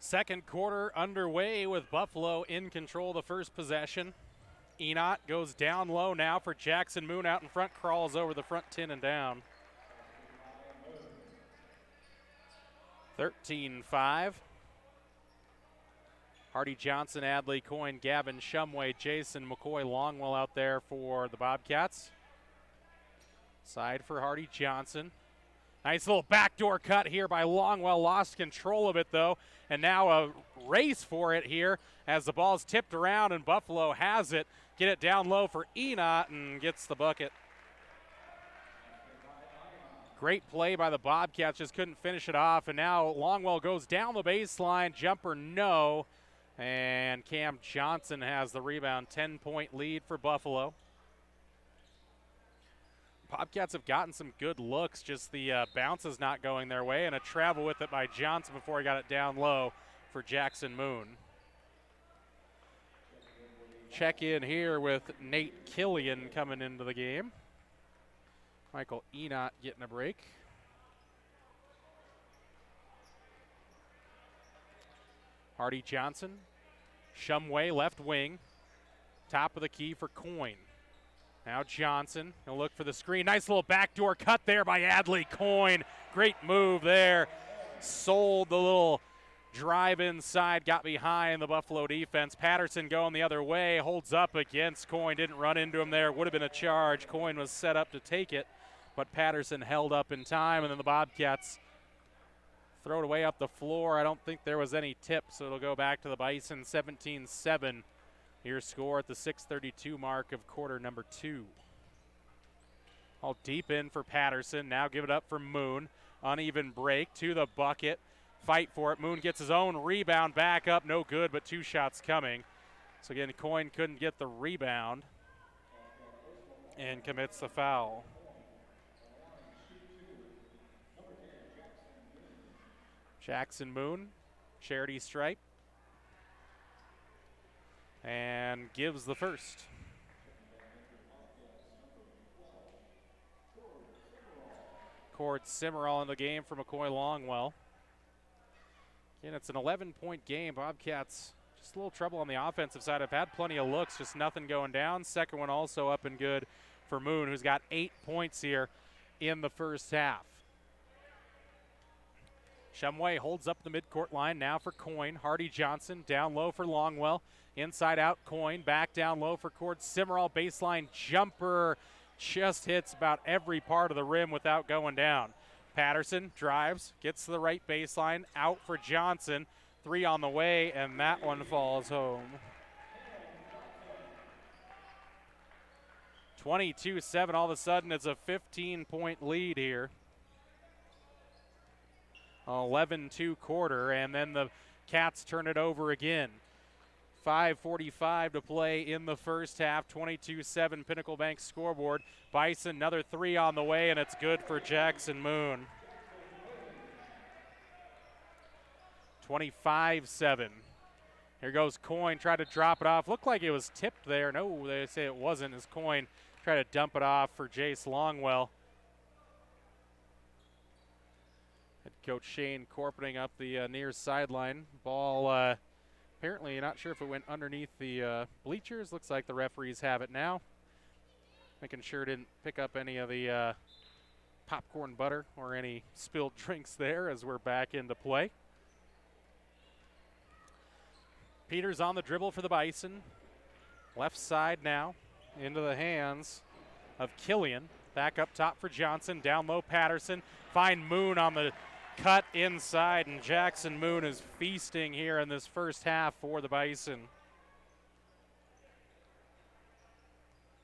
Speaker 1: Second quarter underway with Buffalo in control of the first possession. Enot goes down low now for Jackson Moon out in front, crawls over the front 10 and down. 13-5. Hardy Johnson, Adley Coyne, Gavin Shumway, Jason McCoy, Longwell out there for the Bobcats. Side for Hardy Johnson. Nice little backdoor cut here by Longwell. Lost control of it, though. And now a race for it here as the ball's tipped around and Buffalo has it. Get it down low for Enot and gets the bucket Great play by the Bobcats, just couldn't finish it off. And now Longwell goes down the baseline. Jumper, no. And Cam Johnson has the rebound. 10-point lead for Buffalo. Bobcats have gotten some good looks, just the bounce is not going their way, and a travel with it by Johnson before he got it down low for Jackson Moon. Check in here with Nate Killian coming into the game. Michael Enott getting a break. Hardy Johnson, Shumway left wing, top of the key for Coyne. Now Johnson, he'll look for the screen. Nice little backdoor cut there by Adley Coyne. Great move there. Sold the little drive inside, got behind the Buffalo defense. Patterson going the other way, holds up against Coyne. Didn't run into him there. Would have been a charge. Coyne was set up to take it, but Patterson held up in time, and then the Bobcats throw it away up the floor. I don't think there was any tip, so it'll go back to the Bison. 17-7. Your score at the 6:32 mark of quarter number 2. All deep in for Patterson. Now give it up for Moon. Uneven break to the bucket. Fight for it. Moon gets his own rebound back up. No good, but 2 shots coming. So again, Coyne couldn't get the rebound and commits the foul. Jackson Moon, charity stripe. And gives the first. Cord Simmerall in the game for McCoy Longwell. Again, it's an 11-point game. Bobcats just a little trouble on the offensive side. Have had plenty of looks, just nothing going down. Second one also up and good for Moon, who's got 8 points here in the first half. Shumway holds up the midcourt line now for Coyne. Hardy Johnson down low for Longwell. Inside out Coyne, back down low for Cord Simmerall. Baseline jumper just hits about every part of the rim without going down. Patterson drives, gets to the right baseline, out for Johnson. 3 on the way, and that one falls home. 22-7, all of a sudden it's a 15-point lead here. 11-2 quarter, and then the Cats turn it over again. 5:45 to play in the first half. 22-7 Pinnacle Bank scoreboard. Bison, another 3 on the way, and it's good for Jackson Moon. 25-7. Here goes Coyne, tried to drop it off. Looked like it was tipped there. No, they say it wasn't, as Coyne tried to dump it off for Jace Longwell. Head coach Shane Corpening up the near sideline. Ball apparently not sure if it went underneath the bleachers. Looks like the referees have it now. Making sure it didn't pick up any of the popcorn butter or any spilled drinks there as we're back into play. Peters on the dribble for the Bison. Left side now into the hands of Killian. Back up top for Johnson. Down low Patterson. Find Moon on the cut inside, and Jackson Moon is feasting here in this first half for the Bison.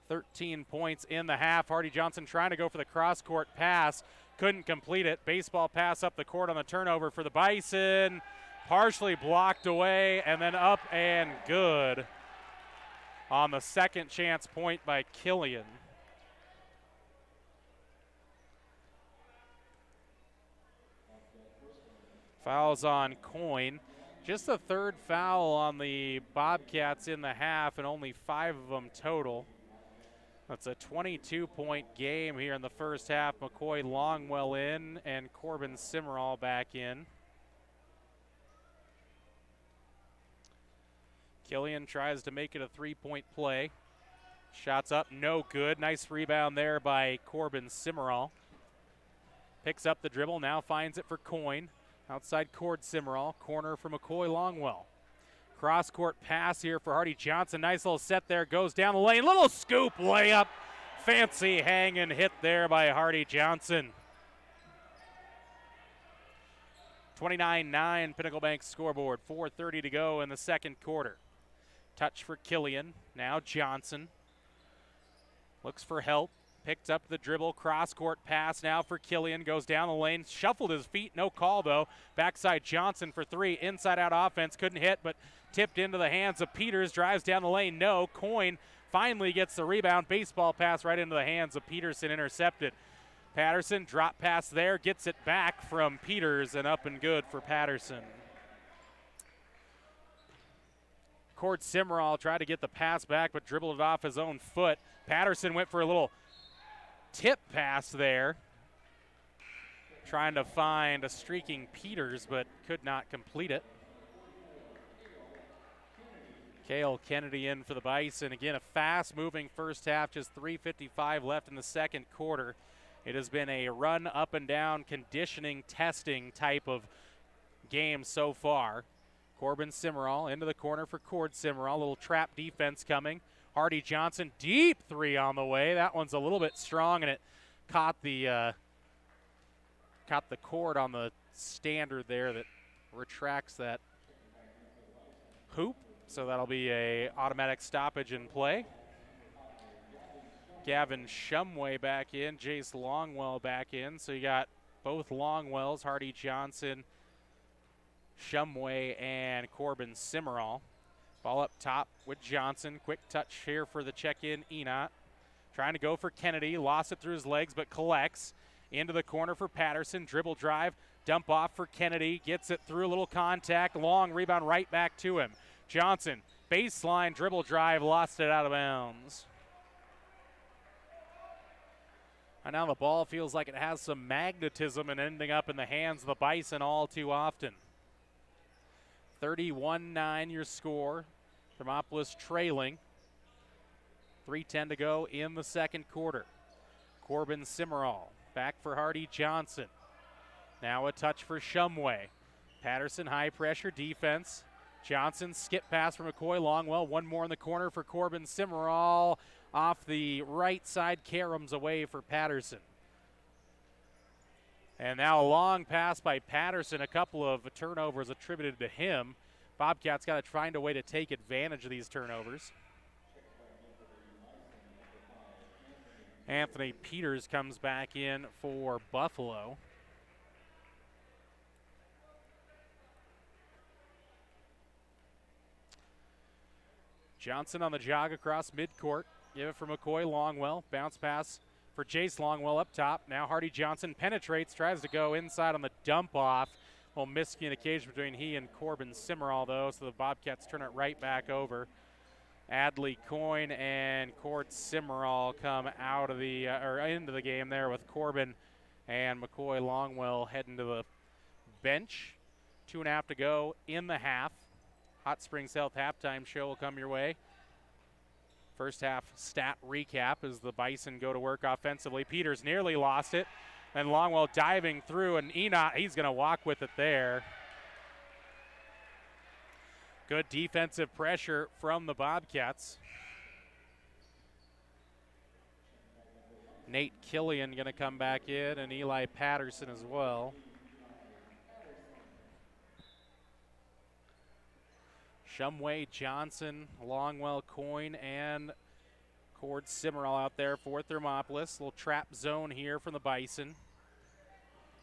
Speaker 1: 13 points in the half. Hardy Johnson trying to go for the cross-court pass. Couldn't complete it. Baseball pass up the court on the turnover for the Bison. Partially blocked away, and then up and good on the second chance point by Killian. Fouls on Coyne. Just the 3rd foul on the Bobcats in the half, and only 5 of them total. That's a 22-point game here in the first half. McCoy Longwell in and Corbin Simmerall back in. Killian tries to make it a 3-point play. Shots up, no good. Nice rebound there by Corbin Simmerall. Picks up the dribble, now finds it for Coyne. Outside Cord Simmerall, corner for McCoy Longwell. Cross-court pass here for Hardy Johnson. Nice little set there, goes down the lane. Little scoop layup. Fancy hang and hit there by Hardy Johnson. 29-9 Pinnacle Bank scoreboard. 4:30 to go in the second quarter. Touch for Killian. Now Johnson. Looks for help. picked up the dribble, cross-court pass now for Killian, goes down the lane, shuffled his feet, no call though. Backside Johnson for three, inside-out offense, couldn't hit, but tipped into the hands of Peters, drives down the lane, no. Coyne finally gets the rebound, baseball pass right into the hands of Peterson, intercepted. Patterson, drop pass there, gets it back from Peters, and up and good for Patterson. Cord Simmerall tried to get the pass back, but dribbled it off his own foot. Patterson went for a little tip pass there, trying to find a streaking Peters, but could not complete it. Cale Kennedy in for the Bison. Again, a fast-moving first half, just 3:55 left in the second quarter. It has been a run up and down conditioning testing type of game so far. Corbin Simmerall into the corner for Cord Simmerall. A little trap defense coming. Hardy Johnson, deep three on the way. That one's a little bit strong, and it caught the cord on the standard there that retracts that hoop. So that'll be a automatic stoppage in play. Gavin Shumway back in, Jace Longwell back in. So you got both Longwells, Hardy Johnson, Shumway, and Corbin Simmerall. Ball up top with Johnson. Quick touch here for the check-in, Enot. Trying to go for Kennedy. Lost it through his legs, but collects. Into the corner for Patterson. Dribble drive. Dump off for Kennedy. Gets it through a little contact. Long rebound right back to him. Johnson, baseline dribble drive. Lost it out of bounds. And now the ball feels like it has some magnetism and ending up in the hands of the Bison all too often. 31-9 your score. Thermopolis trailing. 3:10 to go in the second quarter. Corbin Simmerall back for Hardy Johnson. Now a touch for Shumway. Patterson, high pressure defense. Johnson, skip pass for McCoy Longwell. One more in the corner for Corbin Simmerall. Off the right side, Karams away for Patterson. And now a long pass by Patterson, a couple of turnovers attributed to him. Bobcats got to find a way to take advantage of these turnovers. Anthony Peters comes back in for Buffalo. Johnson on the jog across midcourt. Give it for McCoy Longwell. Bounce pass for Jace Longwell up top. Now Hardy Johnson penetrates, tries to go inside on the dump off. Well, miscommunication between he and Corbin Simmerall, though, so the Bobcats turn it right back over. Adley Coyne and Cord Simmerall come out of the into the game there with Corbin and McCoy Longwell heading to the bench. 2.5 to go in the half. Hot Springs Health halftime show will come your way. First half stat recap as the Bison go to work offensively. Peters nearly lost it. And Longwell diving through, and Enot, he's going to walk with it there. Good defensive pressure from the Bobcats. Nate Killian going to come back in, and Eli Patterson as well. Shumway, Johnson, Longwell, Coyne, and Cord Simmerall out there for Thermopolis. Little trap zone here from the Bison.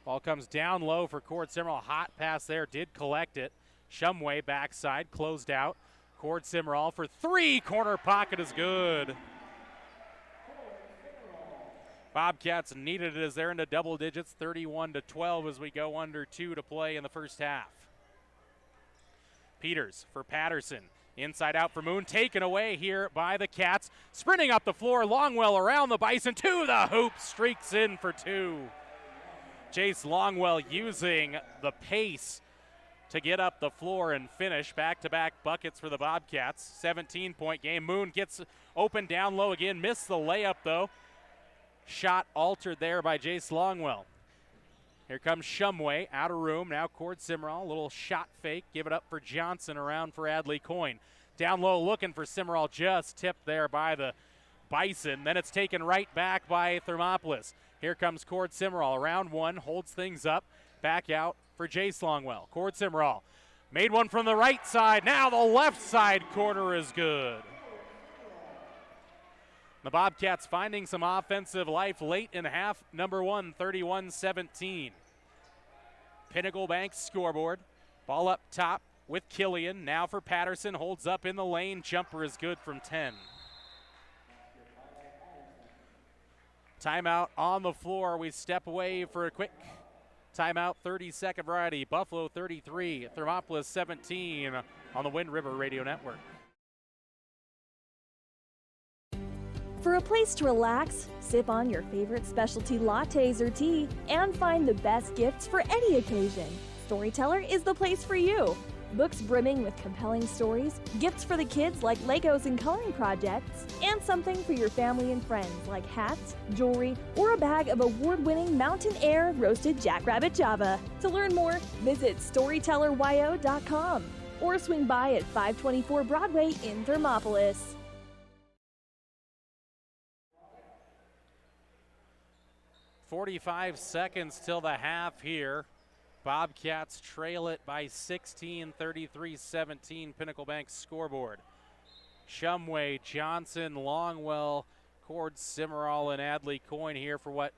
Speaker 1: Ball comes down low for Cord Simmerall. Hot pass there, did collect it. Shumway backside, closed out. Cord Simmerall for three. Corner pocket is good. Bobcats needed it as they're into double digits, 31-12 as we go under 2 to play in the first half. Peters for Patterson. Inside out for Moon, taken away here by the Cats. Sprinting up the floor, Longwell around the Bison to the hoop, streaks in for two. Jace Longwell using the pace to get up the floor and finish. Back-to-back buckets for the Bobcats. 17-point game. Moon gets open down low again. Missed the layup, though. Shot altered there by Jace Longwell. Here comes Shumway, out of room. Now Cord Simmerall, a little shot fake. Give it up for Johnson, around for Adley Coyne. Down low looking for Simmerall, just tipped there by the Bison. Then it's taken right back by Thermopolis. Here comes Cord Simmerall, around one, holds things up. Back out for Jace Longwell. Cord Simmerall made one from the right side. Now the left side corner is good. The Bobcats finding some offensive life late in half number one, 31-17. Pinnacle Bank scoreboard. Ball up top with Killian. Now for Patterson. Holds up in the lane. Jumper is good from 10. Timeout on the floor. We step away for a quick timeout. 30-second variety. Buffalo 33, Thermopolis 17 on the Wind River Radio Network.
Speaker 5: For a place to relax, sip on your favorite specialty lattes or tea, and find the best gifts for any occasion, Storyteller is the place for you. Books brimming with compelling stories, gifts for the kids like Legos and coloring projects, and something for your family and friends like hats, jewelry, or a bag of award-winning Mountain Air roasted jackrabbit java. To learn more, visit StorytellerYO.com or swing by at 524 Broadway in Thermopolis.
Speaker 1: 45 seconds till the half here. Bobcats trail it by 16, 33-17, Pinnacle Bank scoreboard. Shumway, Johnson, Longwell, Cord, Simmerall, and Adley Coyne here for what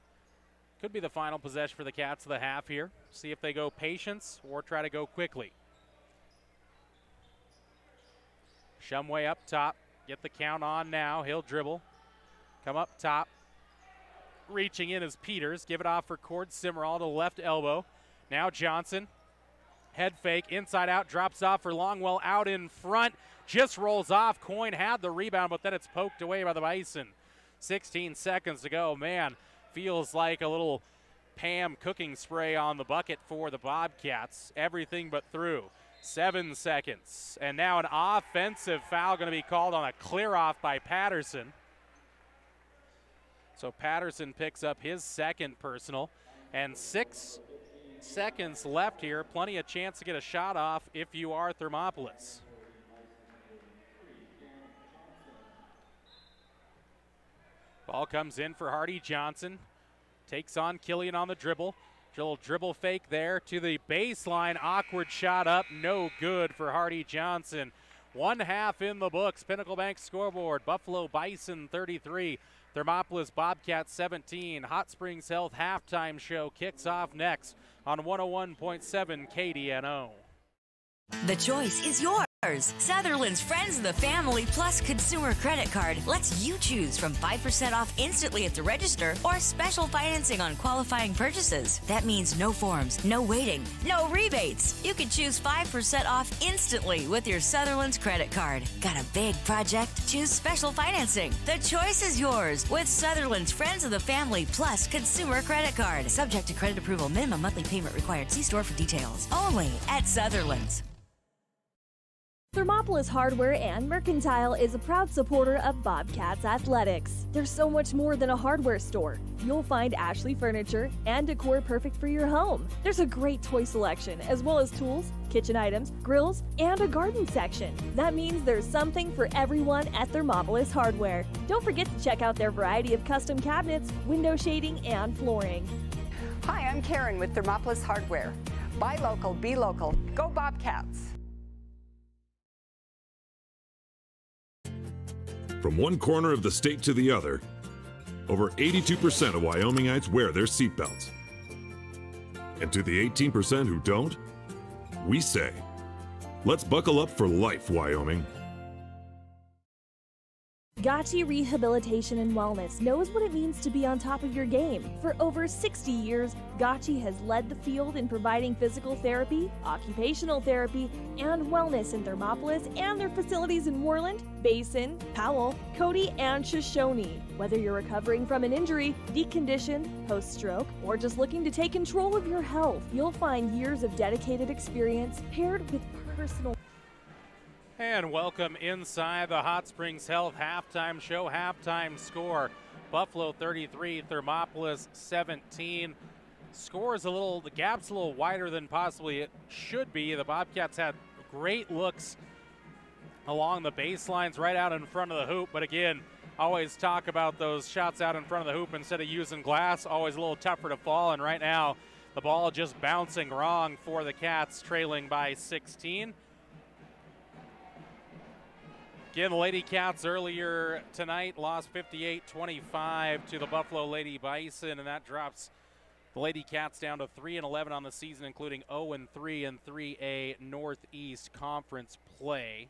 Speaker 1: could be the final possession for the Cats of the half here. See if they go patience or try to go quickly. Shumway up top, get the count on now. He'll dribble, come up top. Reaching in is Peters. Give it off for Cord Simmerall to the left elbow. Now Johnson. Head fake. Inside out. Drops off for Longwell. Out in front. Just rolls off. Coyne had the rebound, but then it's poked away by the Bison. 16 seconds to go. Man, feels like a little Pam cooking spray on the bucket for the Bobcats. Everything but through. 7 seconds. And now an offensive foul going to be called on a clear off by Patterson. So Patterson picks up his second personal, and 6 seconds left here. Plenty of chance to get a shot off if you are Thermopolis. Ball comes in for Hardy Johnson. Takes on Killian on the dribble. Little dribble fake there to the baseline. Awkward shot up. No good for Hardy Johnson. 1 half in the books. Pinnacle Bank scoreboard. Buffalo Bison 33. Thermopolis Bobcats 17. Hot Springs Health halftime show kicks off next on 101.7 KDNO.
Speaker 9: The choice is yours. Sutherland's Friends of the Family Plus Consumer Credit Card lets you choose from 5% off instantly at the register or special financing on qualifying purchases. That means no forms, no waiting, no rebates. You can choose 5% off instantly with your Sutherland's credit card. Got a big project? Choose special financing. The choice is yours with Sutherland's Friends of the Family Plus Consumer Credit Card. Subject to credit approval. Minimum monthly payment required. See store for details. Only at Sutherland's.
Speaker 5: Thermopolis Hardware and Mercantile is a proud supporter of Bobcats Athletics. There's so much more than a hardware store. You'll find Ashley furniture and decor perfect for your home. There's a great toy selection, as well as tools, kitchen items, grills, and a garden section. That means there's something for everyone at Thermopolis Hardware. Don't forget to check out their variety of custom cabinets, window shading, and flooring.
Speaker 11: Hi, I'm Karen with Thermopolis Hardware. Buy local, be local. Go Bobcats!
Speaker 12: From one corner of the state to the other, over 82% of Wyomingites wear their seatbelts. And to the 18% who don't, we say, let's buckle up for life, Wyoming.
Speaker 5: Gotchi Rehabilitation and Wellness knows what it means to be on top of your game. For over 60 years, Gotchi has led the field in providing physical therapy, occupational therapy, and wellness in Thermopolis and their facilities in Moreland, Basin, Powell, Cody, and Shoshone. Whether you're recovering from an injury, deconditioned, post-stroke, or just looking to take control of your health, you'll find years of dedicated experience paired with personal.
Speaker 1: And welcome inside the Hot Springs Health halftime show. Halftime score, Buffalo 33, Thermopolis 17. Score is the gap's a little wider than possibly it should be. The Bobcats had great looks along the baselines right out in front of the hoop. But again, always talk about those shots out in front of the hoop instead of using glass. Always a little tougher to fall. And right now, the ball just bouncing wrong for the Cats, trailing by 16. Again, the Lady Cats earlier tonight lost 58-25 to the Buffalo Lady Bison, and that drops the Lady Cats down to 3-11 on the season, including 0-3 in 3A Northeast Conference play.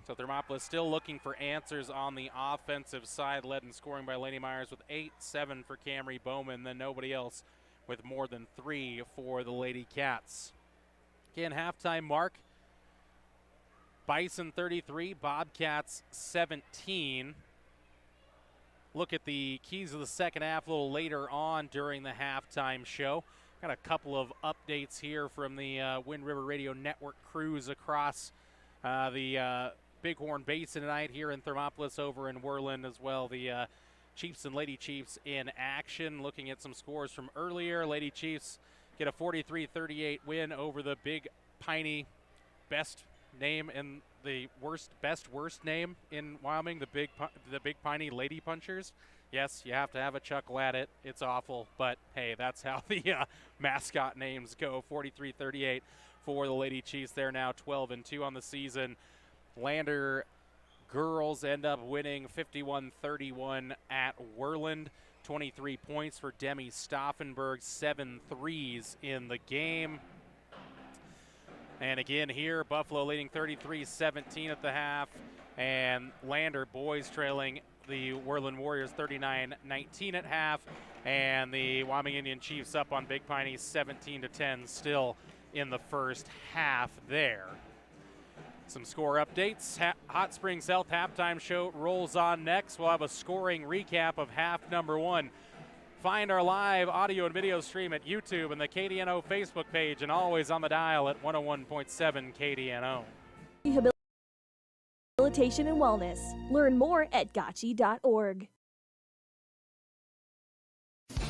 Speaker 1: So Thermopolis still looking for answers on the offensive side, led in scoring by Lady Myers with 8-7 for Camry Bowman, then nobody else with more than 3 for the Lady Cats. Again, halftime mark, Bison 33, Bobcats 17. Look at the keys of the second half a little later on during the halftime show. Got a couple of updates here from the Wind River Radio Network crews across the Bighorn Basin tonight here in Thermopolis, over in Worland as well. The Chiefs and Lady Chiefs in action. Looking at some scores from earlier, Lady Chiefs get a 43-38 win over the Big Piney, best name in the worst name in Wyoming, the Big Piney Lady Punchers. Yes, you have to have a chuckle at it. It's awful, but hey, that's how the mascot names go. 43-38 for the Lady Chiefs. They're now 12-2 on the season. Lander girls end up winning 51-31 at Worland. 23 points for Demi Stauffenberg, 7 threes in the game. And again here, Buffalo leading 33-17 at the half, and Lander boys trailing the Worland Warriors 39-19 at half, and the Wyoming Indian Chiefs up on Big Piney 17-10 still in the first half there. Some score updates. Hot Springs Health halftime show rolls on next. We'll have a scoring recap of half number 1. Find our live audio and video stream at YouTube and the KDNO Facebook page, and always on the dial at 101.7 KDNO.
Speaker 5: Rehabilitation and wellness. Learn more at gotchi.org.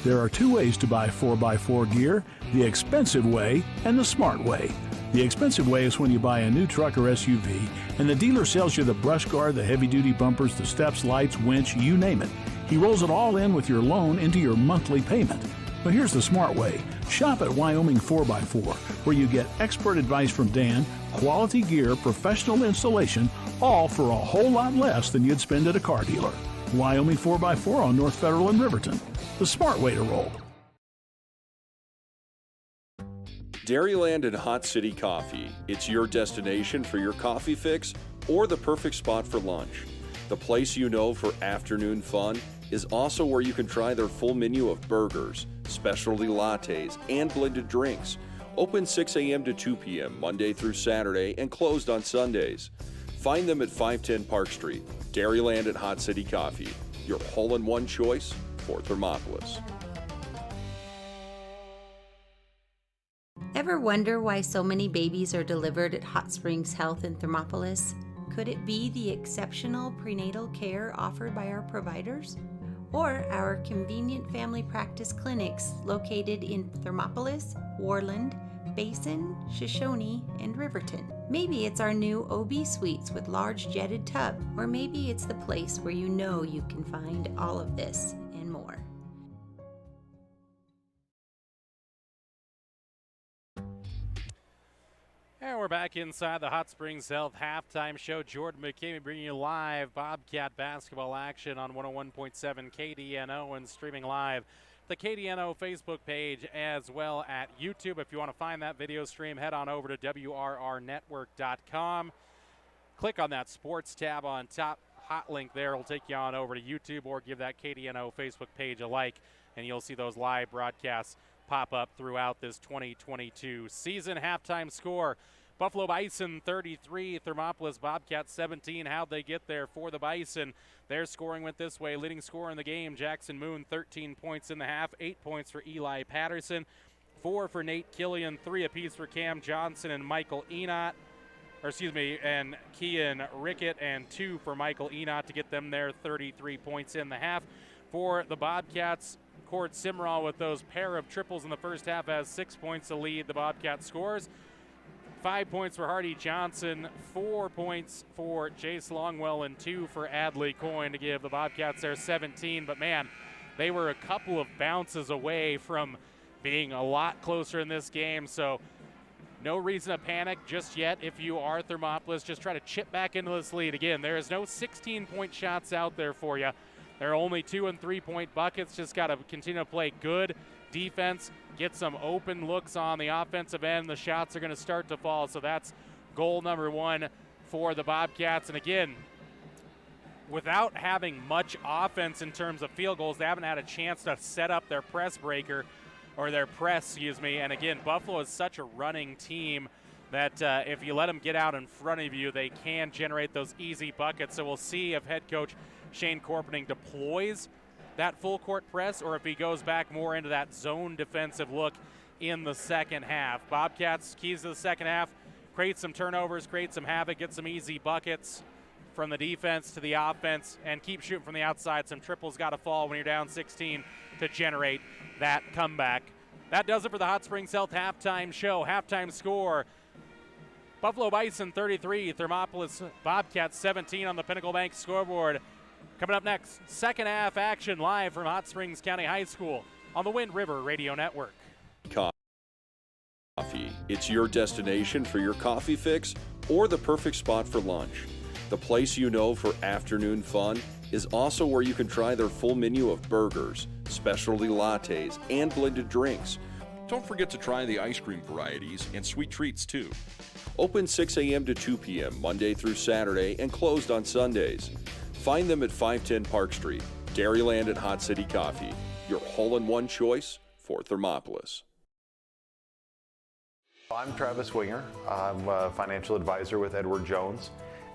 Speaker 13: There are two ways to buy 4x4 gear, the expensive way and the smart way. The expensive way is when you buy a new truck or SUV and the dealer sells you the brush guard, the heavy-duty bumpers, the steps, lights, winch, you name it. He rolls it all in with your loan into your monthly payment. But here's the smart way. Shop at Wyoming 4x4, where you get expert advice from Dan, quality gear, professional installation, all for a whole lot less than you'd spend at a car dealer. Wyoming 4x4 on North Federal in Riverton. The smart way to roll.
Speaker 2: Dairyland and Hot City Coffee. It's your destination for your coffee fix or the perfect spot for lunch. The place you know for afternoon fun is also where you can try their full menu of burgers, specialty lattes, and blended drinks. Open 6 a.m. to 2 p.m. Monday through Saturday and closed on Sundays. Find them at 510 Park Street. Dairyland and Hot City Coffee, your hole-in-one choice for Thermopolis.
Speaker 3: Ever wonder why so many babies are delivered at Hot Springs Health in Thermopolis? Could it be the exceptional prenatal care offered by our providers? Or our convenient family practice clinics located in Thermopolis, Worland, Basin, Shoshone, and Riverton? Maybe it's our new OB suites with large jetted tub, or maybe it's the place where you know you can find all of this and more.
Speaker 1: And we're back inside the Hot Springs Health halftime show. Jordan McCamey bringing you live Bobcat basketball action on 101.7 KDNO and streaming live the KDNO Facebook page as well at YouTube. If you want to find that video stream, head on over to WRRnetwork.com. Click on that sports tab on top. Hot link there will take you on over to YouTube, or give that KDNO Facebook page a like, and you'll see those live broadcasts pop up throughout this 2022 season. Halftime score, Buffalo Bison 33, Thermopolis Bobcats 17. How'd they get there for the Bison? Their scoring went this way. Leading scorer in the game, Jackson Moon, 13 points in the half, 8 points for Eli Patterson, 4 for Nate Killian, 3 apiece for Cam Johnson and Michael Enott, and Kean Rickett, and 2 for Michael Enott to get them their 33 points in the half. For the Bobcats, Cord Simrall with those pair of triples in the first half has 6 points to lead the Bobcat scores. 5 points for Hardy Johnson, 4 points for Jace Longwell, and 2 for Adley Coyne to give the Bobcats their 17. But man, they were a couple of bounces away from being a lot closer in this game. So No reason to panic just yet if you are Thermopolis. Just try to chip back into this lead. Again, there is no 16-point shots out there for you. There are only 2 and 3-point buckets. Just got to continue to play good defense, get some open looks on the offensive end. The shots are going to start to fall. So that's goal number 1 for the Bobcats. And again, without having much offense in terms of field goals, they haven't had a chance to set up their press breaker, or their press, excuse me. And again, Buffalo is such a running team that if you let them get out in front of you, they can generate those easy buckets. So we'll see if head coach Shane Corpening deploys that full court press, or if he goes back more into that zone defensive look in the second half. Bobcats, keys to the second half, create some turnovers, create some havoc, get some easy buckets from the defense to the offense, and keep shooting from the outside. Some triples got to fall when you're down 16 to generate that comeback. That does it for the Hot Springs Health halftime show. Halftime score: Buffalo Bison 33, Thermopolis Bobcats 17 on the Pinnacle Bank scoreboard. Coming up next, second half action live from Hot Springs County High School on the Wind River Radio Network.
Speaker 2: Coffee. It's your destination for your coffee fix or the perfect spot for lunch. The place you know for afternoon fun is also where you can try their full menu of burgers, specialty lattes, and blended drinks.
Speaker 14: Don't forget to try the ice cream varieties and sweet treats too.
Speaker 2: Open 6 a.m. to 2 p.m. Monday through Saturday and closed on Sundays. Find them at 510 Park Street, Dairyland and Hot City Coffee, your hole-in-one choice for Thermopolis.
Speaker 4: I'm Travis Winger. I'm a financial advisor with Edward Jones.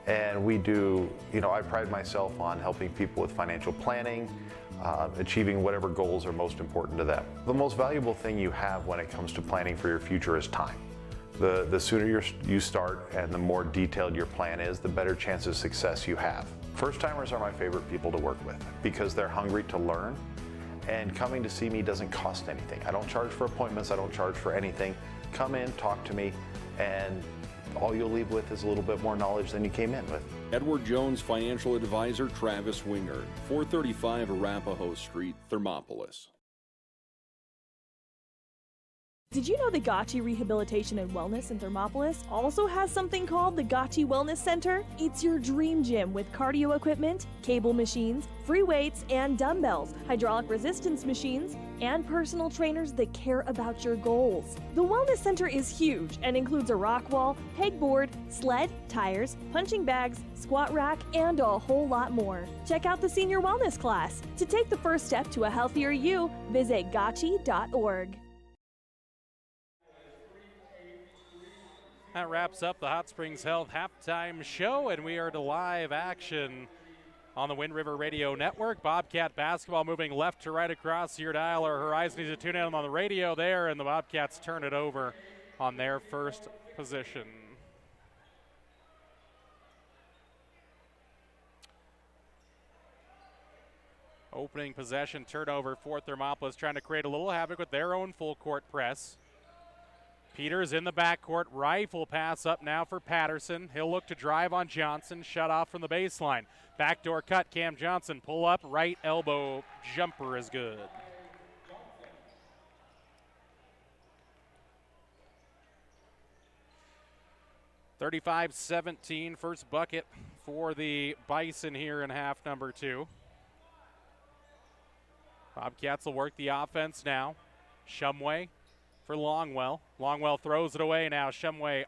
Speaker 4: And we do, I pride myself on helping people with financial planning, achieving whatever goals are most important to them. The most valuable thing you have when it comes to planning for your future is time. The sooner you start and the more detailed your plan is, the better chance of success you have. First-timers are my favorite people to work with because they're hungry to learn, and coming to see me doesn't cost anything. I don't charge for appointments, I don't charge for anything. Come in, talk to me, and all you'll leave with is a little bit more knowledge than you came in with.
Speaker 2: Edward Jones Financial Advisor Travis Winger, 435 Arapahoe Street, Thermopolis.
Speaker 5: Did you know the Gotchi Rehabilitation and Wellness in Thermopolis also has something called the Gotchi Wellness Center? It's your dream gym with cardio equipment, cable machines, free weights and dumbbells, hydraulic resistance machines, and personal trainers that care about your goals. The Wellness Center is huge and includes a rock wall, pegboard, sled, tires, punching bags, squat rack, and a whole lot more. Check out the Senior Wellness class. To take the first step to a healthier you, visit gotchi.org.
Speaker 1: That wraps up the Hot Springs Health halftime show, and we are to live action on the Wind River Radio Network. Bobcat basketball moving left to right across your dial or horizon. Needs to tune in on the radio there, and the Bobcats turn it over on their first position. Opening possession turnover for Thermopolis, trying to create a little havoc with their own full court press. Peters in the backcourt, rifle pass up now for Patterson. He'll look to drive on Johnson, shut off from the baseline. Backdoor cut, Cam Johnson, pull up, right elbow jumper is good. (35-17), first bucket for the Bison here in half number 2. Bobcats will work the offense now. Shumway for Longwell. Longwell throws it away now. Shumway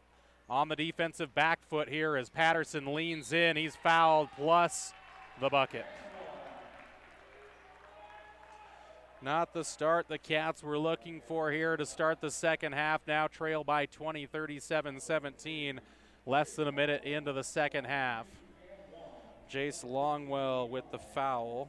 Speaker 1: on the defensive back foot here as Patterson leans in. He's fouled, plus the bucket. Not the start the Cats were looking for here to start the second half. Now trail by 20, 37-17. Less than a minute into the second half. Jace Longwell with the foul.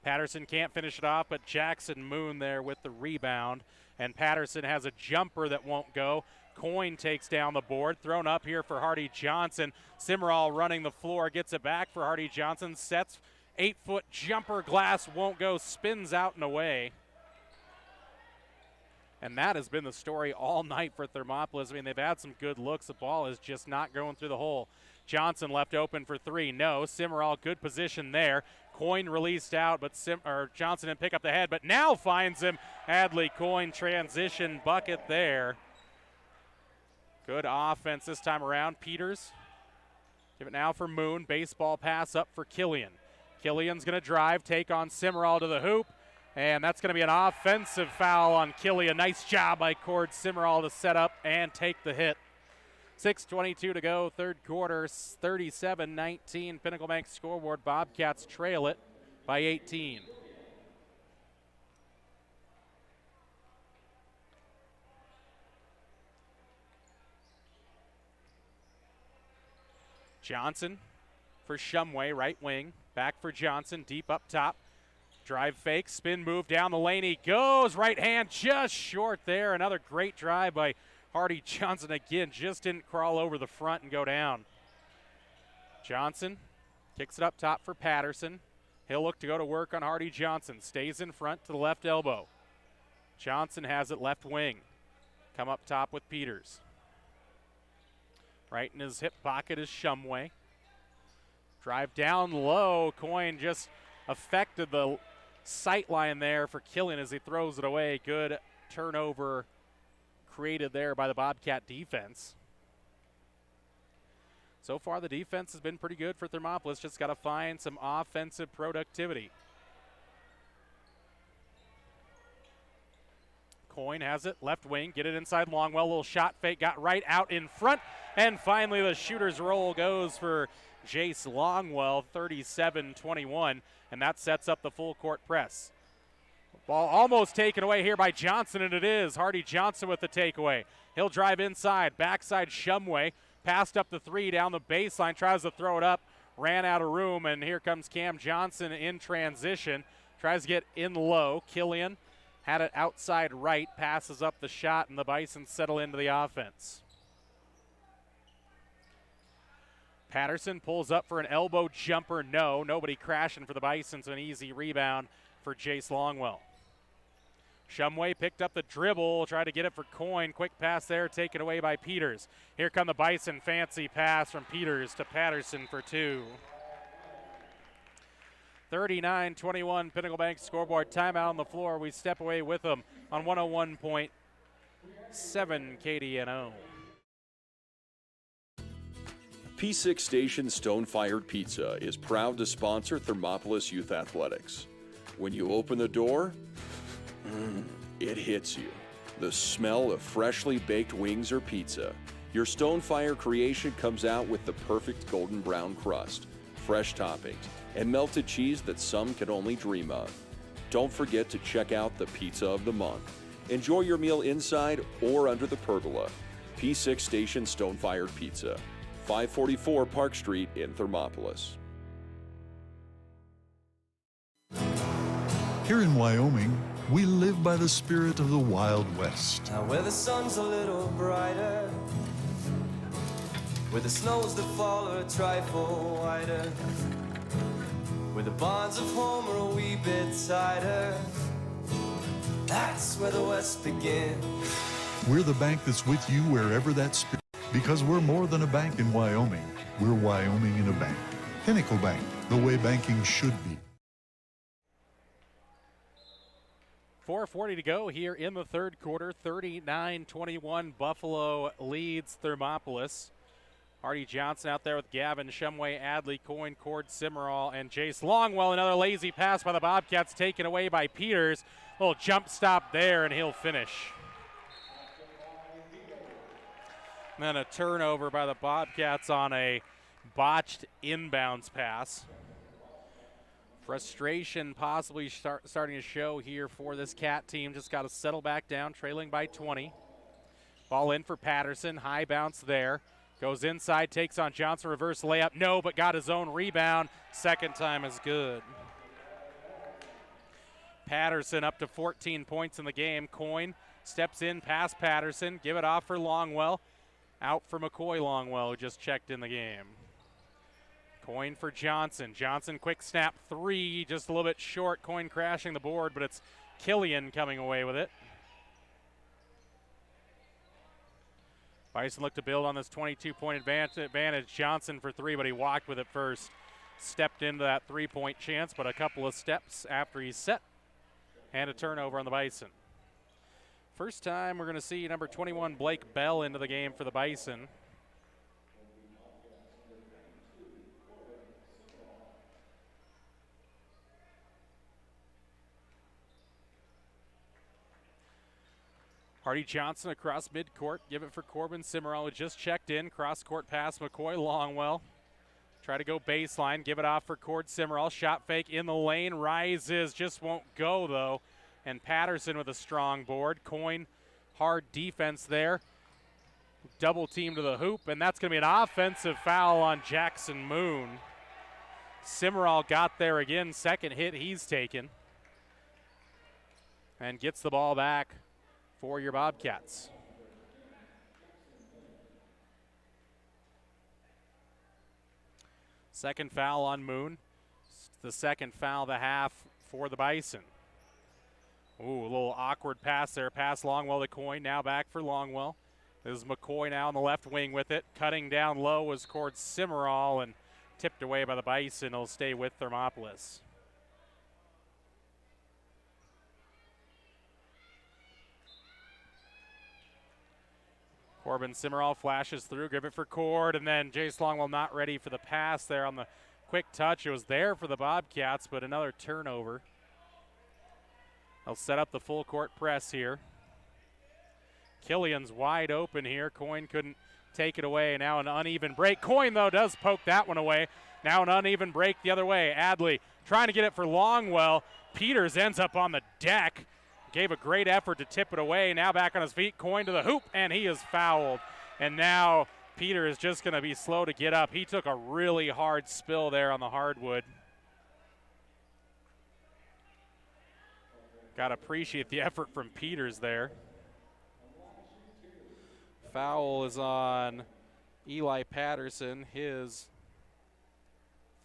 Speaker 1: Patterson can't finish it off, but Jackson Moon there with the rebound. And Patterson has a jumper that won't go. Coyne takes down the board. Thrown up here for Hardy Johnson. Simmerall running the floor, gets it back for Hardy Johnson. Sets 8-foot jumper, glass won't go, spins out and away. And that has been the story all night for Thermopolis. I mean, they've had some good looks. The ball is just not going through the hole. Johnson left open for 3. No. Simmerall, good position there. Coyne released out, but Johnson didn't pick up the head, but now finds him. Adley Coyne transition bucket there. Good offense this time around. Peters, give it now for Moon. Baseball pass up for Killian. Killian's going to drive, take on Simmerall to the hoop, and that's going to be an offensive foul on Killian. Nice job by Cord Simmerall to set up and take the hit. 6:22 to go, third quarter, 37-19. Pinnacle Bank scoreboard. Bobcats trail it by 18. Johnson for Shumway, right wing. Back for Johnson, deep up top. Drive fake, spin move down the lane. He goes, right hand just short there. Another great drive by Hardy Johnson again. Just didn't crawl over the front and go down. Johnson kicks it up top for Patterson. He'll look to go to work on Hardy Johnson. Stays in front to the left elbow. Johnson has it left wing. Come up top with Peters. Right in his hip pocket is Shumway. Drive down low. Coyne just affected the sight line there for Killian as he throws it away. Good turnover created there by the Bobcat defense. So far the defense has been pretty good for Thermopolis. Just got to find some offensive productivity. Coyne has it, left wing, get it inside Longwell. Little shot fake, got right out in front. And finally the shooter's roll goes for Jace Longwell, 37-21. And that sets up the full court press. Ball almost taken away here by Johnson, and it is. Hardy Johnson with the takeaway. He'll drive inside, backside Shumway. Passed up the three down the baseline, tries to throw it up, ran out of room, and here comes Cam Johnson in transition. Tries to get in low. Killian had it outside right, passes up the shot, and the Bison settle into the offense. Patterson pulls up for an elbow jumper. No, nobody crashing for the Bison, so an easy rebound for Jace Longwell. Shumway picked up the dribble, tried to get it for Coyne. Quick pass there, taken away by Peters. Here come the Bison, fancy pass from Peters to Patterson for two. 39-21 Pinnacle Bank scoreboard. Timeout on the floor. We step away with them on 101.7 KDNO.
Speaker 2: P6 Station Stone-Fired Pizza is proud to sponsor Thermopolis Youth Athletics. When you open the door, it hits you. The smell of freshly baked wings or pizza. Your Stone-Fire creation comes out with the perfect golden brown crust, fresh toppings, and melted cheese that some can only dream of. Don't forget to check out the Pizza of the Month. Enjoy your meal inside or under the pergola. P6 Station Stone-Fired Pizza, 544 Park Street in Thermopolis.
Speaker 6: Here in Wyoming, we live by the spirit of the Wild West.
Speaker 7: Now where the sun's a little brighter, where the snows that fall are a trifle whiter, where the bonds of home are a wee bit tighter, that's where the West begins.
Speaker 6: We're the bank that's with you wherever that spirit, because we're more than a bank in Wyoming. We're Wyoming in a bank. Pinnacle Bank, the way banking should be.
Speaker 1: 4:40 to go here in the third quarter. 39-21 Buffalo leads Thermopolis. Hardy Johnson out there with Gavin, Shumway, Adley, Coyne, Cord, Simmerall, and Jace Longwell. Another lazy pass by the Bobcats taken away by Peters. Little jump stop there, and he'll finish. And then a turnover by the Bobcats on a botched inbounds pass. Frustration possibly starting to show here for this Cat team. Just got to settle back down, trailing by 20. Ball in for Patterson, high bounce there. Goes inside, takes on Johnson, reverse layup. No, but got his own rebound. Second time is good. Patterson up to 14 points in the game. Coyne steps in past Patterson. Give it off for Longwell. Out for McCoy Longwell, who just checked in the game. Coyne for Johnson. Johnson, quick snap three, just a little bit short. Coyne crashing the board, but it's Killian coming away with it. Bison look to build on this 22-point advantage. Johnson for three, but he walked with it first. stepped into that three-point chance, but a couple of steps after he's set, and a turnover on the Bison. First time we're going to see number 21 Blake Bell into the game for the Bison. Hardy Johnson across midcourt. Give it for Corbin Simmerall, who just checked in. Cross-court pass, McCoy Longwell. Try to go baseline. Give it off for Cord Simmerall. Shot fake in the lane. Rises. Just won't go, though. And Patterson with a strong board. Coyne, hard defense there. Double team to the hoop, and that's going to be an offensive foul on Jackson Moon. Simmerall got there again. Second hit he's taken. And gets the ball back for your Bobcats. Second foul on Moon. The second foul of the half for the Bison. Ooh, a little awkward pass there. Pass Longwell to Coyne. Now back for Longwell. This is McCoy now on the left wing with it. Cutting down low was Cord Simmerall and tipped away by the Bison. It'll stay with Thermopolis. Corbin Simmerall flashes through, give it for Cord, and then Jace Longwell not ready for the pass there on the quick touch. It was there for the Bobcats, but another turnover. They'll set up the full court press here. Killian's wide open here. Coyne couldn't take it away. Now an uneven break. Coyne, though, does poke that one away. Now an uneven break the other way. Adley trying to get it for Longwell. Peters ends up on the deck. Gave a great effort to tip it away. Now back on his feet. Coyne to the hoop, and he is fouled. And now Peter is just going to be slow to get up. He took a really hard spill there on the hardwood. Got to appreciate the effort from Peters there. Foul is on Eli Patterson, his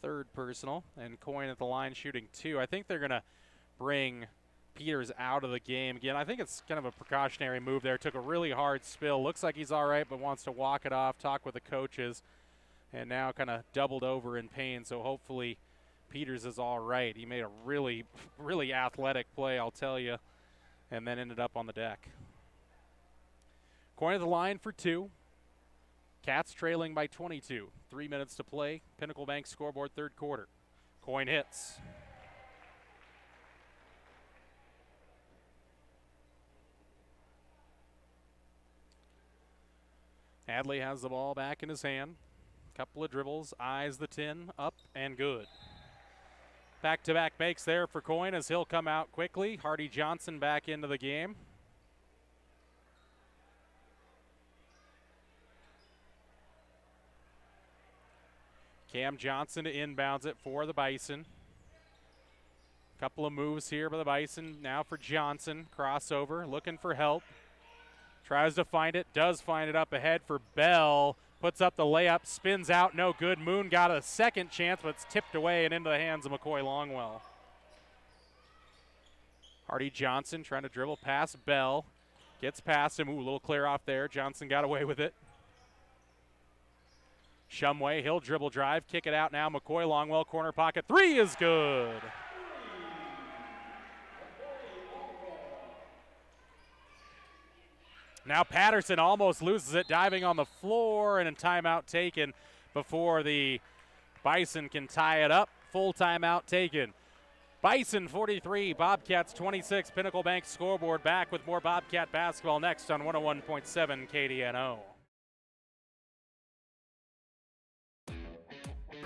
Speaker 1: third personal, and Coyne at the line shooting 2. I think they're going to bring Peters out of the game again. I think it's kind of a precautionary move there. Took a really hard spill. Looks like he's all right, but wants to walk it off, talk with the coaches, and now kind of doubled over in pain. So hopefully Peters is all right. He made a really, really athletic play, I'll tell you, and then ended up on the deck. Coyne at the line for 2. Cats trailing by 22. 3 minutes to play. Pinnacle Bank scoreboard, third quarter. Coyne hits. Adley has the ball back in his hand. Couple of dribbles, eyes the 10, up and good. Back-to-back makes there for Coyne as he'll come out quickly. Hardy Johnson back into the game. Cam Johnson inbounds it for the Bison. Couple of moves here by the Bison. Now for Johnson. Crossover, looking for help. Tries to find it, does find it up ahead for Bell. Puts up the layup, spins out, no good. Moon got a second chance, but it's tipped away and into the hands of McCoy Longwell. Hardy Johnson trying to dribble past Bell. Gets past him. Ooh, a little clear off there. Johnson got away with it. Shumway, he'll dribble drive, kick it out now. McCoy Longwell, corner pocket. 3 is good. Now Patterson almost loses it, diving on the floor, and a timeout taken before the Bison can tie it up. Full timeout taken. Bison 43, Bobcats 26. Pinnacle Bank scoreboard. Back with more Bobcat basketball next on 101.7 KDNO.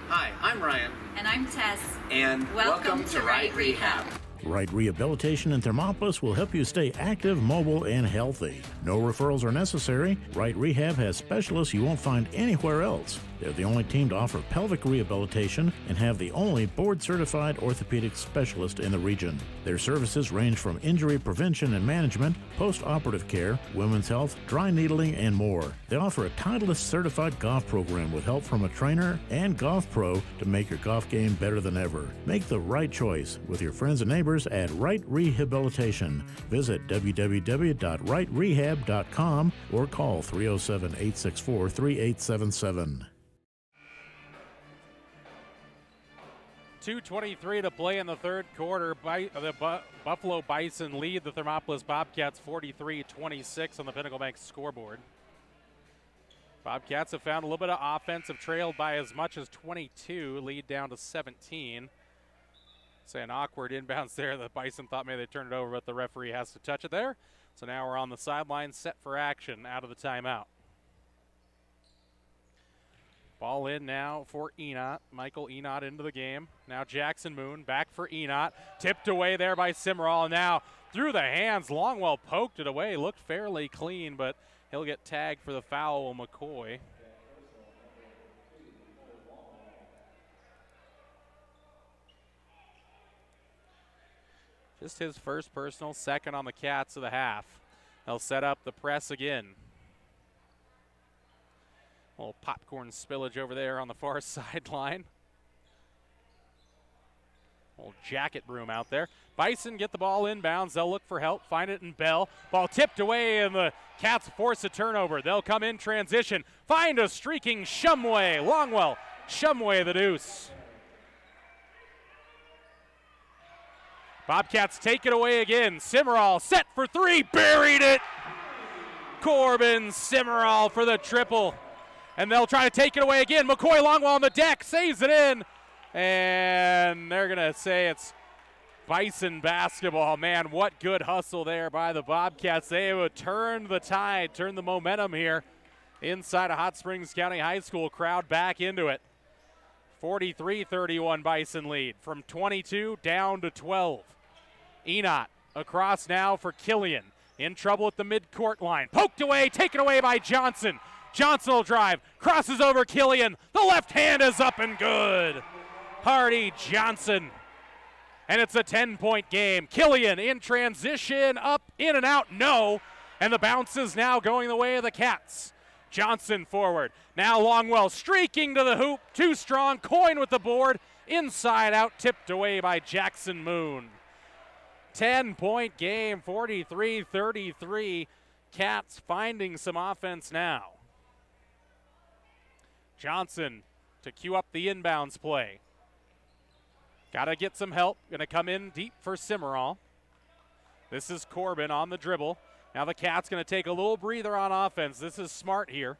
Speaker 8: Hi, I'm Ryan.
Speaker 9: And I'm Tess.
Speaker 8: And welcome to Right Rehab.
Speaker 10: Right Rehabilitation in Thermopolis will help you stay active, mobile, and healthy. No referrals are necessary. Right Rehab has specialists you won't find anywhere else. They're the only team to offer pelvic rehabilitation and have the only board-certified orthopedic specialist in the region. Their services range from injury prevention and management, post-operative care, women's health, dry needling, and more. They offer a Titleist certified golf program with help from a trainer and golf pro to make your golf game better than ever. Make the right choice with your friends and neighbors at Right Rehabilitation. Visit www.rightrehab.com or call 307-864-3877.
Speaker 1: 2:23 to play in the third quarter. The Buffalo Bison lead the Thermopolis Bobcats 43-26 on the Pinnacle Bank scoreboard. Bobcats have found a little bit of offense, have trailed by as much as 22, lead down to 17. Say an awkward inbounds there. The Bison thought maybe they'd turn it over, but the referee has to touch it there. So now we're on the sideline, set for action out of the timeout. Ball in now for Enot. Michael Enot into the game. Now Jackson Moon back for Enot. Tipped away there by Simmerall. Now through the hands. Longwell poked it away. Looked fairly clean, but he'll get tagged for the foul, McCoy. Just his first personal, second on the Cats of the half. They'll set up the press again. A little popcorn spillage over there on the far sideline. Old jacket broom out there. Bison get the ball inbounds. They'll look for help. Find it in Bell. Ball tipped away, and the Cats force a turnover. They'll come in transition. Find a streaking Shumway. Longwell. Shumway the deuce. Bobcats take it away again. Simmerall set for three. Buried it. Corbin Simmerall for the triple. And they'll try to take it away again. McCoy Longwell on the deck, saves it in. And they're going to say it's Bison basketball. Man, what good hustle there by the Bobcats. They would turn the tide, turn the momentum here inside of Hot Springs County High School. Crowd back into it. 43-31 Bison lead from 22 down to 12. Enot across now for Killian. In trouble at the midcourt line. Poked away, taken away by Johnson. Johnson will drive, crosses over Killian. The left hand is up and good. Hardy Johnson. And it's a 10-point game. Killian in transition, up, in and out, no. And the bounce is now going the way of the Cats. Johnson forward. Now Longwell streaking to the hoop. Too strong. Coyne with the board. Inside out, tipped away by Jackson Moon. 10-point game, 43-33. Cats finding some offense now. Johnson to cue up the inbounds play. Got to get some help. Going to come in deep for Simmerall. This is Corbin on the dribble. Now the Cats going to take a little breather on offense. This is smart here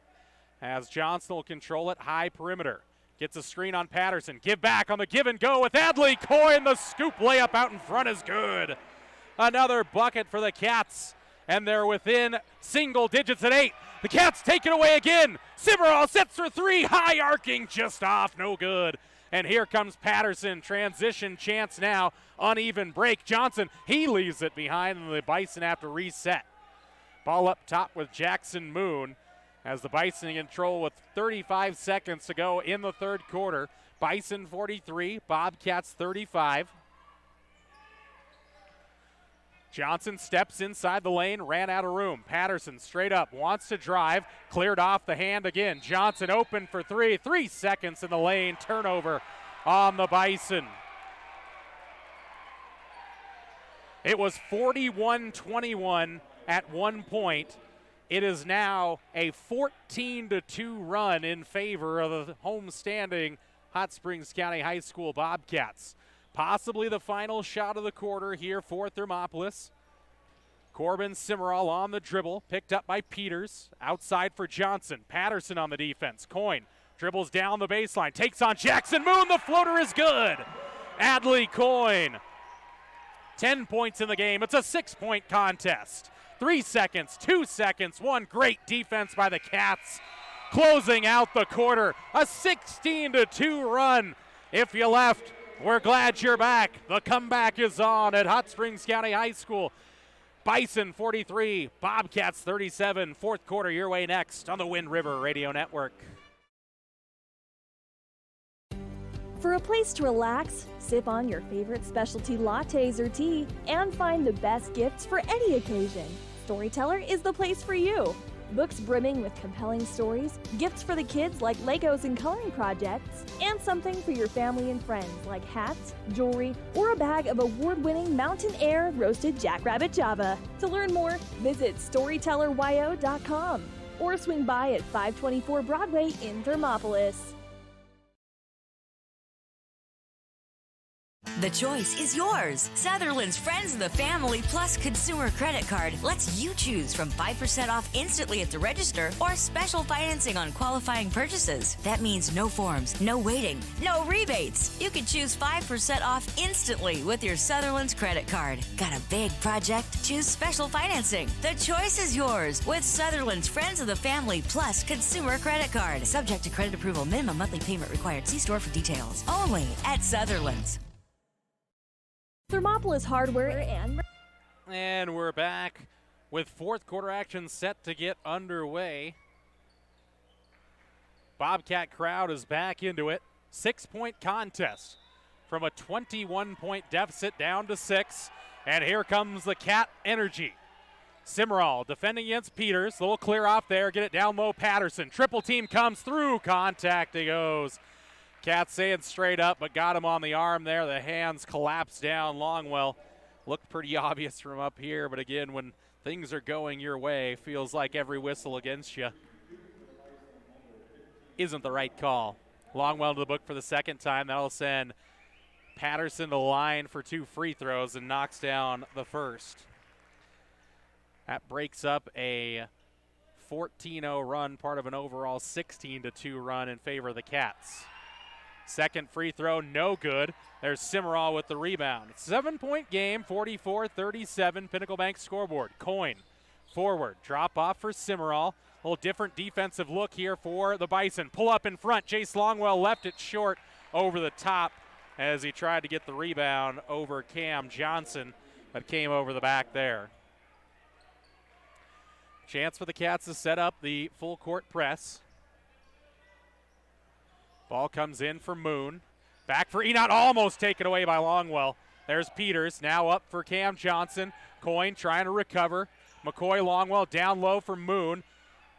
Speaker 1: as Johnson will control it high perimeter. Gets a screen on Patterson. Give back on the give and go with Adley Coyne. The scoop layup out in front is good. Another bucket for the Cats. And they're within single digits at 8. The Cats take it away again. Simmerall sets for three. High arcing, just off, no good. And here comes Patterson. Transition chance now. Uneven break. Johnson, he leaves it behind, and the Bison have to reset. Ball up top with Jackson Moon as the Bison in control with 35 seconds to go in the third quarter. Bison 43, Bobcats 35. Johnson steps inside the lane, ran out of room. Patterson straight up, wants to drive, cleared off the hand again. Johnson open for three. 3 seconds in the lane, turnover on the Bison. It was 41-21 at one point. It is now a 14-2 run in favor of the home-standing Hot Springs County High School Bobcats. Possibly the final shot of the quarter here for Thermopolis. Corbin Simmerall on the dribble, picked up by Peters. Outside for Johnson. Patterson on the defense. Coyne dribbles down the baseline, takes on Jackson Moon. The floater is good. Adley Coyne. 10 points in the game. It's a 6-point contest. 3 seconds, 2 seconds, one great defense by the Cats. Closing out the quarter, a 16-2 run. If you left, we're glad you're back. The comeback is on at Hot Springs County High School. Bison 43, Bobcats 37. Fourth quarter your way next on the Wind River Radio Network.
Speaker 5: For a place to relax, sip on your favorite specialty lattes or tea, and find the best gifts for any occasion, Storyteller is the place for you. Books brimming with compelling stories, gifts for the kids like Legos and coloring projects, and something for your family and friends like hats, jewelry, or a bag of award-winning Mountain Air roasted Jackrabbit Java. To learn more, visit StorytellerYO.com or swing by at 524 Broadway in Thermopolis.
Speaker 9: The choice is yours. Sutherland's Friends of the Family Plus Consumer Credit Card lets you choose from 5% off instantly at the register or special financing on qualifying purchases. That means no forms, no waiting, no rebates. You can choose 5% off instantly with your Sutherland's credit card. Got a big project? Choose special financing. The choice is yours with Sutherland's Friends of the Family Plus Consumer Credit Card. Subject to credit approval. Minimum monthly payment required. See store for details. Only at Sutherland's.
Speaker 5: Thermopolis Hardware
Speaker 1: And we're back with fourth quarter action set to get underway. Bobcat crowd is back into it. 6-point contest from a 21-point deficit down to 6. And here comes the Cat energy. Simmerall defending against Peters. A little clear off there. Get it down low. Patterson. Triple team comes through. Contact it goes. Cat saying straight up, but got him on the arm there. The hands collapse down. Longwell looked pretty obvious from up here, but again, when things are going your way, feels like every whistle against you isn't the right call. Longwell to the book for the second time. That'll send Patterson to the line for 2 free throws and knocks down the first. That breaks up a 14-0 run, part of an overall 16-2 run in favor of the Cats. Second free throw, no good. There's Simmerall with the rebound. 7-point game, 44-37, Pinnacle Bank scoreboard. Coyne forward, drop off for Simmerall. A little different defensive look here for the Bison. Pull up in front. Jace Longwell left it short over the top as he tried to get the rebound over Cam Johnson, but came over the back there. Chance for the Cats to set up the full court press. Ball comes in for Moon. Back for Enot, almost taken away by Longwell. There's Peters, now up for Cam Johnson. Coyne trying to recover. McCoy Longwell down low for Moon.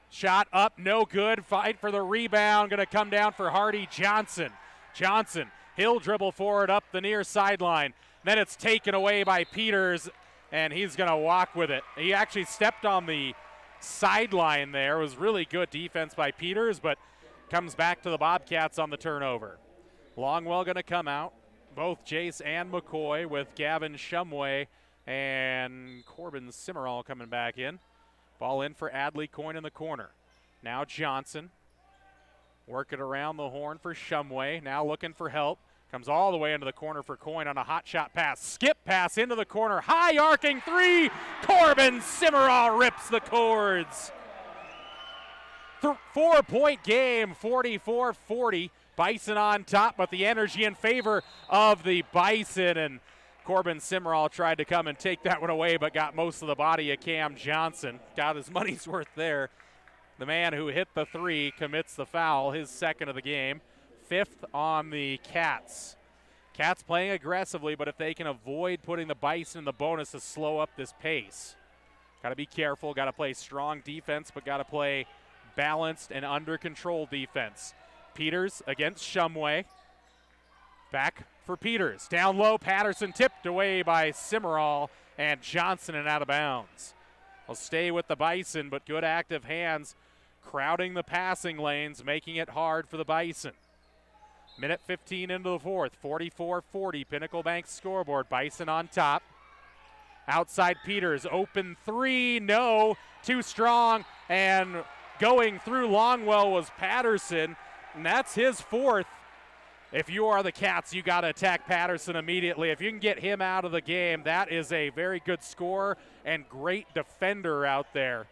Speaker 1: Shot up, no good. Fight for the rebound. Going to come down for Hardy Johnson. Johnson, he'll dribble forward up the near sideline. Then it's taken away by Peters, and he's going to walk with it. He actually stepped on the sideline there. It was really good defense by Peters, but comes back to the Bobcats on the turnover. Longwell going to come out. Both Jace and McCoy with Gavin Shumway and Corbin Simmerall coming back in. Ball in for Adley Coyne in the corner. Now Johnson. Working around the horn for Shumway. Now looking for help. Comes all the way into the corner for Coyne on a hot shot pass. Skip pass into the corner. High arcing 3. Corbin Simmerall rips the cords. 4-point game, 44-40. Bison on top, but the energy in favor of the Bison. And Corbin Simmerall tried to come and take that one away, but got most of the body of Cam Johnson. Got his money's worth there. The man who hit the 3 commits the foul, his second of the game. 5th on the Cats. Cats playing aggressively, but if they can avoid putting the Bison in the bonus to slow up this pace. Got to be careful, got to play strong defense, but got to play balanced and under control defense. Peters against Shumway. Back for Peters. Down low, Patterson tipped away by Simmerall and Johnson and out of bounds. Will stay with the Bison, but good active hands crowding the passing lanes, making it hard for the Bison. Minute 15 into the fourth, 44-40, Pinnacle Bank scoreboard. Bison on top. Outside Peters, open 3, no, too strong, and going through Longwell was Patterson, and that's his 4th. If you are the Cats, you got to attack Patterson immediately. If you can get him out of the game, that is a very good scorer and great defender out there.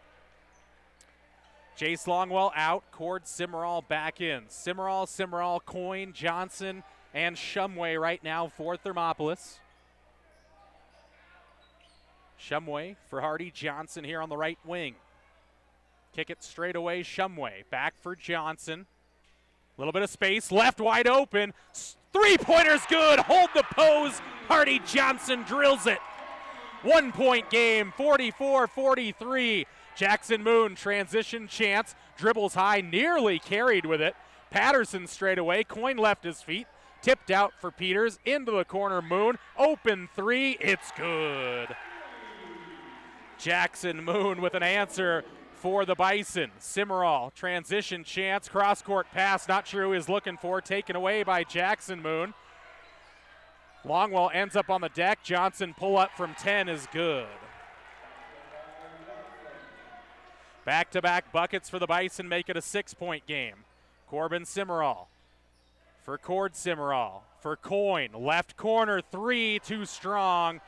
Speaker 1: Jace Longwell out, Cord Simmerall back in. Simmerall, Coyne, Johnson, and Shumway right now for Thermopolis. Shumway for Hardy Johnson here on the right wing. Kick it straight away, Shumway. Back for Johnson. A little bit of space, left wide open. 3-pointer's good, hold the pose. Hardy Johnson drills it. 1-point game, 44-43. Jackson Moon, transition chance. Dribbles high, nearly carried with it. Patterson straight away, Coyne left his feet. Tipped out for Peters, into the corner, Moon. Open 3, it's good. Jackson Moon with an answer for the Bison. Simmerall, transition chance, cross-court pass, not sure who he's looking for, taken away by Jackson Moon. Longwell ends up on the deck. Johnson pull up from 10 is good. Back-to-back buckets for the Bison make it a 6-point game. Corbin Simmerall for Cord Simmerall for Coyne. Left corner three, too strong.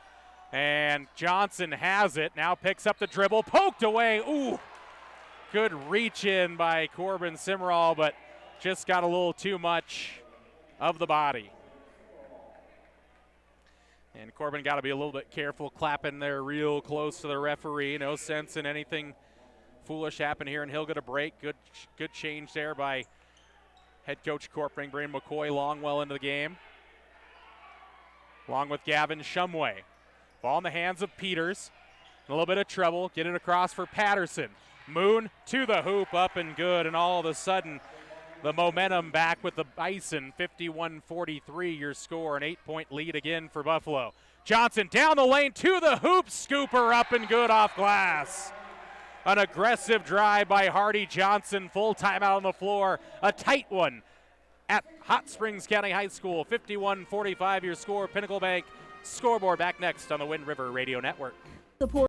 Speaker 1: And Johnson has it. Now picks up the dribble. Poked away. Ooh. Good reach in by Corbin Simmerall, but just got a little too much of the body. And Corbin got to be a little bit careful, clapping there real close to the referee. No sense in anything foolish happen here, and he'll get a break. Good change there by head coach Corpring, bringing McCoy Longwell into the game, along with Gavin Shumway. Ball in the hands of Peters. A little bit of trouble. Get it across for Patterson. Moon to the hoop, up and good, and all of a sudden the momentum back with the Bison. 51-43 your score, an 8-point lead again for Buffalo. Johnson down the lane to the hoop, scooper up and good off glass. An aggressive drive by Hardy Johnson, full timeout on the floor. A tight one at Hot Springs County High School. 51-45 your score. Pinnacle Bank scoreboard back next on the Wind River Radio Network.
Speaker 5: Supporter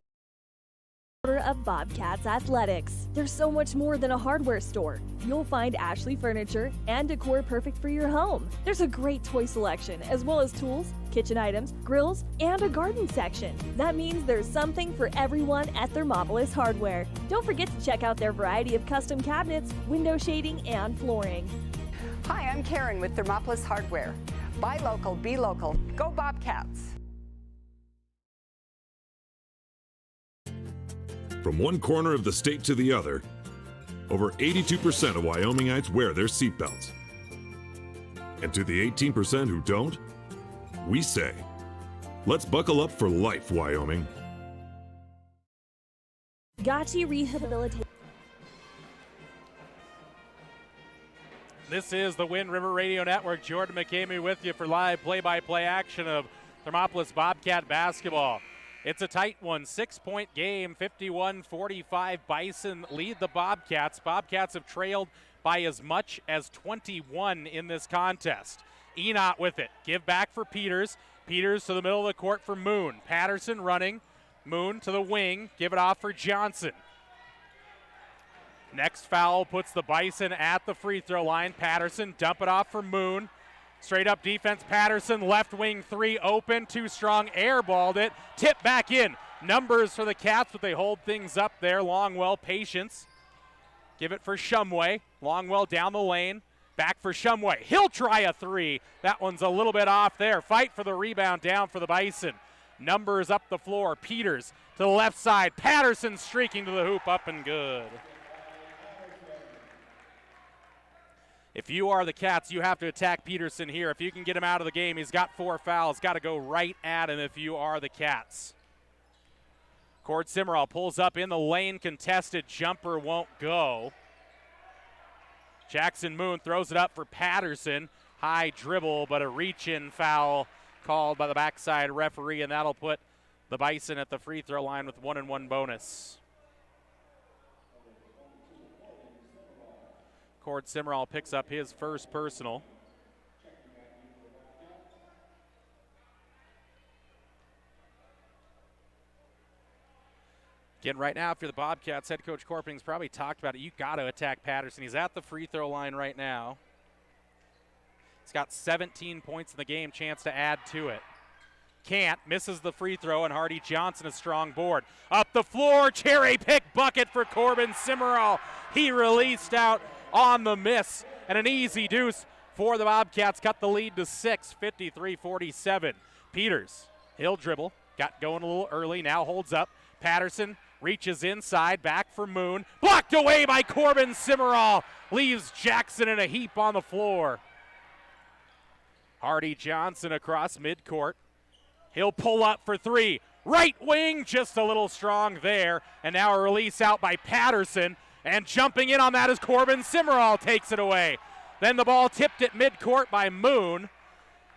Speaker 5: of Bobcats Athletics. There's so much more than a hardware store. You'll find Ashley furniture and decor perfect for your home. There's a great toy selection, as well as tools, kitchen items, grills, and a garden section. That means there's something for everyone at Thermopolis Hardware. Don't forget to check out their variety of custom cabinets, window shading, and flooring.
Speaker 11: Hi, I'm Karen with Thermopolis Hardware. Buy local, be local. Go Bobcats!
Speaker 12: From one corner of the state to the other, over 82% of Wyomingites wear their seatbelts. And to the 18% who don't, we say, let's buckle up for life, Wyoming.
Speaker 5: Gotchi Rehabilitation.
Speaker 1: This is the Wind River Radio Network. Jordan McCamey with you for live play-by-play action of Thermopolis Bobcat basketball. It's a tight one, 6-point game, 51-45. Bison lead the Bobcats. Bobcats have trailed by as much as 21 in this contest. Enot with it. Give back for Peters. Peters to the middle of the court for Moon. Patterson running. Moon to the wing. Give it off for Johnson. Next foul puts the Bison at the free throw line. Patterson dump it off for Moon. Straight up defense, Patterson, left wing three open, too strong, airballed it, tip back in. Numbers for the Cats, but they hold things up there. Longwell, patience. Give it for Shumway. Longwell down the lane, back for Shumway. He'll try a three. That one's a little bit off there. Fight for the rebound down for the Bison. Numbers up the floor, Peters to the left side. Patterson streaking to the hoop, up and good. If you are the Cats, you have to attack Peterson here. If you can get him out of the game, he's got 4 fouls. Got to go right at him if you are the Cats. Cord Simmerall pulls up in the lane. Contested jumper won't go. Jackson Moon throws it up for Patterson. High dribble, but a reach-in foul called by the backside referee, and that'll put the Bison at the free throw line with 1-and-1 bonus. Cord Simmerall picks up his first personal. Again, right now, if you're the Bobcats, head coach Corping's probably talked about it. You got to attack Patterson. He's at the free throw line right now. He's got 17 points in the game, chance to add to it. Can't, misses the free throw, and Hardy Johnson a strong board. Up the floor, cherry pick bucket for Corbin Simmerall. He released out on the miss, and an easy deuce for the Bobcats. Cut the lead to 6, 53-47. Peters, he'll dribble, got going a little early, now holds up. Patterson reaches inside, back for Moon. Blocked away by Corbin Simmerall. Leaves Jackson in a heap on the floor. Hardy Johnson across midcourt. He'll pull up for three. Right wing, just a little strong there. And now a release out by Patterson. And jumping in on that is Corbin Simmerall takes it away. Then the ball tipped at midcourt by Moon.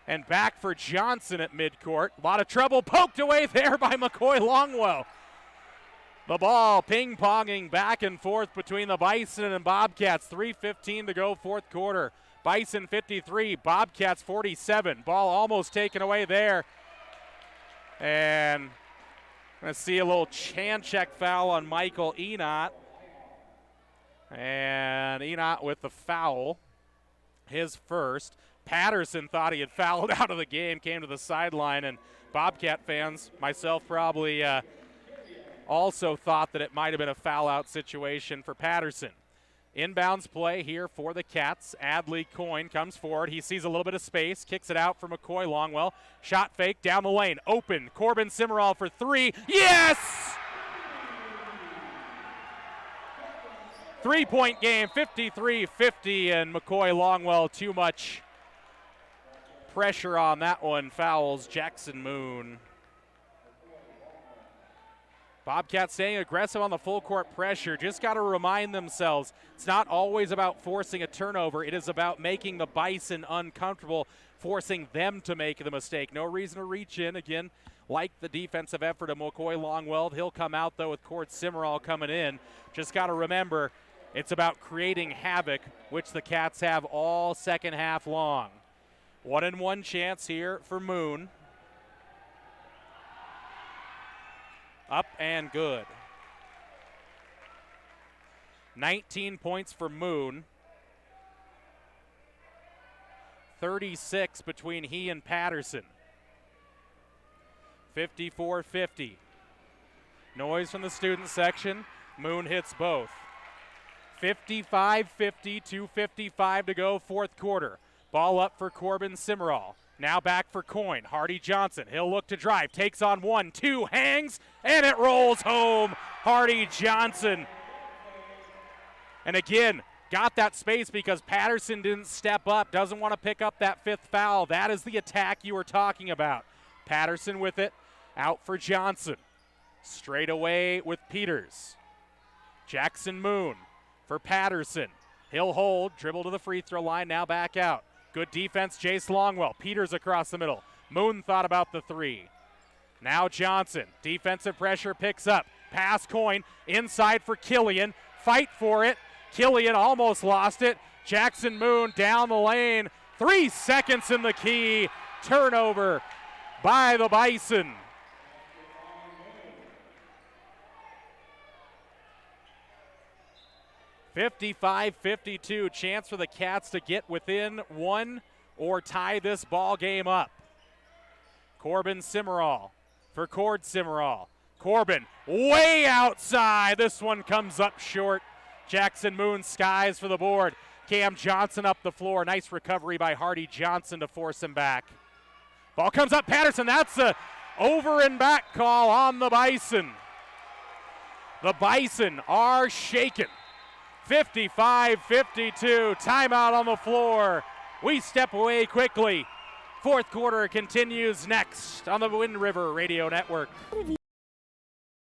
Speaker 1: And back for Johnson at midcourt. A lot of trouble poked away there by McCoy Longwell. The ball ping-ponging back and forth between the Bison and Bobcats. 3:15 to go, fourth quarter. Bison 53, Bobcats 47. Ball almost taken away there. And I'm going to see a little hand check foul on Michael Enot. And Enot with the foul, his first. Patterson thought he had fouled out of the game, came to the sideline, and Bobcat fans, myself probably, also thought that it might have been a foul-out situation for Patterson. Inbounds play here for the Cats. Adley Coyne comes forward. He sees a little bit of space, kicks it out for McCoy Longwell. Shot fake down the lane. Open. Corbin Simmerall for three. Yes! 3-point game, 53-50, and McCoy Longwell too much pressure on that one. Fouls Jackson Moon. Bobcats staying aggressive on the full court pressure. Just got to remind themselves it's not always about forcing a turnover. It is about making the Bison uncomfortable, forcing them to make the mistake. No reason to reach in. Again, like the defensive effort of McCoy Longwell. He'll come out, though, with Cord Simmerall coming in. Just got to remember it's about creating havoc, which the Cats have all second half long. 1-and-1 chance here for Moon. Up and good. 19 points for Moon. 36 between he and Patterson. 54-50. Noise from the student section. Moon hits both. 55-50, 2:55 to go, fourth quarter. Ball up for Corbin Simmerall. Now back for Coyne. Hardy Johnson. He'll look to drive. Takes on 1, 2, hangs, and it rolls home. Hardy Johnson. And again, got that space because Patterson didn't step up. Doesn't want to pick up that fifth foul. That is the attack you were talking about. Patterson with it. Out for Johnson. Straight away with Peters. Jackson Moon for Patterson. He'll hold. Dribble to the free throw line. Now back out. Good defense, Jace Longwell. Peters across the middle. Moon thought about the three. Now Johnson. Defensive pressure picks up. Pass Coyne. Inside for Killian. Fight for it. Killian almost lost it. Jackson Moon down the lane. 3 seconds in the key. Turnover by the Bison. (55-52). Chance for the Cats to get within one or tie this ball game up. Corbin Simmerall for Cord Simmerall. Corbin way outside. This one comes up short. Jackson Moon skies for the board. Cam Johnson up the floor. Nice recovery by Hardy Johnson to force him back. Ball comes up. Patterson. That's a over and back call on the Bison. The Bison are shaken. 55-52, timeout on the floor. We step away quickly. Fourth quarter continues next on the Wind River Radio Network.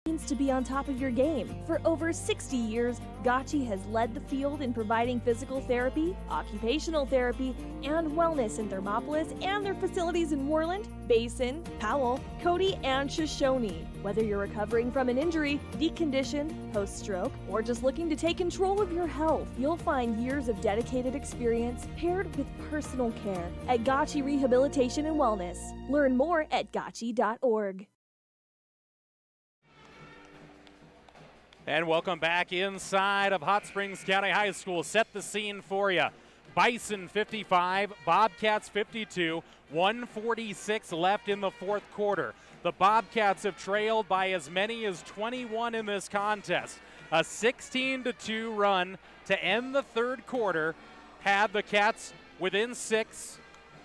Speaker 5: Means to be on top of your game. For over 60 years, Gotchi has led the field in providing physical therapy, occupational therapy, and wellness in Thermopolis and their facilities in Worland, Basin, Powell, Cody, and Shoshone. Whether you're recovering from an injury, deconditioned, post-stroke, or just looking to take control of your health, you'll find years of dedicated experience paired with personal care at Gotchi Rehabilitation and Wellness. Learn more at gotchi.org.
Speaker 1: And welcome back inside of Hot Springs County High School. Set the scene for you. Bison 55, Bobcats 52, 1:46 left in the fourth quarter. The Bobcats have trailed by as many as 21 in this contest. A 16-2 run to end the third quarter had the Cats within 6.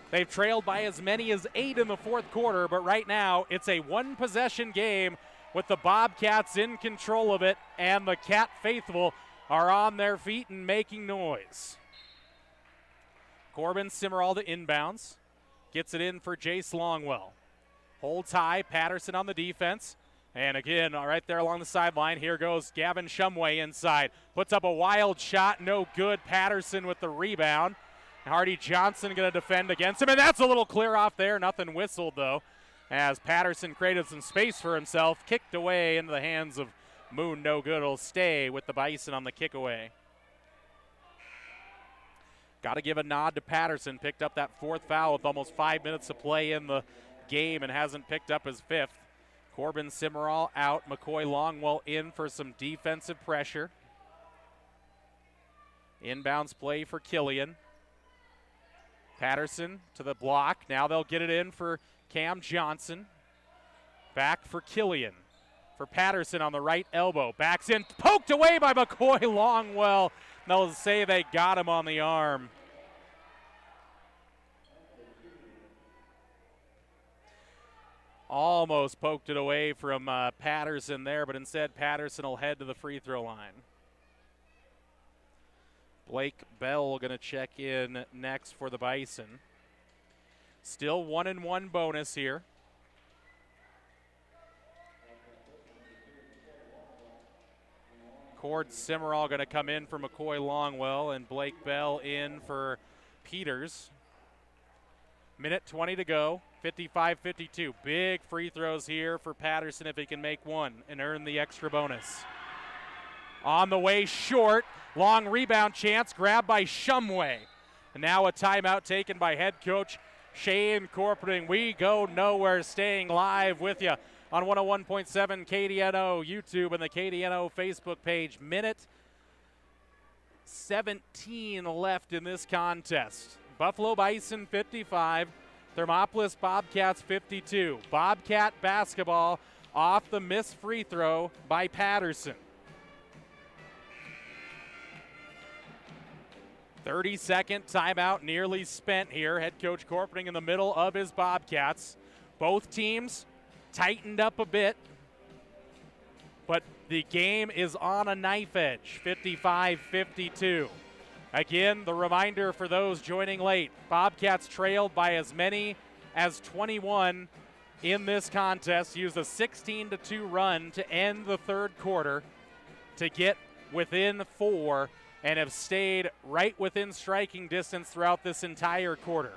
Speaker 1: They've trailed by as many as 8 in the fourth quarter, but right now it's a one-possession game with the Bobcats in control of it, and the Cat faithful are on their feet and making noise. Corbin Simmerall to inbounds. Gets it in for Jace Longwell. Holds high, Patterson on the defense. And again, right there along the sideline, here goes Gavin Shumway inside. Puts up a wild shot, no good. Patterson with the rebound. Hardy Johnson going to defend against him, and that's a little clear off there. Nothing whistled, though, as Patterson created some space for himself, kicked away into the hands of Moon. No good. It'll stay with the Bison on the kick away. Got to give a nod to Patterson. Picked up that 4th foul with almost 5 minutes to play in the game and hasn't picked up his 5th. Corbin Simmerall out. McCoy Longwell in for some defensive pressure. Inbounds play for Killian. Patterson to the block. Now they'll get it in for Cam Johnson. Back for Killian. For Patterson on the right elbow. Backs in. Poked away by McCoy Longwell. They'll say they got him on the arm. Almost poked it away from Patterson there, but instead Patterson will head to the free throw line. Blake Bell going to check in next for the Bison. Still 1-1 bonus here. Cord Simmerall going to come in for McCoy Longwell and Blake Bell in for Peters. Minute 20 to go, 55-52. Big free throws here for Patterson if he can make one and earn the extra bonus. On the way short, long rebound chance, grabbed by Shumway. And now a timeout taken by head coach Shane Corporing. We go nowhere, staying live with you on 101.7 KDNO YouTube and the KDNO Facebook page. Minute 17 left in this contest. Buffalo Bison 55, Thermopolis Bobcats 52. Bobcat basketball off the missed free throw by Patterson. 30-second timeout nearly spent here. Head coach Corporing in the middle of his Bobcats. Both teams tightened up a bit, but the game is on a knife edge, 55-52. Again, the reminder for those joining late, Bobcats trailed by as many as 21 in this contest, used a 16-2 run to end the third quarter to get within 4 and have stayed right within striking distance throughout this entire quarter.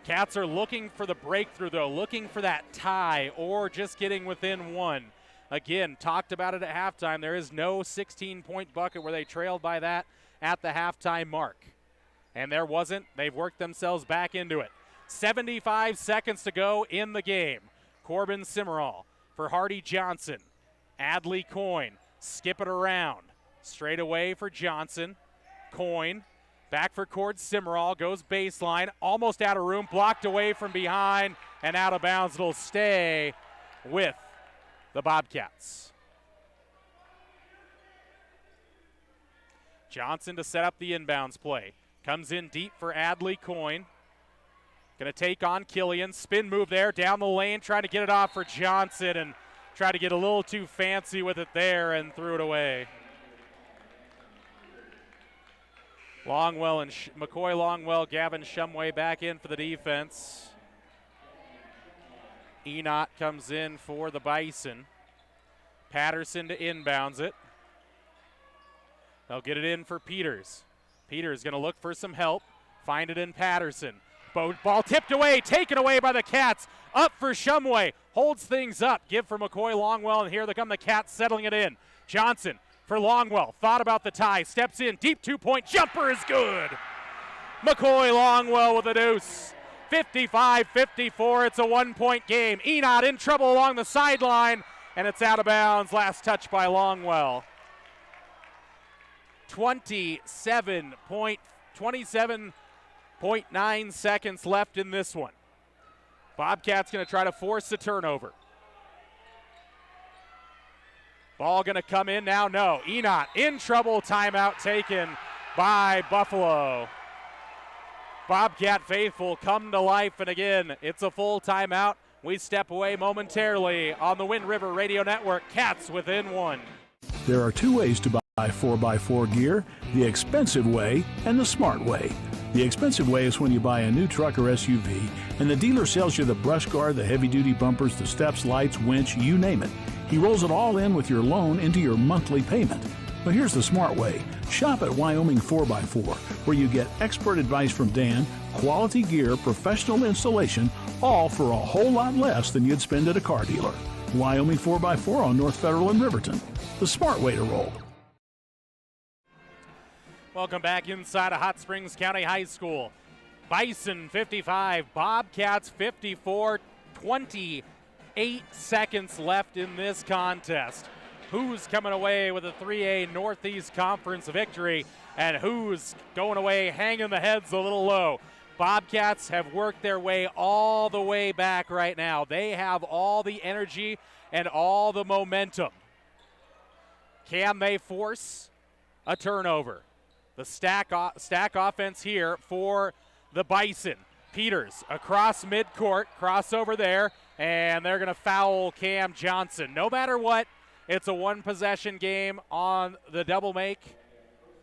Speaker 1: Cats are looking for the breakthrough, though, looking for that tie or just getting within 1. Again, talked about it at halftime. There is no 16-point bucket where they trailed by that at the halftime mark. And there wasn't. They've worked themselves back into it. 75 seconds to go in the game. Corbin Simmerall for Hardy Johnson. Adley Coyne. Skip it around. Straight away for Johnson. Coyne. Back for Cord Simmerall. Goes baseline. Almost out of room. Blocked away from behind. And out of bounds. It'll stay with the Bobcats. Johnson to set up the inbounds play. Comes in deep for Adley Coyne. Going to take on Killian. Spin move there down the lane. Trying to get it off for Johnson and tried to get a little too fancy with it there and threw it away. Longwell and McCoy Longwell, Gavin Shumway back in for the defense. Enot comes in for the Bison. Patterson to inbounds it. They'll get it in for Peters. Peters going to look for some help. Find it in Patterson. Ball tipped away, taken away by the Cats. Up for Shumway. Holds things up. Give for McCoy Longwell, and here they come the Cats settling it in. Johnson for Longwell. Thought about the tie. Steps in. Deep two-point jumper is good. McCoy Longwell with a deuce. 55-54. It's a one-point game. Enot in trouble along the sideline, and it's out of bounds. Last touch by Longwell. 27.9 seconds left in this one. Bobcats going to try to force a turnover. Ball going to come in now. No. Enot in trouble. Timeout taken by Buffalo. Bobcat faithful come to life, and again, it's a full timeout. We step away momentarily on the Wind River Radio Network. Cats within 1.
Speaker 13: There are two ways to buy 4x4 gear, the expensive way and the smart way. The expensive way is when you buy a new truck or SUV and the dealer sells you the brush guard, the heavy-duty bumpers, the steps, lights, winch, you name it. He rolls it all in with your loan into your monthly payment. But here's the smart way. Shop at Wyoming 4x4, where you get expert advice from Dan, quality gear, professional installation, all for a whole lot less than you'd spend at a car dealer. Wyoming 4x4 on North Federal in Riverton. The smart way to roll.
Speaker 1: Welcome back inside of Hot Springs County High School. Bison 55, Bobcats 54, 28 seconds left in this contest. Who's coming away with a 3A Northeast Conference victory, and who's going away hanging the heads a little low? Bobcats have worked their way all the way back right now. They have all the energy and all the momentum. Can they force a turnover? The stack offense here for the Bison. Peters across midcourt, crossover there, and they're going to foul Cam Johnson. No matter what, it's a one-possession game on the double make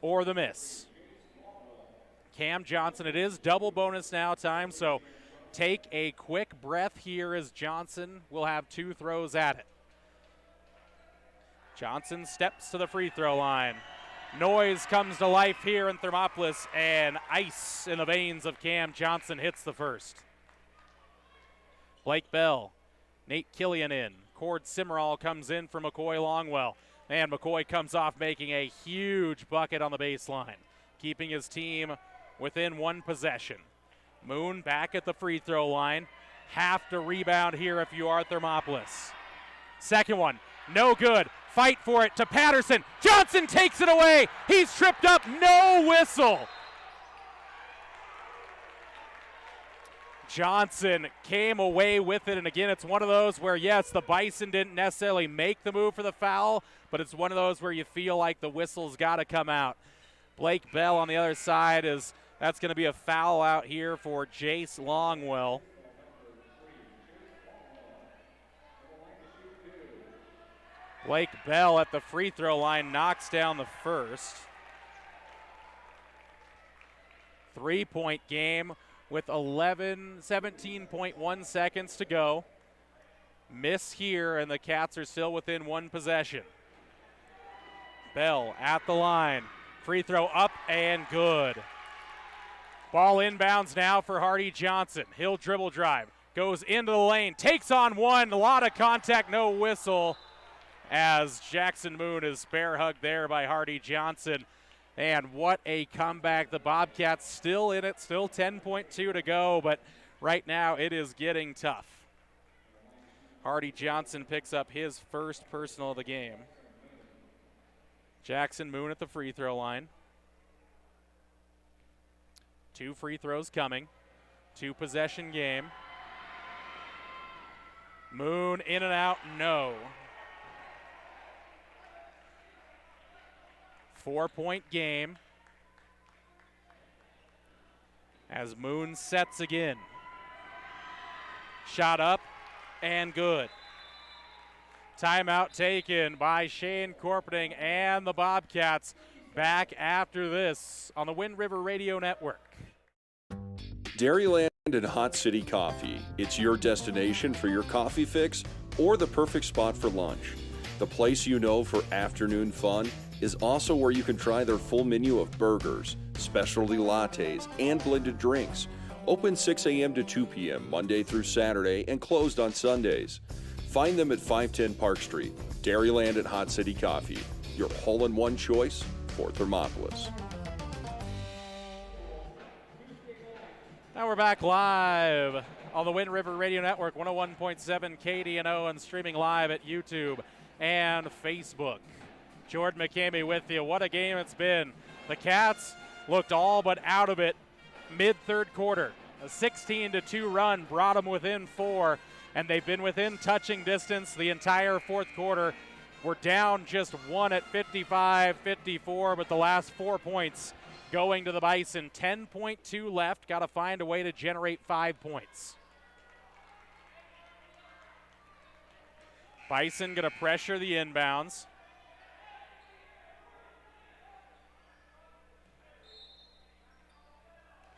Speaker 1: or the miss. Cam Johnson, it is double bonus now time, so take a quick breath here as Johnson will have 2 throws at it. Johnson steps to the free throw line. Noise comes to life here in Thermopolis, and ice in the veins of Cam Johnson hits the first. Blake Bell, Nate Killian in. Cord Simmerall comes in for McCoy Longwell. And McCoy comes off making a huge bucket on the baseline, keeping his team within 1 possession. Moon back at the free throw line. Have to rebound here if you are Thermopolis. Second one, no good. Fight for it to Patterson. Johnson takes it away. He's tripped up, no whistle. Johnson came away with it, and again, it's one of those where, yes, the Bison didn't necessarily make the move for the foul, but it's one of those where you feel like the whistle's got to come out. Blake Bell on the other side that's going to be a foul out here for Jace Longwell. Blake Bell at the free throw line knocks down the first. 3-point game with 17.1 seconds to go. Miss here, and the Cats are still within 1 possession. Bell at the line. Free throw up and good. Ball inbounds now for Hardy Johnson. He'll dribble drive. Goes into the lane. Takes on one. A lot of contact, no whistle. As Jackson Moon is bear hugged there by Hardy Johnson. And what a comeback. The Bobcats still in it, still 10.2 to go, but right now it is getting tough. Hardy Johnson picks up his first personal of the game. Jackson Moon at the free throw line. 2 free throws coming. 2-possession game. Moon in and out, no. 4-point game as Moon sets again. Shot up and good. Timeout taken by Shane Corpening and the Bobcats. Back after this on the Wind River Radio Network.
Speaker 2: Dairyland and Hot City Coffee. It's your destination for your coffee fix or the perfect spot for lunch. The place you know for afternoon fun is also where you can try their full menu of burgers, specialty lattes, and blended drinks. Open 6 a.m. to 2 p.m. Monday through Saturday and closed on Sundays. Find them at 510 Park Street. Dairyland and Hot City Coffee, your hole-in-one choice for Thermopolis.
Speaker 1: Now we're back live on the Wind River Radio Network, 101.7 KDNO, and streaming live at YouTube and Facebook. Jordan McCamey with you. What a game it's been. The Cats looked all but out of it mid-third quarter. A 16-2 run brought them within 4, and they've been within touching distance the entire fourth quarter. We're down just 1 at 55-54, but the last 4 points going to the Bison. 10.2 left. Got to find a way to generate 5 points. Bison going to pressure the inbounds.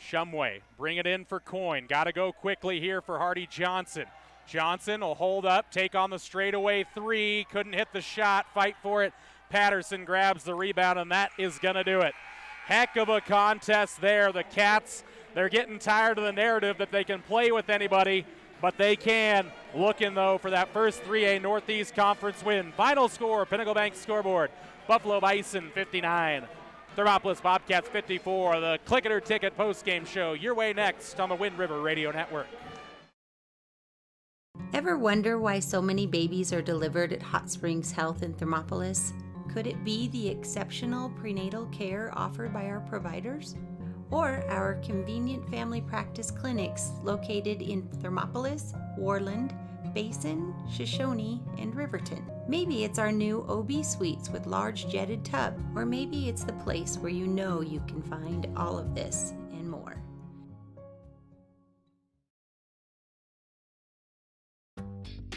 Speaker 1: Shumway, bring it in for Coyne. Got to go quickly here for Hardy Johnson. Johnson will hold up, take on the straightaway 3. Couldn't hit the shot, fight for it. Patterson grabs the rebound, and that is going to do it. Heck of a contest there. The Cats, they're getting tired of the narrative that they can play with anybody, but they can. Looking, though, for that first 3A Northeast Conference win. Final score, Pinnacle Bank scoreboard. Buffalo Bison 59, Thermopolis Bobcats 54, the Click It or Ticket postgame show. Your way next on the Wind River Radio Network.
Speaker 3: Ever wonder why so many babies are delivered at Hot Springs Health in Thermopolis? Could it be the exceptional prenatal care offered by our providers? Or our convenient family practice clinics located in Thermopolis, Warland, Basin, Shoshone, and Riverton? Maybe it's our new OB suites with large jetted tub, or maybe it's the place where you know you can find all of this and more.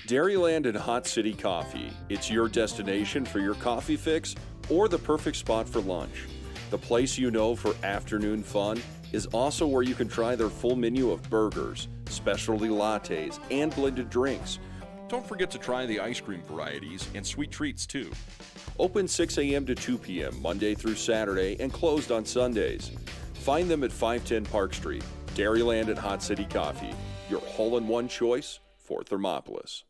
Speaker 2: Dairyland and Hot City Coffee. It's your destination for your coffee fix or the perfect spot for lunch. The place you know for afternoon fun is also where you can try their full menu of burgers, specialty lattes, and blended drinks.
Speaker 14: Don't forget to try the ice cream varieties and sweet treats too.
Speaker 2: Open 6 a.m. to 2 p.m. Monday through Saturday and closed on Sundays. Find them at 510 Park Street. Dairyland and Hot City Coffee, your hole-in-one choice for Thermopolis.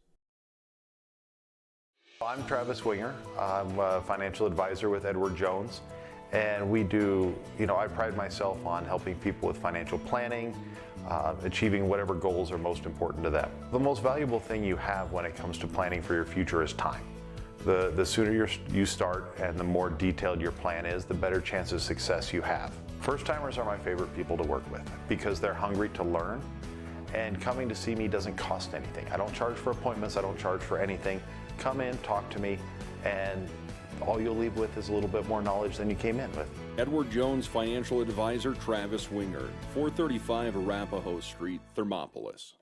Speaker 4: I'm Travis Winger. I'm a financial advisor with Edward Jones. And we do, I pride myself on helping people with financial planning, achieving whatever goals are most important to them. The most valuable thing you have when it comes to planning for your future is time. The sooner you start and the more detailed your plan is, the better chance of success you have. First-timers are my favorite people to work with because they're hungry to learn, and coming to see me doesn't cost anything. I don't charge for appointments, I don't charge for anything. Come in, talk to me, and all you'll leave with is a little bit more knowledge than you came in with.
Speaker 2: Edward Jones Financial Advisor Travis Winger, 435 Arapahoe Street, Thermopolis.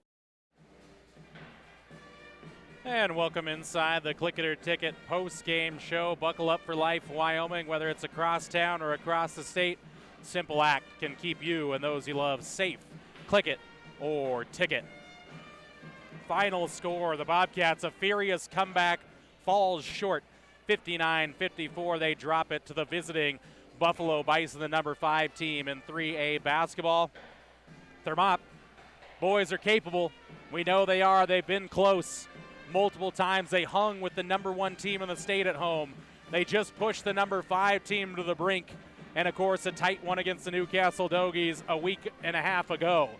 Speaker 1: And welcome inside the Click It or Ticket post-game show. Buckle up for life, Wyoming. Whether it's across town or across the state, simple act can keep you and those you love safe. Click it or ticket. Final score, the Bobcats, a furious comeback, falls short. 59-54, they drop it to the visiting Buffalo Bison, the number 5 team in 3A basketball. Thermop, boys are capable. We know they are. They've been close multiple times. They hung with the number 1 team in the state at home. They just pushed the number 5 team to the brink. And, of course, a tight one against the Newcastle Dogies a week and a half ago.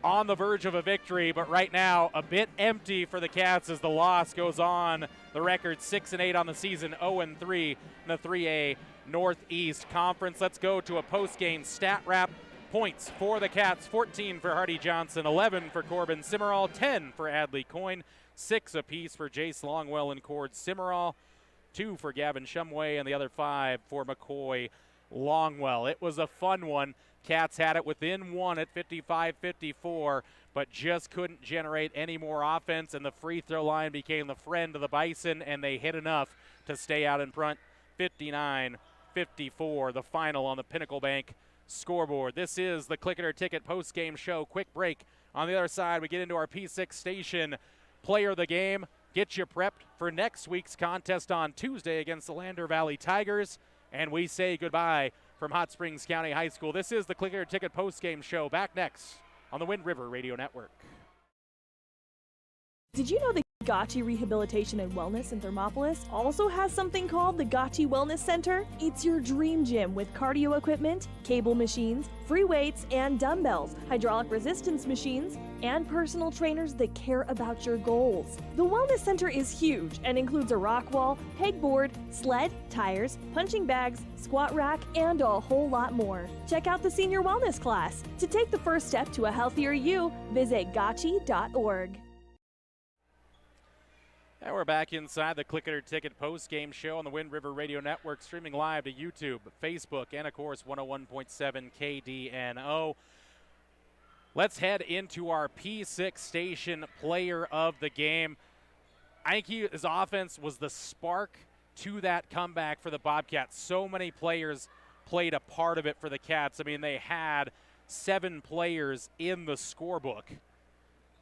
Speaker 1: On the verge of a victory, but right now a bit empty for the Cats as the loss goes on. The record 6-8 on the season, 0-3 in the 3A Northeast Conference. Let's go to a post-game stat wrap. Points for the Cats, 14 for Hardy Johnson, 11 for Corbin Simmerall, 10 for Adley Coyne, 6 apiece for Jace Longwell and Cord Simmerall, 2 for Gavin Shumway, and the other 5 for McCoy Longwell. It was a fun one. Cats had it within 1 at 55-54, but just couldn't generate any more offense, and the free throw line became the friend of the Bison, and they hit enough to stay out in front. 59-54, the final on the Pinnacle Bank scoreboard. This is the Click It or Ticket post-game show. Quick break. On the other side, we get into our P6 station player of the game. Get you prepped for next week's contest on Tuesday against the Lander Valley Tigers, and we say goodbye from Hot Springs County High School. This is the Click It or Ticket post-game show. Back next on the Wind River Radio Network.
Speaker 5: Did you know the Gotchi Rehabilitation and Wellness in Thermopolis also has something called the Gotchi Wellness Center? It's your dream gym with cardio equipment, cable machines, free weights and dumbbells, hydraulic resistance machines, and personal trainers that care about your goals. The Wellness Center is huge and includes a rock wall, pegboard, sled, tires, punching bags, squat rack, and a whole lot more. Check out the Senior Wellness class. To take the first step to a healthier you, visit gotchi.org.
Speaker 1: And we're back inside the Click It or Ticket post-game show on the Wind River Radio Network, streaming live to YouTube, Facebook, and, of course, 101.7 KDNO. Let's head into our P6 station player of the game. I think his offense was the spark to that comeback for the Bobcats. So many players played a part of it for the Cats. I mean, they had 7 players in the scorebook.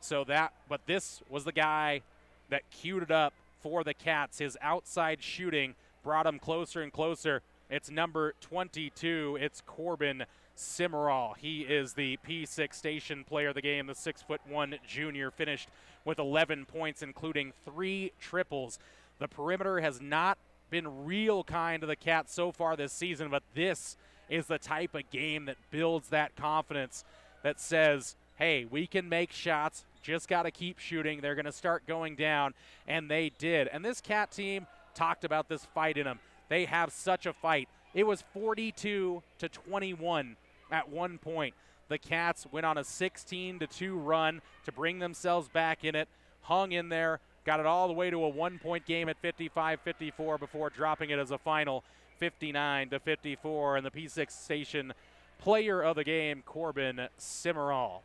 Speaker 1: But this was the guy that queued it up for the Cats. His outside shooting brought him closer and closer. It's number 22. It's Corbin Simmerall. He is the P6 station player of the game. The 6'1" junior finished with 11 points, including 3 triples. The perimeter has not been real kind to the Cats so far this season, but this is the type of game that builds that confidence that says, hey, we can make shots, just got to keep shooting. They're going to start going down, and they did. And this Cat team talked about this fight in them. They have such a fight. It was 42-21 at one point. The Cats went on a 16-2 run to bring themselves back in it, hung in there, got it all the way to a one-point game at 55-54 before dropping it as a final 59-54. And the P6 Station player of the game, Corbin Cimarral.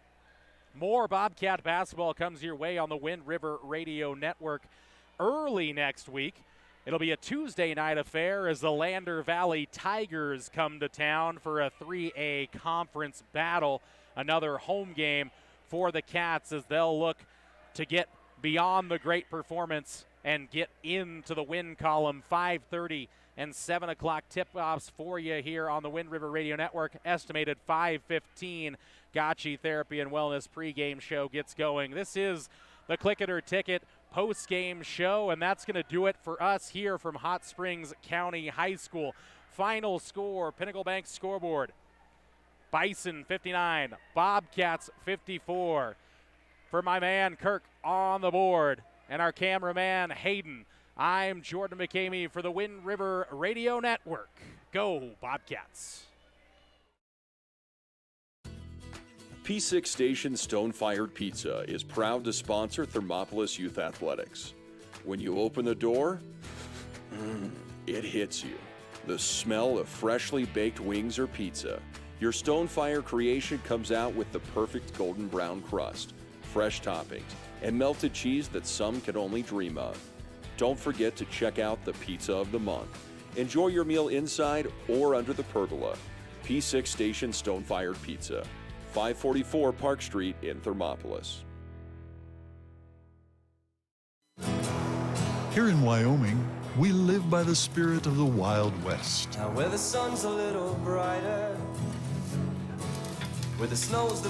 Speaker 1: More Bobcat basketball comes your way on the Wind River Radio Network early next week. It'll be a Tuesday night affair as the Lander Valley Tigers come to town for a 3A conference battle. Another home game for the Cats as they'll look to get beyond the great performance and get into the win column. 5:30 and 7 o'clock tip-offs for you here on the Wind River Radio Network. Estimated 5:15. Gotchi Therapy and Wellness pregame show gets going. This is the Click It or Ticket post-game show, and that's going to do it for us here from Hot Springs County High School. Final score, Pinnacle Bank scoreboard. Bison 59, Bobcats 54. For my man Kirk on the board and our cameraman Hayden, I'm Jordan McCamey for the Wind River Radio Network. Go Bobcats.
Speaker 2: P6 Station Stone-Fired Pizza is proud to sponsor Thermopolis Youth Athletics. When you open the door, it hits you. The smell of freshly baked wings or pizza. Your Stone-Fire creation comes out with the perfect golden brown crust, fresh toppings, and melted cheese that some can only dream of. Don't forget to check out the Pizza of the Month. Enjoy your meal inside or under the pergola. P6 Station Stone-Fired Pizza. 544 Park Street in Thermopolis.
Speaker 6: Here in Wyoming, we live by the spirit of the Wild West.
Speaker 7: Now where the sun's a little brighter, where the snow's the